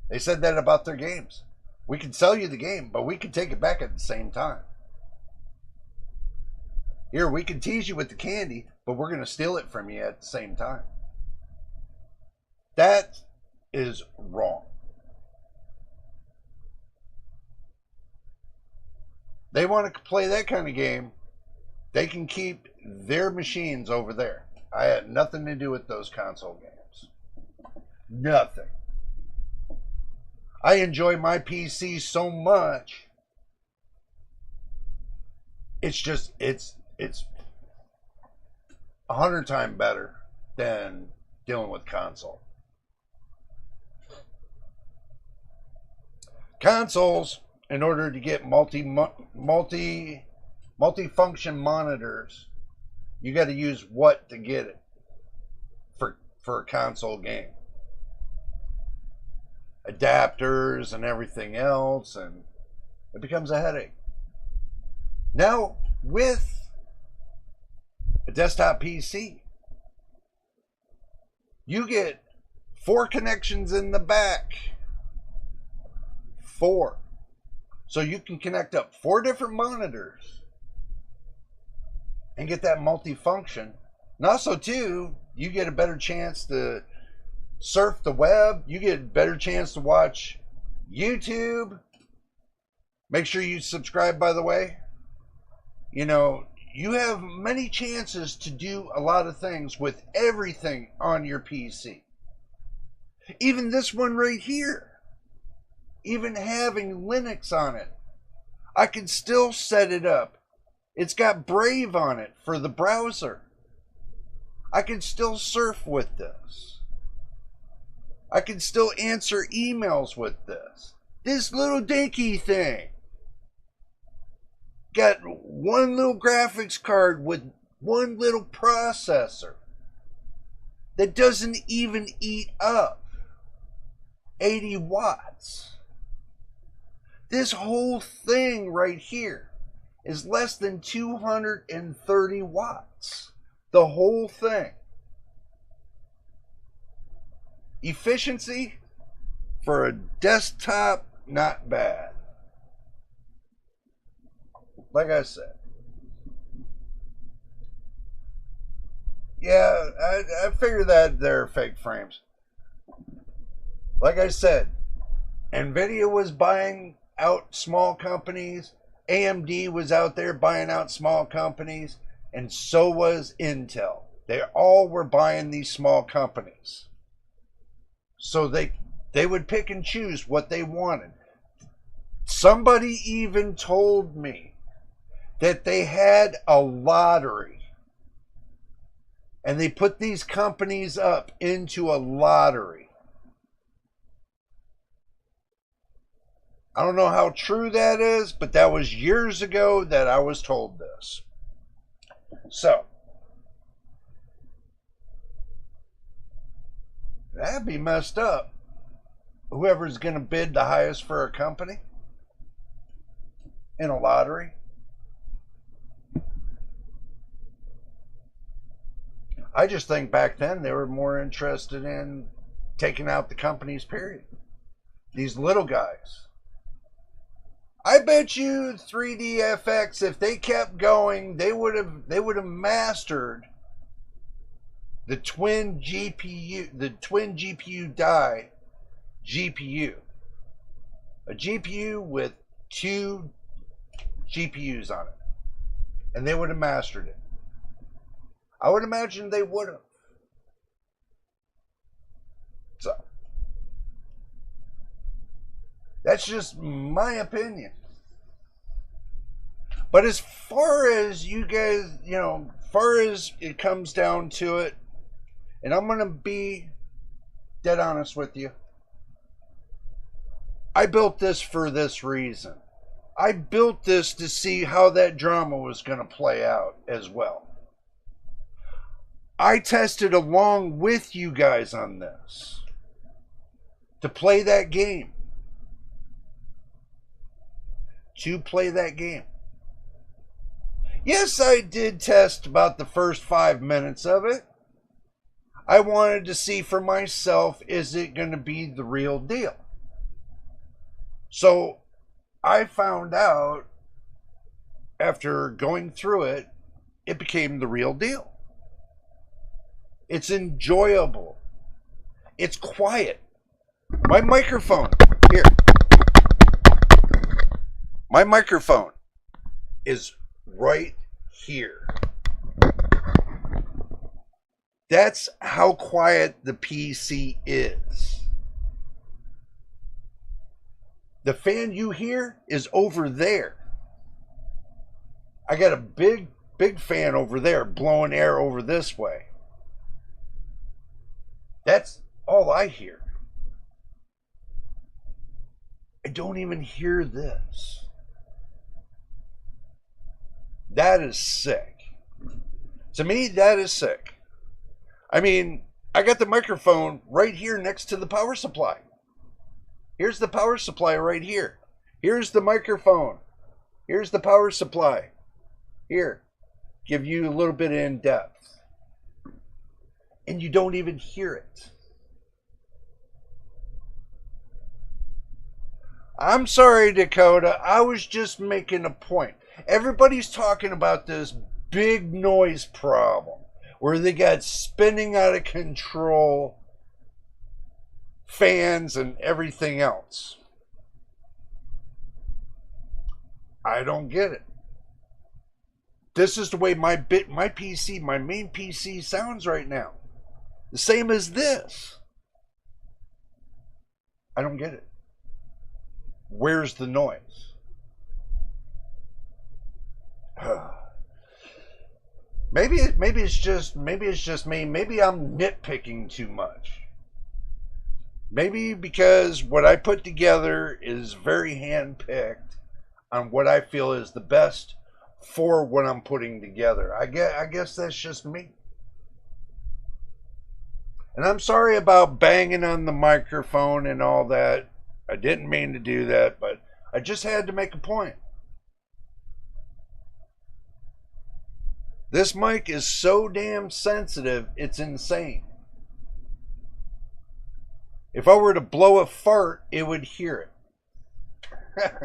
They said that about their games. We can sell you the game, but we can take it back at the same time. Here, we can tease you with the candy, but we're going to steal it from you at the same time. That is wrong. They want to play that kind of game, they can keep their machines over there. I had nothing to do with those console games. Nothing. I enjoy my PC so much. It's just, it's 100 times better than dealing with console. Consoles, in order to get multi-function monitors, you got to use what to get it for a console game. Adapters and everything else, and it becomes a headache. Now, with a desktop PC, you get 4 connections in the back. 4. So you can connect up 4 different monitors and get that multifunction. And also, too, you get a better chance to surf the web. You get a better chance to watch YouTube. Make sure you subscribe, by the way. You know, you have many chances to do a lot of things with everything on your PC. Even this one right here. Even having Linux on it, I can still set it up. It's got Brave on it for the browser. I can still surf with this. I can still answer emails with this. This little dinky thing. Got one little graphics card with one little processor that doesn't even eat up 80 watts. This whole thing right here is less than 230 watts. The whole thing. Efficiency for a desktop, not bad. Like I said. Yeah, I figured that they're fake frames. Like I said, NVIDIA was buying out small companies. AMD was out there buying out small companies. And so was Intel. They all were buying these small companies. So they would pick and choose what they wanted. Somebody even told me that they had a lottery. And they put these companies up into a lottery. I don't know how true that is, but that was years ago that I was told this. So, that'd be messed up. Whoever's going to bid the highest for a company in a lottery. I just think back then they were more interested in taking out the companies, period. These little guys. I bet you 3DFX, if they kept going, they would have mastered the twin GPU die GPU. A GPU with two GPUs on it. And they would have mastered it. I would imagine they would have. So, that's just my opinion. But as far as you guys, far as it comes down to it, and I'm going to be dead honest with you, I built this for this reason. I built this to see how that drama was going to play out as well. I tested along with you guys on this to play that game. Yes, I did test about the first 5 minutes of it. I wanted to see for myself, is it going to be the real deal? So I found out after going through it, it became the real deal. It's enjoyable. It's quiet. My microphone, here. My microphone is right here. That's how quiet the PC is. The fan you hear is over there. I got a big fan over there blowing air over this way. That's all I hear. I don't even hear this. That is sick. To me, that is sick. I mean, I got the microphone right here next to the power supply. Here's the power supply right here. Here's the microphone. Here's the power supply. Here. Give you a little bit of in-depth. And you don't even hear it. I'm sorry, Dakota. I was just making a point. Everybody's talking about this big noise problem where they got spinning out of control fans and everything else. I don't get it. This is the way my main PC sounds right now. The same as this. I don't get it. Where's the noise? Maybe it's just me. Maybe I'm nitpicking too much. Maybe because what I put together is very hand-picked on what I feel is the best for what I'm putting together. I guess that's just me. And I'm sorry about banging on the microphone and all that. I didn't mean to do that, but I just had to make a point. This mic is so damn sensitive, it's insane. If I were to blow a fart, it would hear it.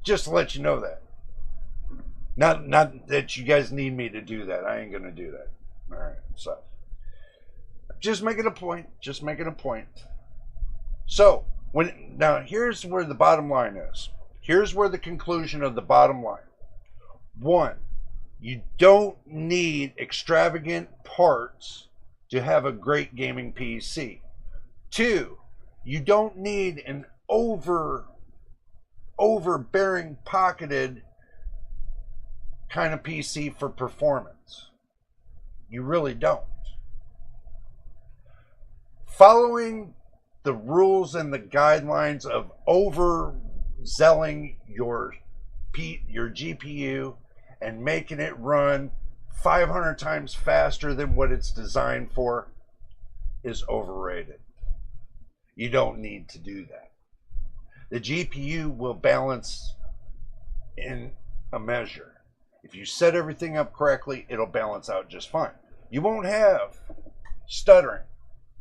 Just to let you know that. Not that you guys need me to do that. I ain't going to do that. All right, so just making a point. Just making a point. So now here's where the bottom line is. Here's where the conclusion of the bottom line. One, you don't need extravagant parts to have a great gaming PC. Two, you don't need an overbearing pocketed kind of PC for performance. You really don't. Following the rules and the guidelines of overzelling your GPU and making it run 500 times faster than what it's designed for is overrated. You don't need to do that. The GPU will balance in a measure. If you set everything up correctly, it'll balance out just fine. You won't have stuttering.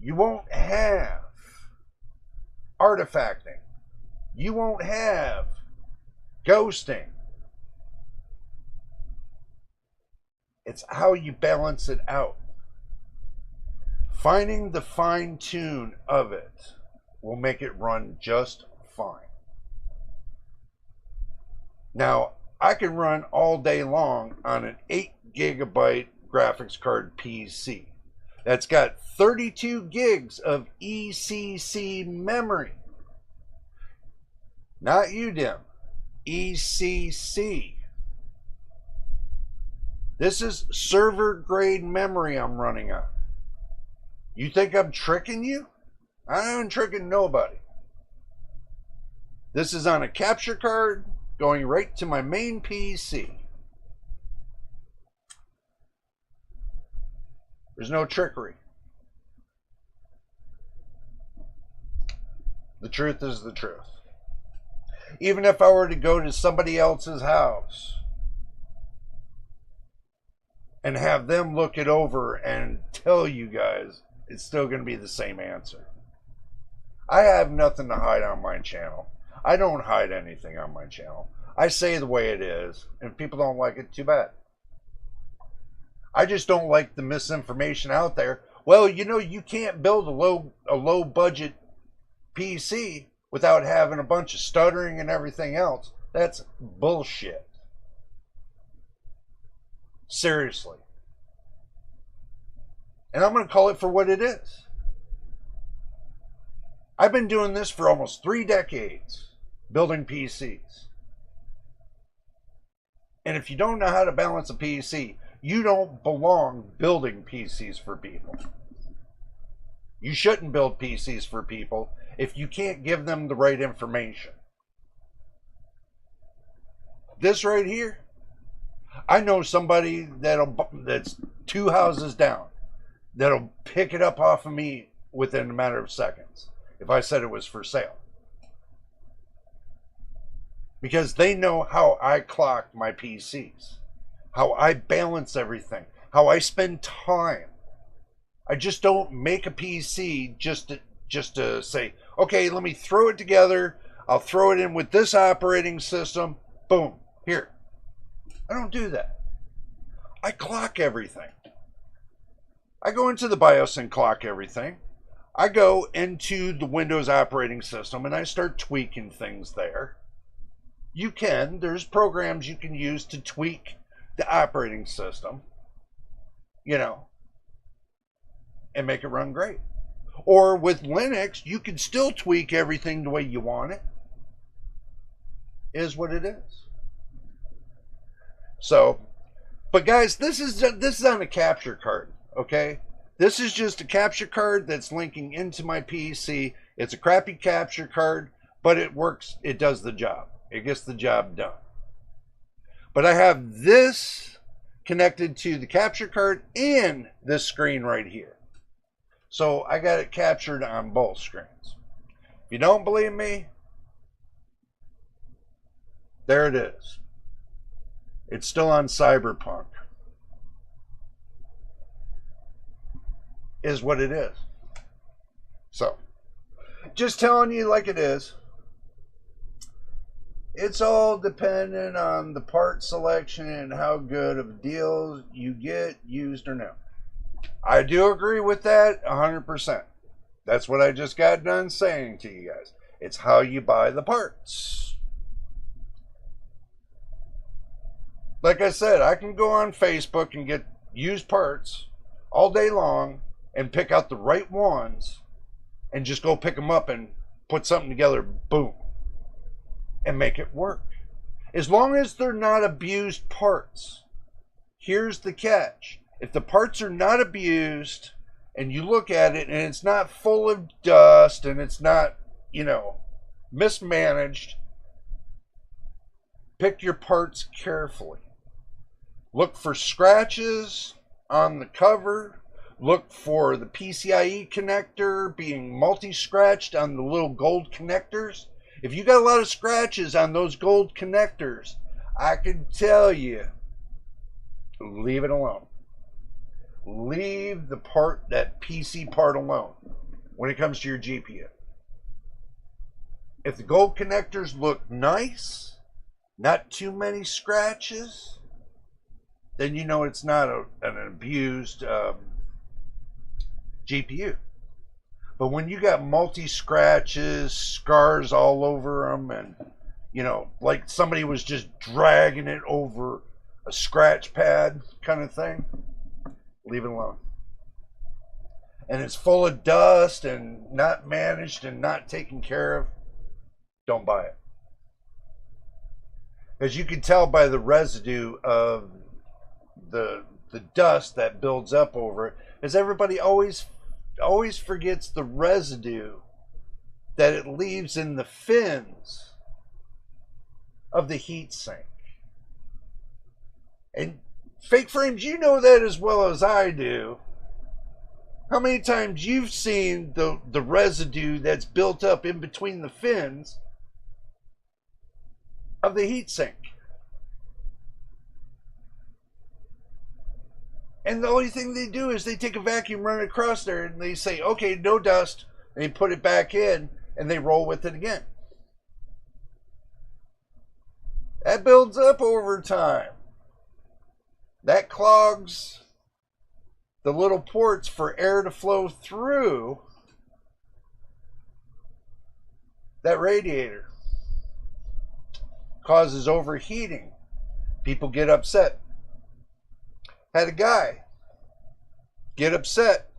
You won't have artifacting. You won't have ghosting. It's how you balance it out. Finding the fine tune of it will make it run just fine. Now, I can run all day long on an 8 gigabyte graphics card PC that's got 32 gigs of ECC memory. Not UDIM, ECC. This is server grade memory I'm running on. You think I'm tricking you? I ain't tricking nobody. This is on a capture card going right to my main PC. There's no trickery. The truth is the truth. Even if I were to go to somebody else's house and have them look it over and tell you guys, it's still going to be the same answer. I have nothing to hide on my channel. I don't hide anything on my channel. I say the way it is, and if people don't like it, too bad. I just don't like the misinformation out there. Well, you know, you can't build a low budget PC without having a bunch of stuttering and everything else. That's bullshit. Seriously. And I'm going to call it for what it is. I've been doing this for almost 3 decades, building PCs. And if you don't know how to balance a PC, you don't belong building PCs for people. You shouldn't build PCs for people if you can't give them the right information. This right here, I know somebody that's 2 houses down that'll pick it up off of me within a matter of seconds if I said it was for sale. Because they know how I clock my PCs, how I balance everything, how I spend time. I just don't make a PC just to say, okay, let me throw it together. I'll throw it in with this operating system. Boom, here. I don't do that. I clock everything. I go into the BIOS and clock everything. I go into the Windows operating system and I start tweaking things there. There's programs you can use to tweak the operating system, and make it run great. Or with Linux, you can still tweak everything the way you want it. Is what it is. So, but guys, this is on a capture card, okay? This is just a capture card that's linking into my PC. It's a crappy capture card, but it works. It does the job. It gets the job done. But I have this connected to the capture card and this screen right here. So I got it captured on both screens. If you don't believe me, there it is. It's still on Cyberpunk. Is what it is. So, just telling you like it is. It's all dependent on the part selection and how good of deals you get, used or no. I do agree with that 100%. That's what I just got done saying to you guys. It's how you buy the parts. Like I said, I can go on Facebook and get used parts all day long and pick out the right ones and just go pick them up and put something together, boom, and make it work. As long as they're not abused parts. Here's the catch. If the parts are not abused and you look at it and it's not full of dust and it's not, mismanaged, pick your parts carefully. Look for scratches on the cover. Look for the PCIe connector being multi-scratched on the little gold connectors. If you got a lot of scratches on those gold connectors, I can tell you, leave it alone. Leave that PC part alone when it comes to your GPU. If the gold connectors look nice, not too many scratches, then you know it's not an abused GPU. But when you got multi-scratches, scars all over them, and, like somebody was just dragging it over a scratch pad kind of thing, leave it alone. And it's full of dust and not managed and not taken care of, don't buy it. As you can tell by the residue of the dust that builds up over it, as everybody always forgets the residue that it leaves in the fins of the heat sink. And fake frames, you know that as well as I do. How many times you've seen the residue that's built up in between the fins of the heat sink? And the only thing they do is they take a vacuum, run it across there, and they say, okay, no dust. And they put it back in, and they roll with it again. That builds up over time. That clogs the little ports for air to flow through that radiator. Causes overheating. People get upset. Had a guy get upset.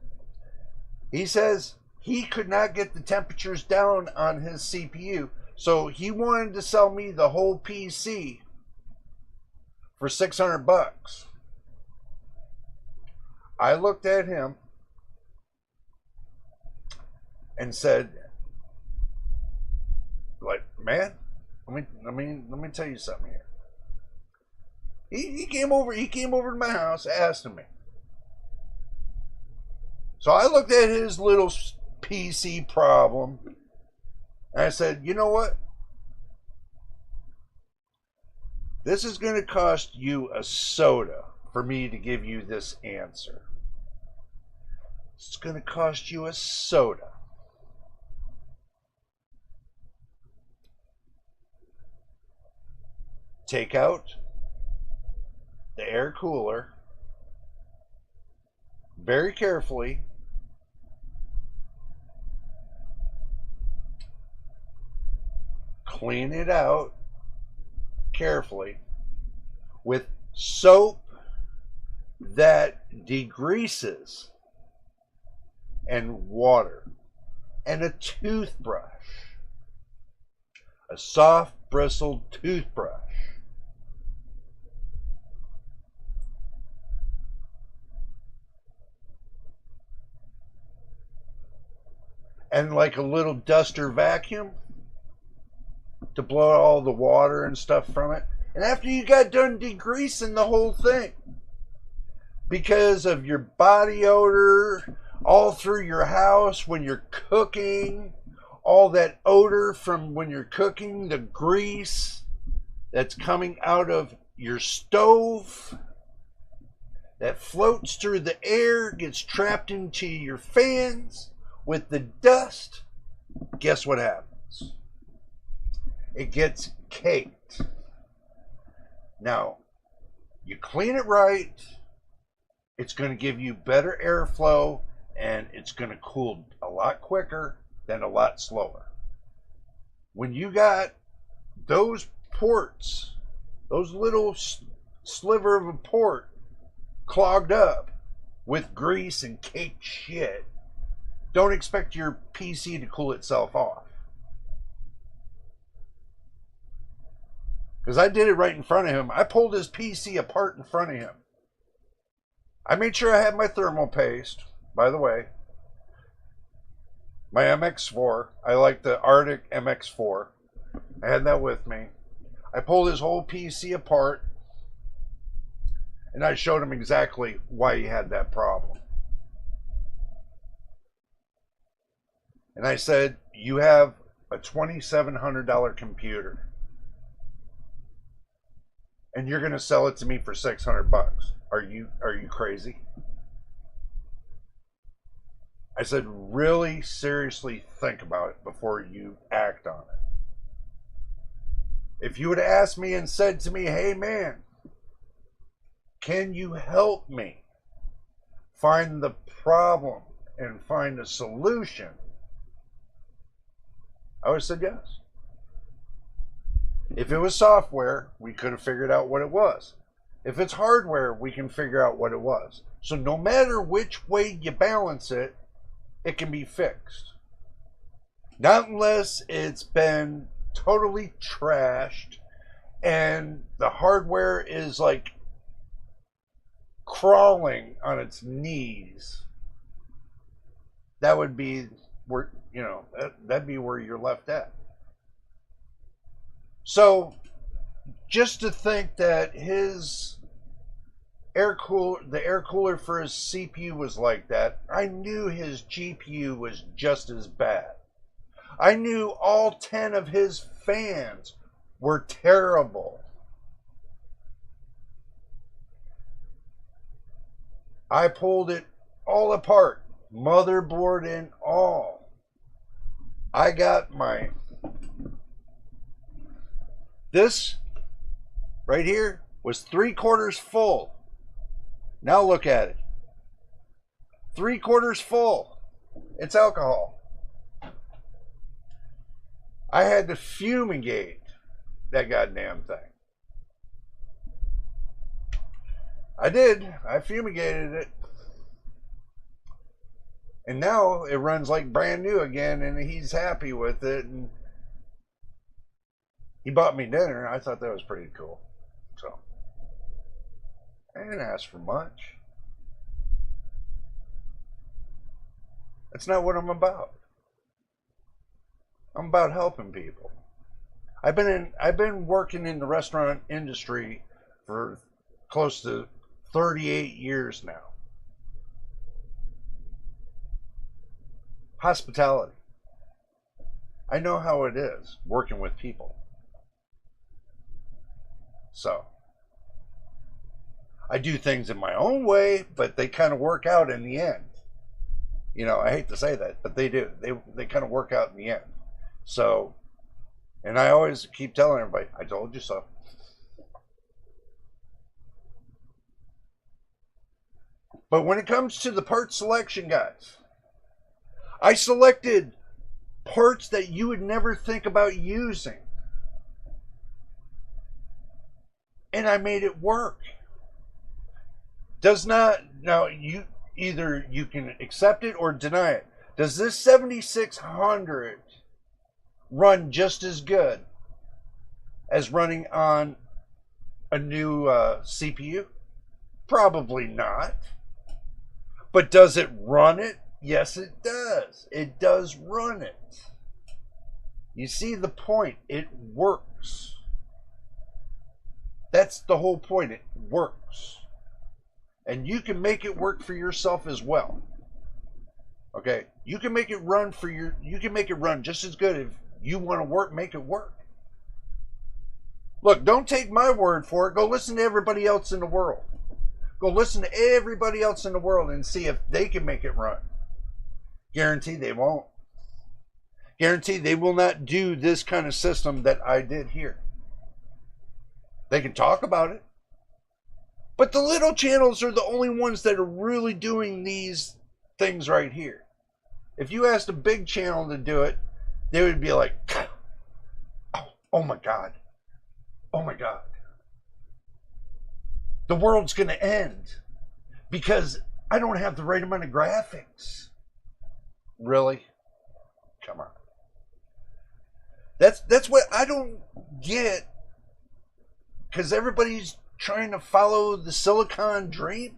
He says he could not get the temperatures down on his CPU, so he wanted to sell me the whole PC for $600. I looked at him and said, like, man, let me tell you something here. He came over to my house asking me. So I looked at his little PC problem and I said, you know what? This is going to cost you a soda for me to give you this answer. It's going to cost you a soda. Take out the air cooler very carefully. Clean it out carefully with soap that degreases and water and a toothbrush, a soft bristled toothbrush. And like a little duster vacuum to blow out all the water and stuff from it. And after you got done degreasing the whole thing, because of your body odor all through your house when you're cooking, all that odor from when you're cooking, the grease that's coming out of your stove that floats through the air, gets trapped into your fans with the dust, guess what happens? It gets caked. Now, you clean it right, It's going to give you better airflow, and it's going to cool a lot quicker than a lot slower. When you got those ports, those little sliver of a port clogged up with grease and caked shit, don't expect your PC to cool itself off. Because I did it right in front of him. I pulled his PC apart in front of him. I made sure I had my thermal paste, by the way. My MX4. I like the Arctic MX4. I had that with me. I pulled his whole PC apart, and I showed him exactly why he had that problem. And I said, you have a $2,700 computer, and you're going to sell it to me for $600. Are you crazy? I said, really seriously think about it before you act on it. If you had asked me and said to me, hey man, can you help me find the problem and find a solution, I would have said yes. If it was software, we could have figured out what it was. If it's hardware, we can figure out what it was. So no matter which way you balance it, it can be fixed. Not unless it's been totally trashed and the hardware is like crawling on its knees. That would be where, you know, that'd be where you're left at. So just to think that his the air cooler for his CPU was like that, I knew his GPU was just as bad. I knew all 10 of his fans were terrible. I pulled it all apart, motherboard and all. I got my... This right here was 3/4 full. Now look at it. 3/4 full. It's alcohol. I had to fumigate that goddamn thing. I did. I fumigated it. And now it runs like brand new again, and he's happy with it. And he bought me dinner. I thought that was pretty cool. So I didn't ask for much. That's not what I'm about. I'm about helping people. I've been working in the restaurant industry for close to 38 years now. Hospitality. I know how it is working with people. So I do things in my own way, but they kind of work out in the end. You know, I hate to say that, but they do. They kind of work out in the end. So, and I always keep telling everybody, I told you so. But when it comes to the part selection, guys, I selected parts that you would never think about using. And I made it work. Does not, now you either you can accept it or deny it. Does this 7600 run just as good as running on a new CPU? Probably not. But does it run it? Yes, it does. It does run it. You see the point. It works. That's the whole point. It works. And you can make it work for yourself as well. Okay? You can make it run you can make it run just as good if you want to make it work. Look, don't take my word for it. Go listen to everybody else in the world. Go listen to everybody else in the world and see if they can make it run. Guarantee they won't. Guarantee they will not do this kind of system that I did here. They can talk about it, But the little channels are the only ones that are really doing these things right here. If you asked a big channel to do it, they would be like, oh my God. Oh my God. The world's going to end because I don't have the right amount of graphics. Really? Come on. That's what I don't get, because everybody's trying to follow the silicon dream.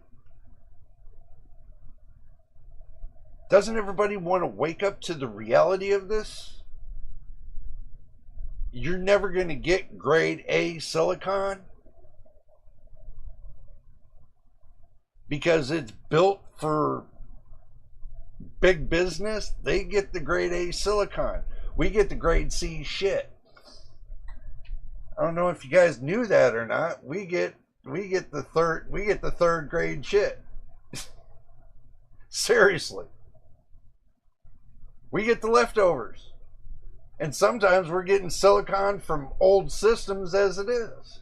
Doesn't everybody want to wake up to the reality of this? You're never going to get grade A silicon because it's built for big business. They get the grade A silicon. We get the grade C shit. I don't know if you guys knew that or not. We get the third grade shit. Seriously. We get the leftovers. And sometimes we're getting silicon from old systems as it is,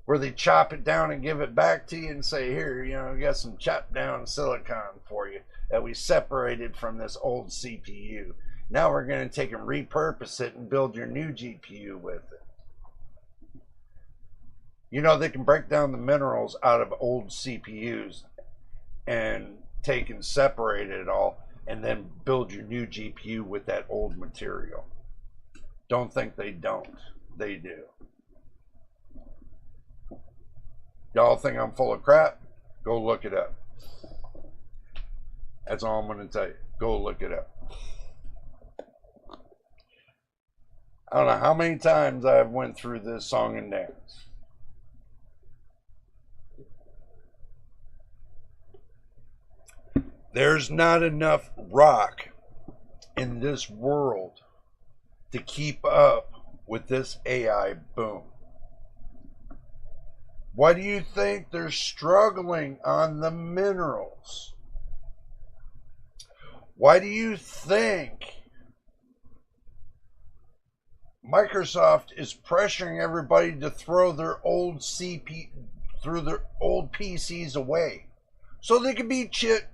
where they chop it down and give it back to you and say, here, we got some chopped down silicon for you that we separated from this old CPU. Now we're going to take and repurpose it and build your new GPU with it. They can break down the minerals out of old CPUs and take and separate it all and then build your new GPU with that old material. Don't think they don't. They do. Y'all think I'm full of crap? Go look it up. That's all I'm going to tell you. Go look it up. I don't know how many times I've went through this song and dance. There's not enough rock in this world to keep up with this AI boom. Why do you think they're struggling on the minerals? Why do you think Microsoft is pressuring everybody to throw their old PCs away so they can be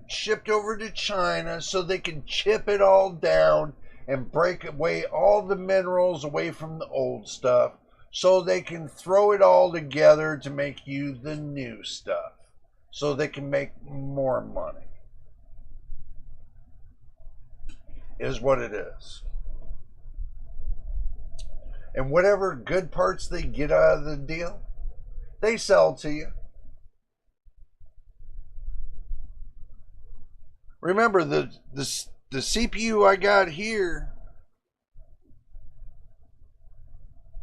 shipped over to China, so they can chip it all down and break away all the minerals away from the old stuff, so they can throw it all together to make you the new stuff, so they can make more money? Is what it is. And whatever good parts they get out of the deal, they sell to you. Remember, the CPU I got here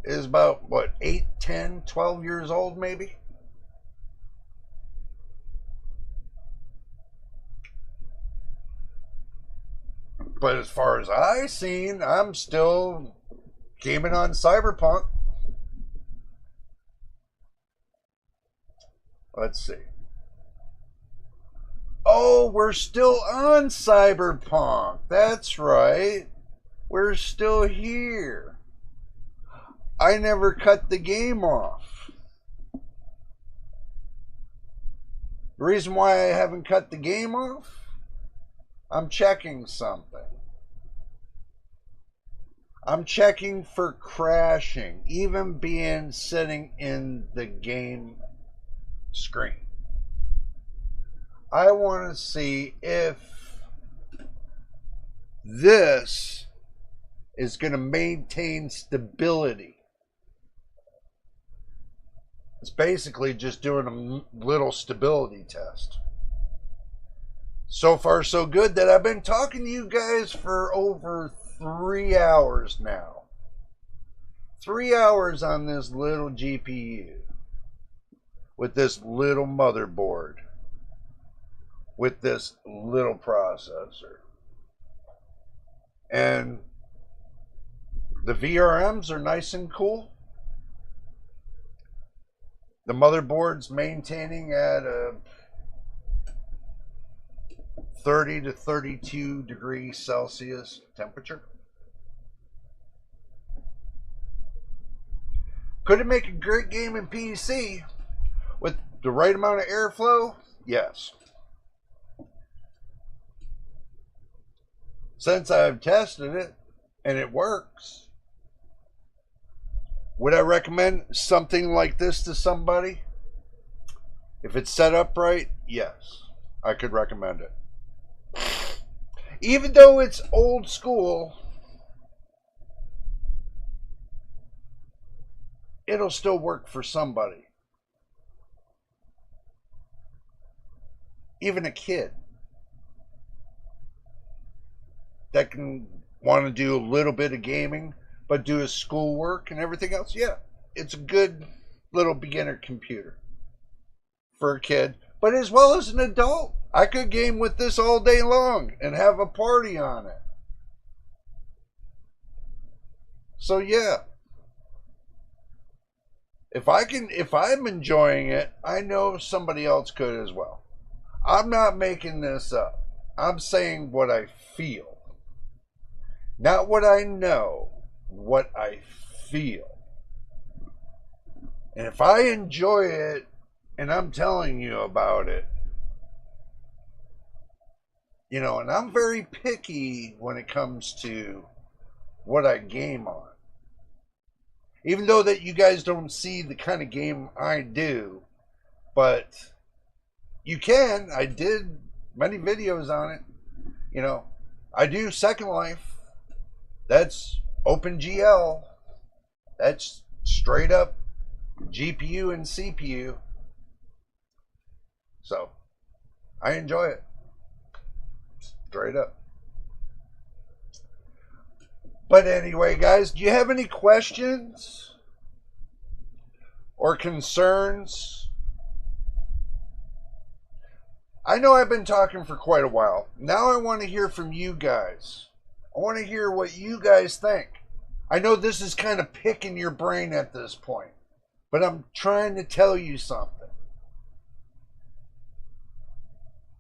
is about, 8, 10, 12 years old maybe? But as far as I seen, I'm still gaming on Cyberpunk. Let's see. Oh, we're still on Cyberpunk. That's right. We're still here. I never cut the game off. The reason why I haven't cut the game off, I'm checking something. I'm checking for crashing, even being sitting in the game screen. I want to see if this is going to maintain stability. It's basically just doing a little stability test. So far, so good that I've been talking to you guys for over 3 hours now. 3 hours on this little GPU with this little motherboard with this little processor. And the VRMs are nice and cool. The motherboard's maintaining at a 30 to 32 degrees Celsius temperature. Could it make a great gaming PC with the right amount of airflow? Yes. Since I've tested it and it works, would I recommend something like this to somebody? If it's set up right, yes, I could recommend it. Even though it's old school, it'll still work for somebody. Even a kid that can want to do a little bit of gaming, but do his schoolwork and everything else. Yeah, it's a good little beginner computer for a kid, but as well as an adult. I could game with this all day long and have a party on it. So yeah, if I'm enjoying it, I know somebody else could as well. I'm not making this up. I'm saying what I feel. Not what I know, what I feel. And if I enjoy it and I'm telling you about it, you know, and I'm very picky when it comes to what I game on. Even though that you guys don't see the kind of game I do, but you can. I did many videos on it. You know, I do Second Life. That's OpenGL. That's straight up GPU and CPU. So, I enjoy it. Straight up. But anyway, guys, do you have any questions or concerns? I know I've been talking for quite a while. Now I want to hear from you guys. I want to hear what you guys think. I know this is kind of picking your brain at this point, but I'm trying to tell you something.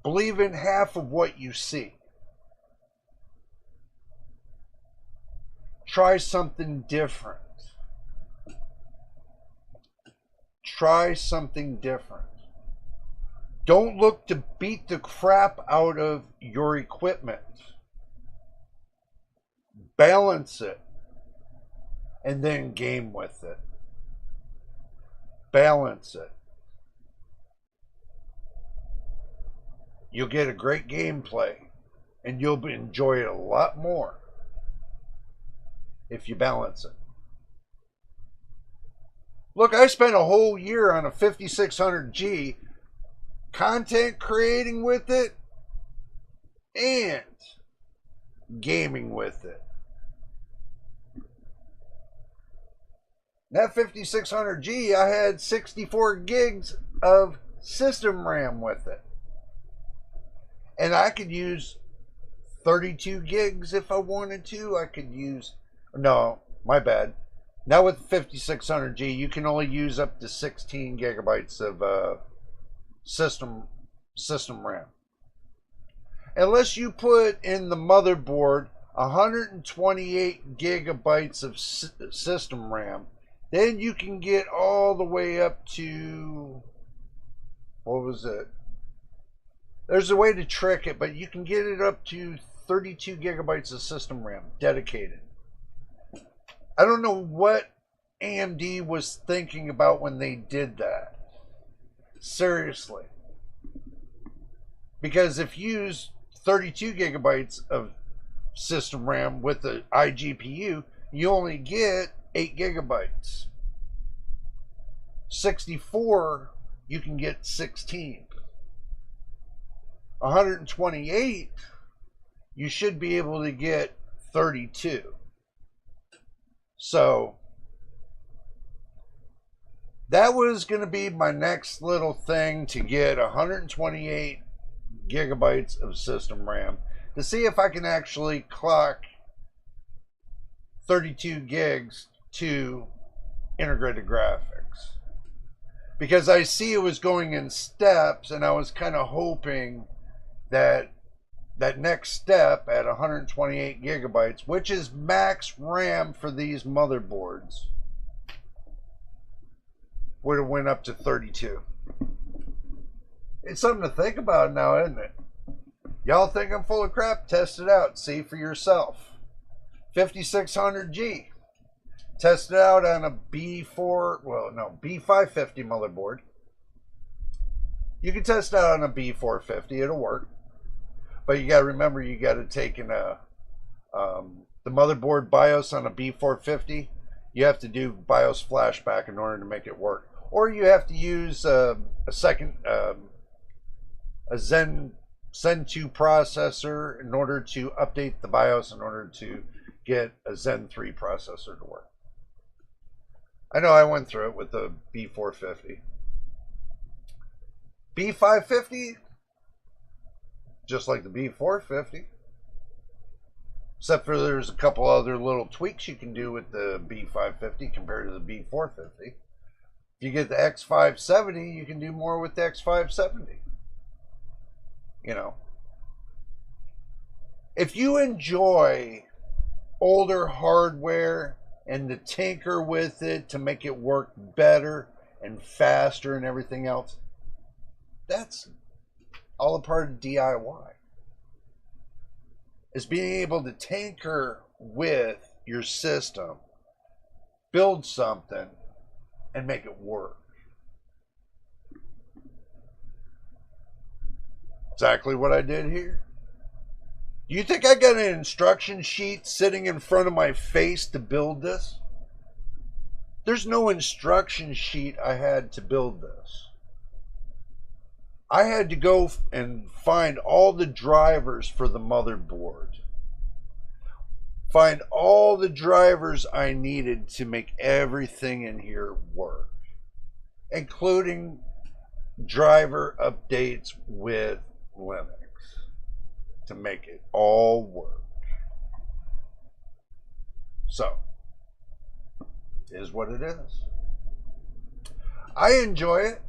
Believe in half of what you see. Try something different. Try something different. Don't look to beat the crap out of your equipment. Balance it. And then game with it. Balance it. You'll get a great gameplay. And you'll enjoy it a lot more if you balance it. Look, I spent a whole year on a 5600G content creating with it and gaming with it. That 5600G, I had 64 gigs of system RAM with it. And I could use 32 gigs if I wanted to. I could use... No, my bad. Now with 5600G, you can only use up to 16 gigabytes of system RAM. Unless you put in the motherboard 128 gigabytes of system RAM, then you can get all the way up to... What was it? There's a way to trick it, but you can get it up to 32 gigabytes of system RAM dedicated. I don't know what AMD was thinking about when they did that. Seriously. Because if you use 32 gigabytes of system RAM with the iGPU, you only get 8 gigabytes. 64, you can get 16. 128, you should be able to get 32. So, that was going to be my next little thing, to get 128 gigabytes of system RAM to see if I can actually clock 32 gigs to integrated graphics. Because I see it was going in steps, and I was kind of hoping that that next step at 128 gigabytes, which is max RAM for these motherboards, would have went up to 32. It's something to think about now, isn't it? Y'all think I'm full of crap? Test it out. See for yourself. 5600G. Test it out on a B550 motherboard. You can test it out on a B450. It'll work. But you got to remember, you got to take in the motherboard BIOS on a B450. You have to do BIOS flashback in order to make it work. Or you have to use a Zen 2 processor in order to update the BIOS in order to get a Zen 3 processor to work. I know I went through it with the B450. B550, just like the B450. Except for there's a couple other little tweaks you can do with the B550 compared to the B450. If you get the X570, you can do more with the X570. You know. If you enjoy older hardware and to tinker with it to make it work better and faster and everything else, that's all a part of DIY. Is being able to tinker with your system, build something, and make it work. Exactly what I did here. Do you think I got an instruction sheet sitting in front of my face to build this? There's no instruction sheet I had to build this. I had to go and find all the drivers for the motherboard. Find all the drivers I needed to make everything in here work. Including driver updates with Linux. To make it all work. So, it is what it is. I enjoy it.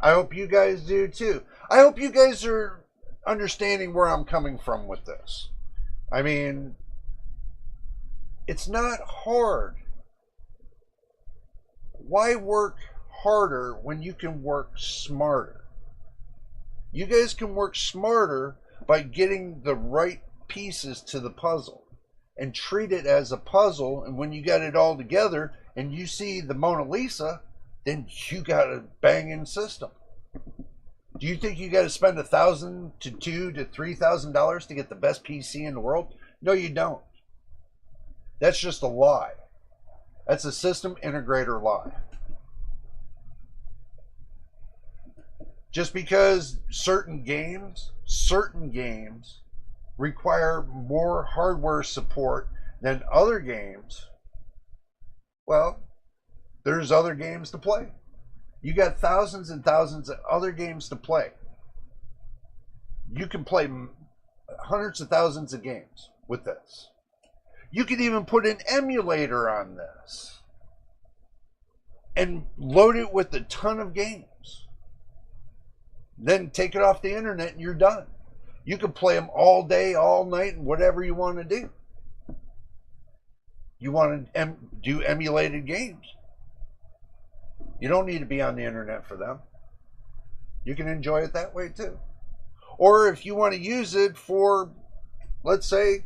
I hope you guys do too. I hope you guys are understanding where I'm coming from with this. I mean, it's not hard. Why work harder when you can work smarter? You guys can work smarter by getting the right pieces to the puzzle and treat it as a puzzle. And when you got it all together and you see the Mona Lisa, then you got a banging system. Do you think you got to spend $1,000 to $2,000 to $3,000 to get the best PC in the world? No, you don't. That's just a lie. That's a system integrator lie. Just because certain games require more hardware support than other games, well, there's other games to play. You got thousands and thousands of other games to play. You can play hundreds of thousands of games with this. You could even put an emulator on this and load it with a ton of games. Then take it off the internet and you're done. You can play them all day, all night, and whatever you want to do. You want to do emulated games. You don't need to be on the internet for them. You can enjoy it that way too. Or if you want to use it for, let's say,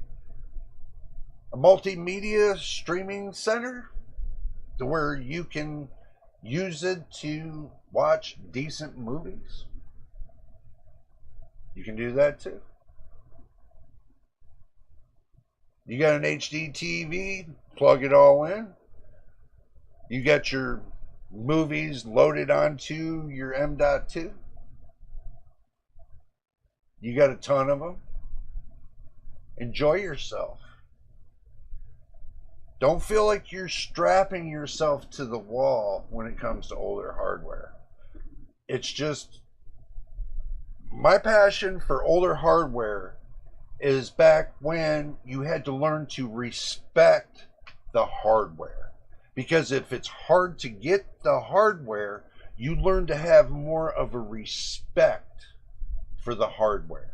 a multimedia streaming center to where you can use it to watch decent movies, you can do that too. You got an HD TV, plug it all in. You got your movies loaded onto your M.2. You got a ton of them. Enjoy yourself. Don't feel like you're strapping yourself to the wall when it comes to older hardware. It's just, my passion for older hardware is back when you had to learn to respect the hardware. Because if it's hard to get the hardware, you learn to have more of a respect for the hardware.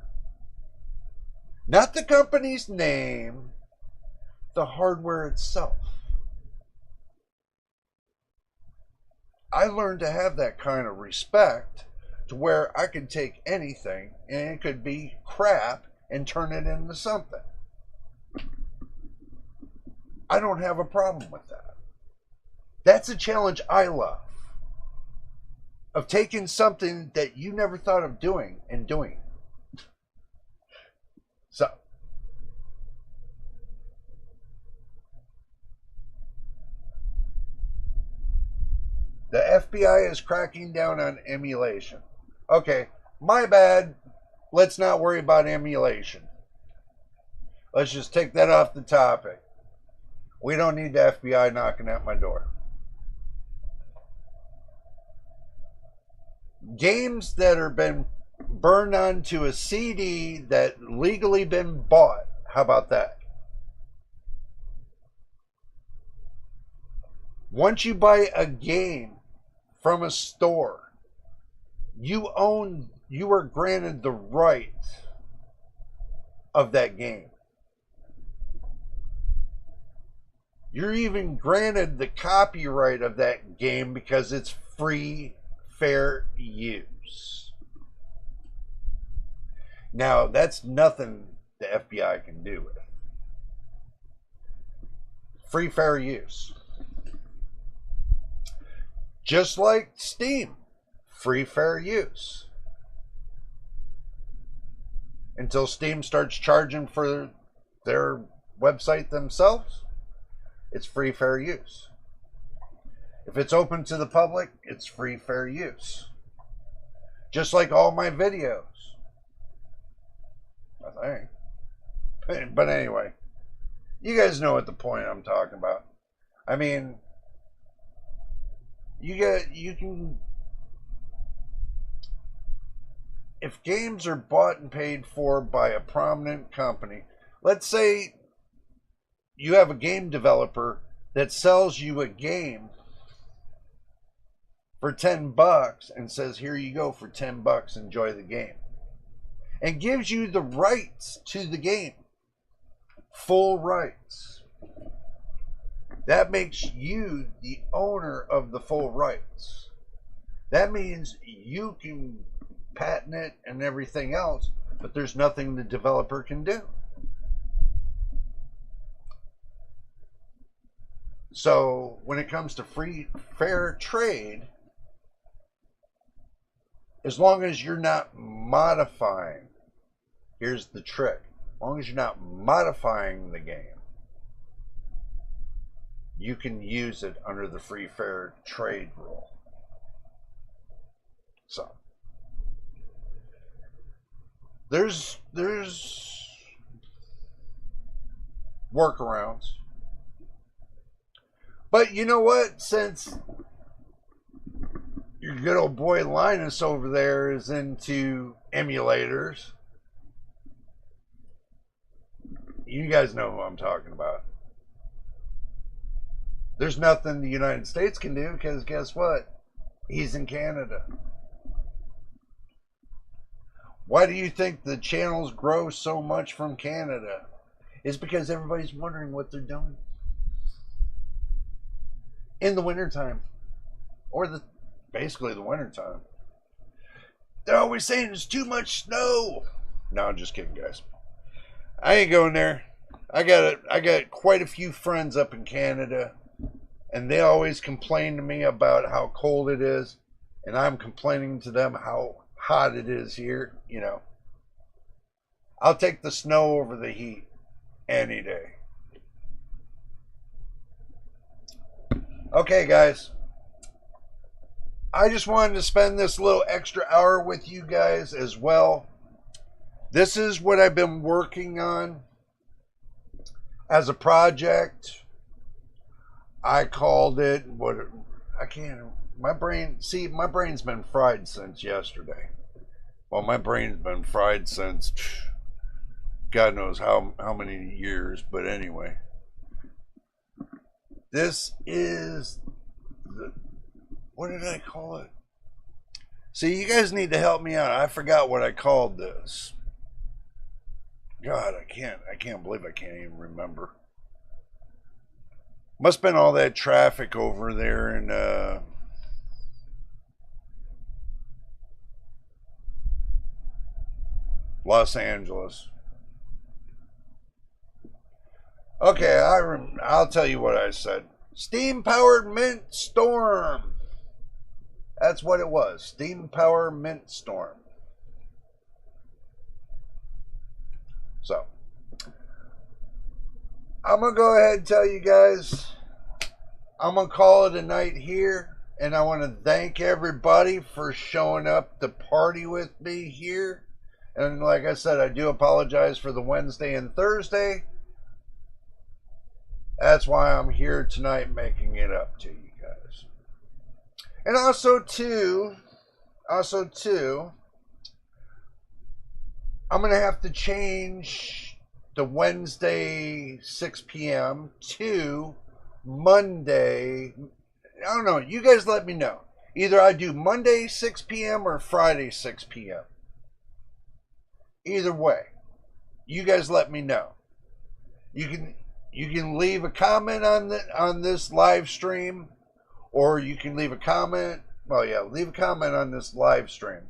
Not the company's name, the hardware itself. I learned to have that kind of respect to where I could take anything and it could be crap and turn it into something. I don't have a problem with that. That's a challenge I love. Of taking something that you never thought of doing and doing. So, the FBI is cracking down on emulation. Okay, my bad. Let's not worry about emulation. Let's just take that off the topic. We don't need the FBI knocking at my door. Games that are been burned onto a CD that legally been bought. How about that? Once you buy a game from a store, you are granted the right of that game. You're even granted the copyright of that game because it's free, fair use. Now, that's nothing the FBI can do with it. Free, fair use. Just like Steam, free, fair use. Until Steam starts charging for their website themselves, it's free, fair use. If it's open to the public, it's free, fair use. Just like all my videos. I think. But anyway, you guys know what the point I'm talking about. I mean, you can, if games are bought and paid for by a prominent company, let's say you have a game developer that sells you a game for $10 and says, here you go for $10, enjoy the game. And gives you the rights to the game. Full rights. That makes you the owner of the full rights. That means you can patent it and everything else, but there's nothing the developer can do. So when it comes to free, fair trade, as long as you're not modifying, here's the trick, as long as you're not modifying the game, you can use it under the free, fair trade rule. So, there's workarounds. But you know what? Since your good old boy Linus over there is into emulators, you guys know who I'm talking about. There's nothing the United States can do because guess what? He's in Canada. Why do you think the channels grow so much from Canada? It's because everybody's wondering what they're doing. In the wintertime. Or basically the wintertime. They're always saying there's too much snow. No, I'm just kidding, guys. I ain't going there. I got quite a few friends up in Canada, and they always complain to me about how cold it is, and I'm complaining to them how hot it is here. You know, I'll take the snow over the heat any day. Okay, guys. I just wanted to spend this little extra hour with you guys as well. This is what I've been working on as a project. I called it my brain's been fried since yesterday. Well, my brain's been fried since God knows how many years, but anyway. This is what did I call it? See, you guys need to help me out. I forgot what I called this. God, I can't believe I can't even remember. Must have been all that traffic over there in Los Angeles. Okay, I'll tell you what I said. Steam-powered MintStorm. That's what it was. Steam-powered MintStorm. So, I'm going to go ahead and tell you guys, I'm going to call it a night here. And I want to thank everybody for showing up to party with me here. And like I said, I do apologize for the Wednesday and Thursday. That's why I'm here tonight making it up to you guys. And also too, I'm going to have to change the Wednesday 6 p.m. to Monday. I don't know. You guys let me know. Either I do Monday 6 p.m. or Friday 6 p.m. Either way, you guys let me know. You can leave a comment on this live stream, or you can leave a comment. Well, yeah, leave a comment on this live stream,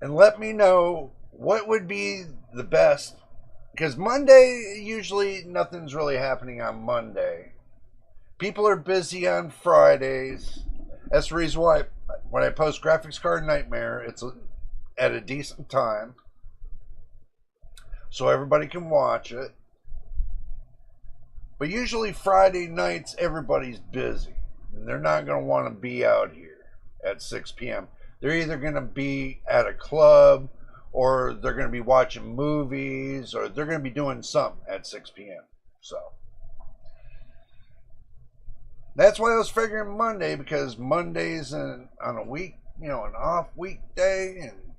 and let me know what would be the best. Because Monday, usually nothing's really happening on Monday. People are busy on Fridays. That's the reason why when I post Graphics Card Nightmare, it's at a decent time. So everybody can watch it. But usually Friday nights, everybody's busy. And they're not going to want to be out here at 6 p.m. They're either going to be at a club, or they're going to be watching movies, or they're going to be doing something at 6 p.m. So that's why I was figuring Monday, because Monday's on a week, an off weekday, and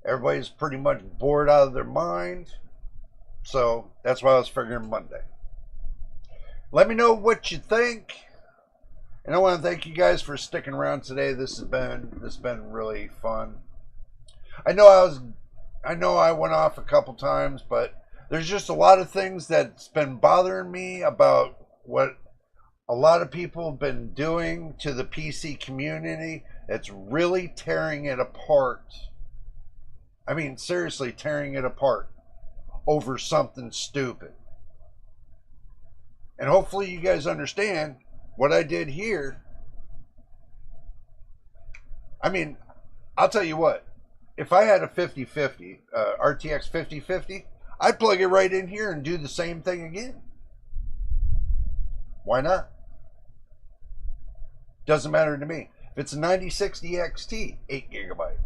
everybody's pretty much bored out of their mind. So that's why I was figuring Monday. Let me know what you think. And I want to thank you guys for sticking around today. This has been really fun. I know I went off a couple times, but there's just a lot of things that's been bothering me about what a lot of people have been doing to the PC community. It's really tearing it apart. I mean, seriously, tearing it apart over something stupid. And hopefully you guys understand what I did here. I mean, I'll tell you what. If I had a 5050, RTX 5050, I'd plug it right in here and do the same thing again. Why not? Doesn't matter to me. If it's a 9060 XT, 8GB,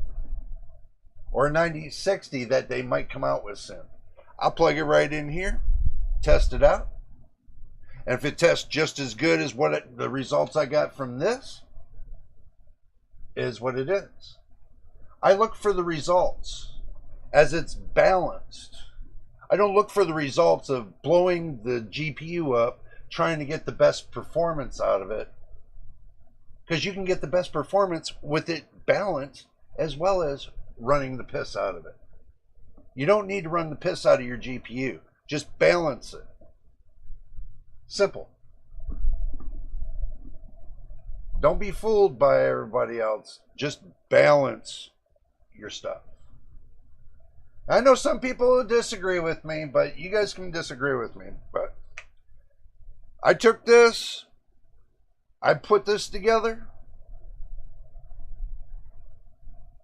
or a 9060 that they might come out with soon, I'll plug it right in here, test it out. And if it tests just as good as the results I got from this, is what it is. I look for the results as it's balanced. I don't look for the results of blowing the GPU up, trying to get the best performance out of it. Because you can get the best performance with it balanced, as well as running the piss out of it. You don't need to run the piss out of your GPU. Just balance it. Simple. Don't be fooled by everybody else. Just balance your stuff. I know some people disagree with me, but you guys can disagree with me. But I took this, I put this together.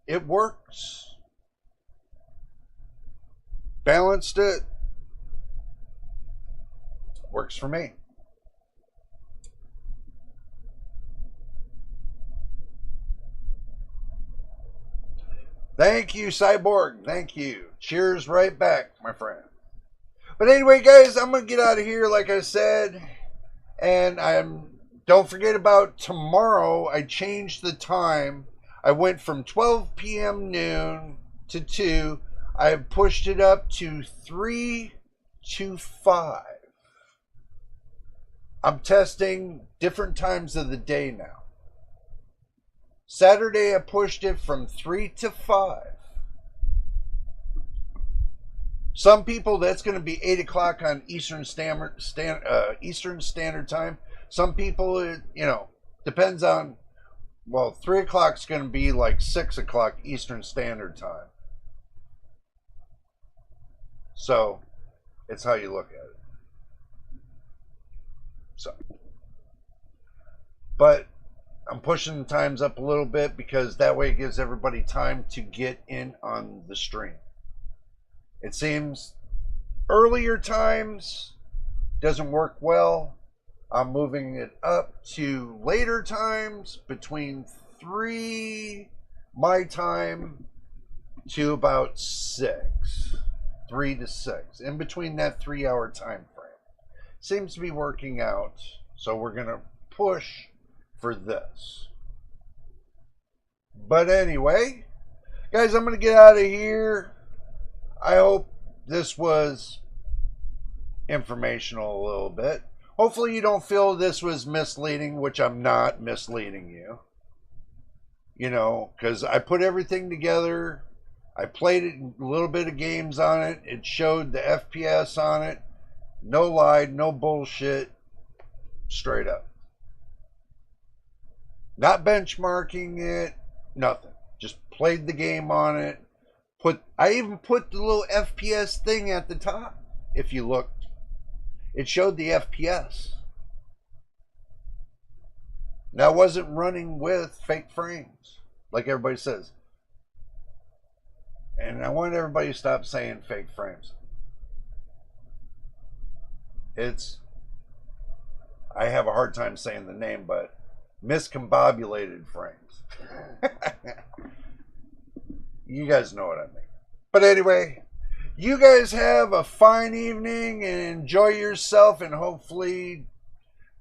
It works. Balanced it. Works for me. Thank you, Cyborg. Thank you. Cheers right back, my friend. But anyway, guys, I'm going to get out of here, like I said. And don't forget about tomorrow. I changed the time. I went from 12 p.m. noon to 2. I pushed it up to 3 to 5. I'm testing different times of the day now. Saturday, I pushed it from 3 to 5. Some people, that's going to be 8 o'clock on Eastern Standard Time. Some people, depends on Well, 3 o'clock's going to be like 6 o'clock Eastern Standard Time. So, it's how you look at it. So, but I'm pushing the times up a little bit because that way it gives everybody time to get in on the stream. It seems earlier times doesn't work well. I'm moving it up to later times between 3 my time to about 6. 3 to 6. In between that 3-hour time frame. Seems to be working out. So we're going to push for this. But anyway, guys, I'm going to get out of here. I hope this was informational a little bit. Hopefully you don't feel this was misleading, which I'm not misleading you. You know, because I put everything together. I played it, a little bit of games on it. It showed the FPS on it. No lie, no bullshit. Straight up. Not benchmarking it. Nothing. Just played the game on it. I even put the little FPS thing at the top. If you looked, it showed the FPS. Now, I wasn't running with fake frames, like everybody says. And I want everybody to stop saying fake frames. I have a hard time saying the name, but miscombobulated frames. You guys know what I mean. But anyway, you guys have a fine evening and enjoy yourself, and hopefully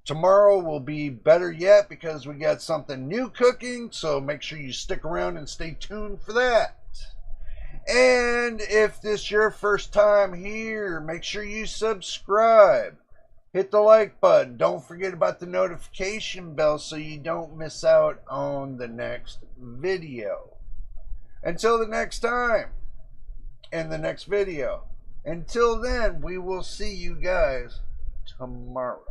tomorrow will be better yet because we got something new cooking, so make sure you stick around and stay tuned for that. And if this is your first time here, make sure you subscribe. Hit the like button. Don't forget about the notification bell so you don't miss out on the next video. Until the next time, and the next video. Until then, we will see you guys tomorrow.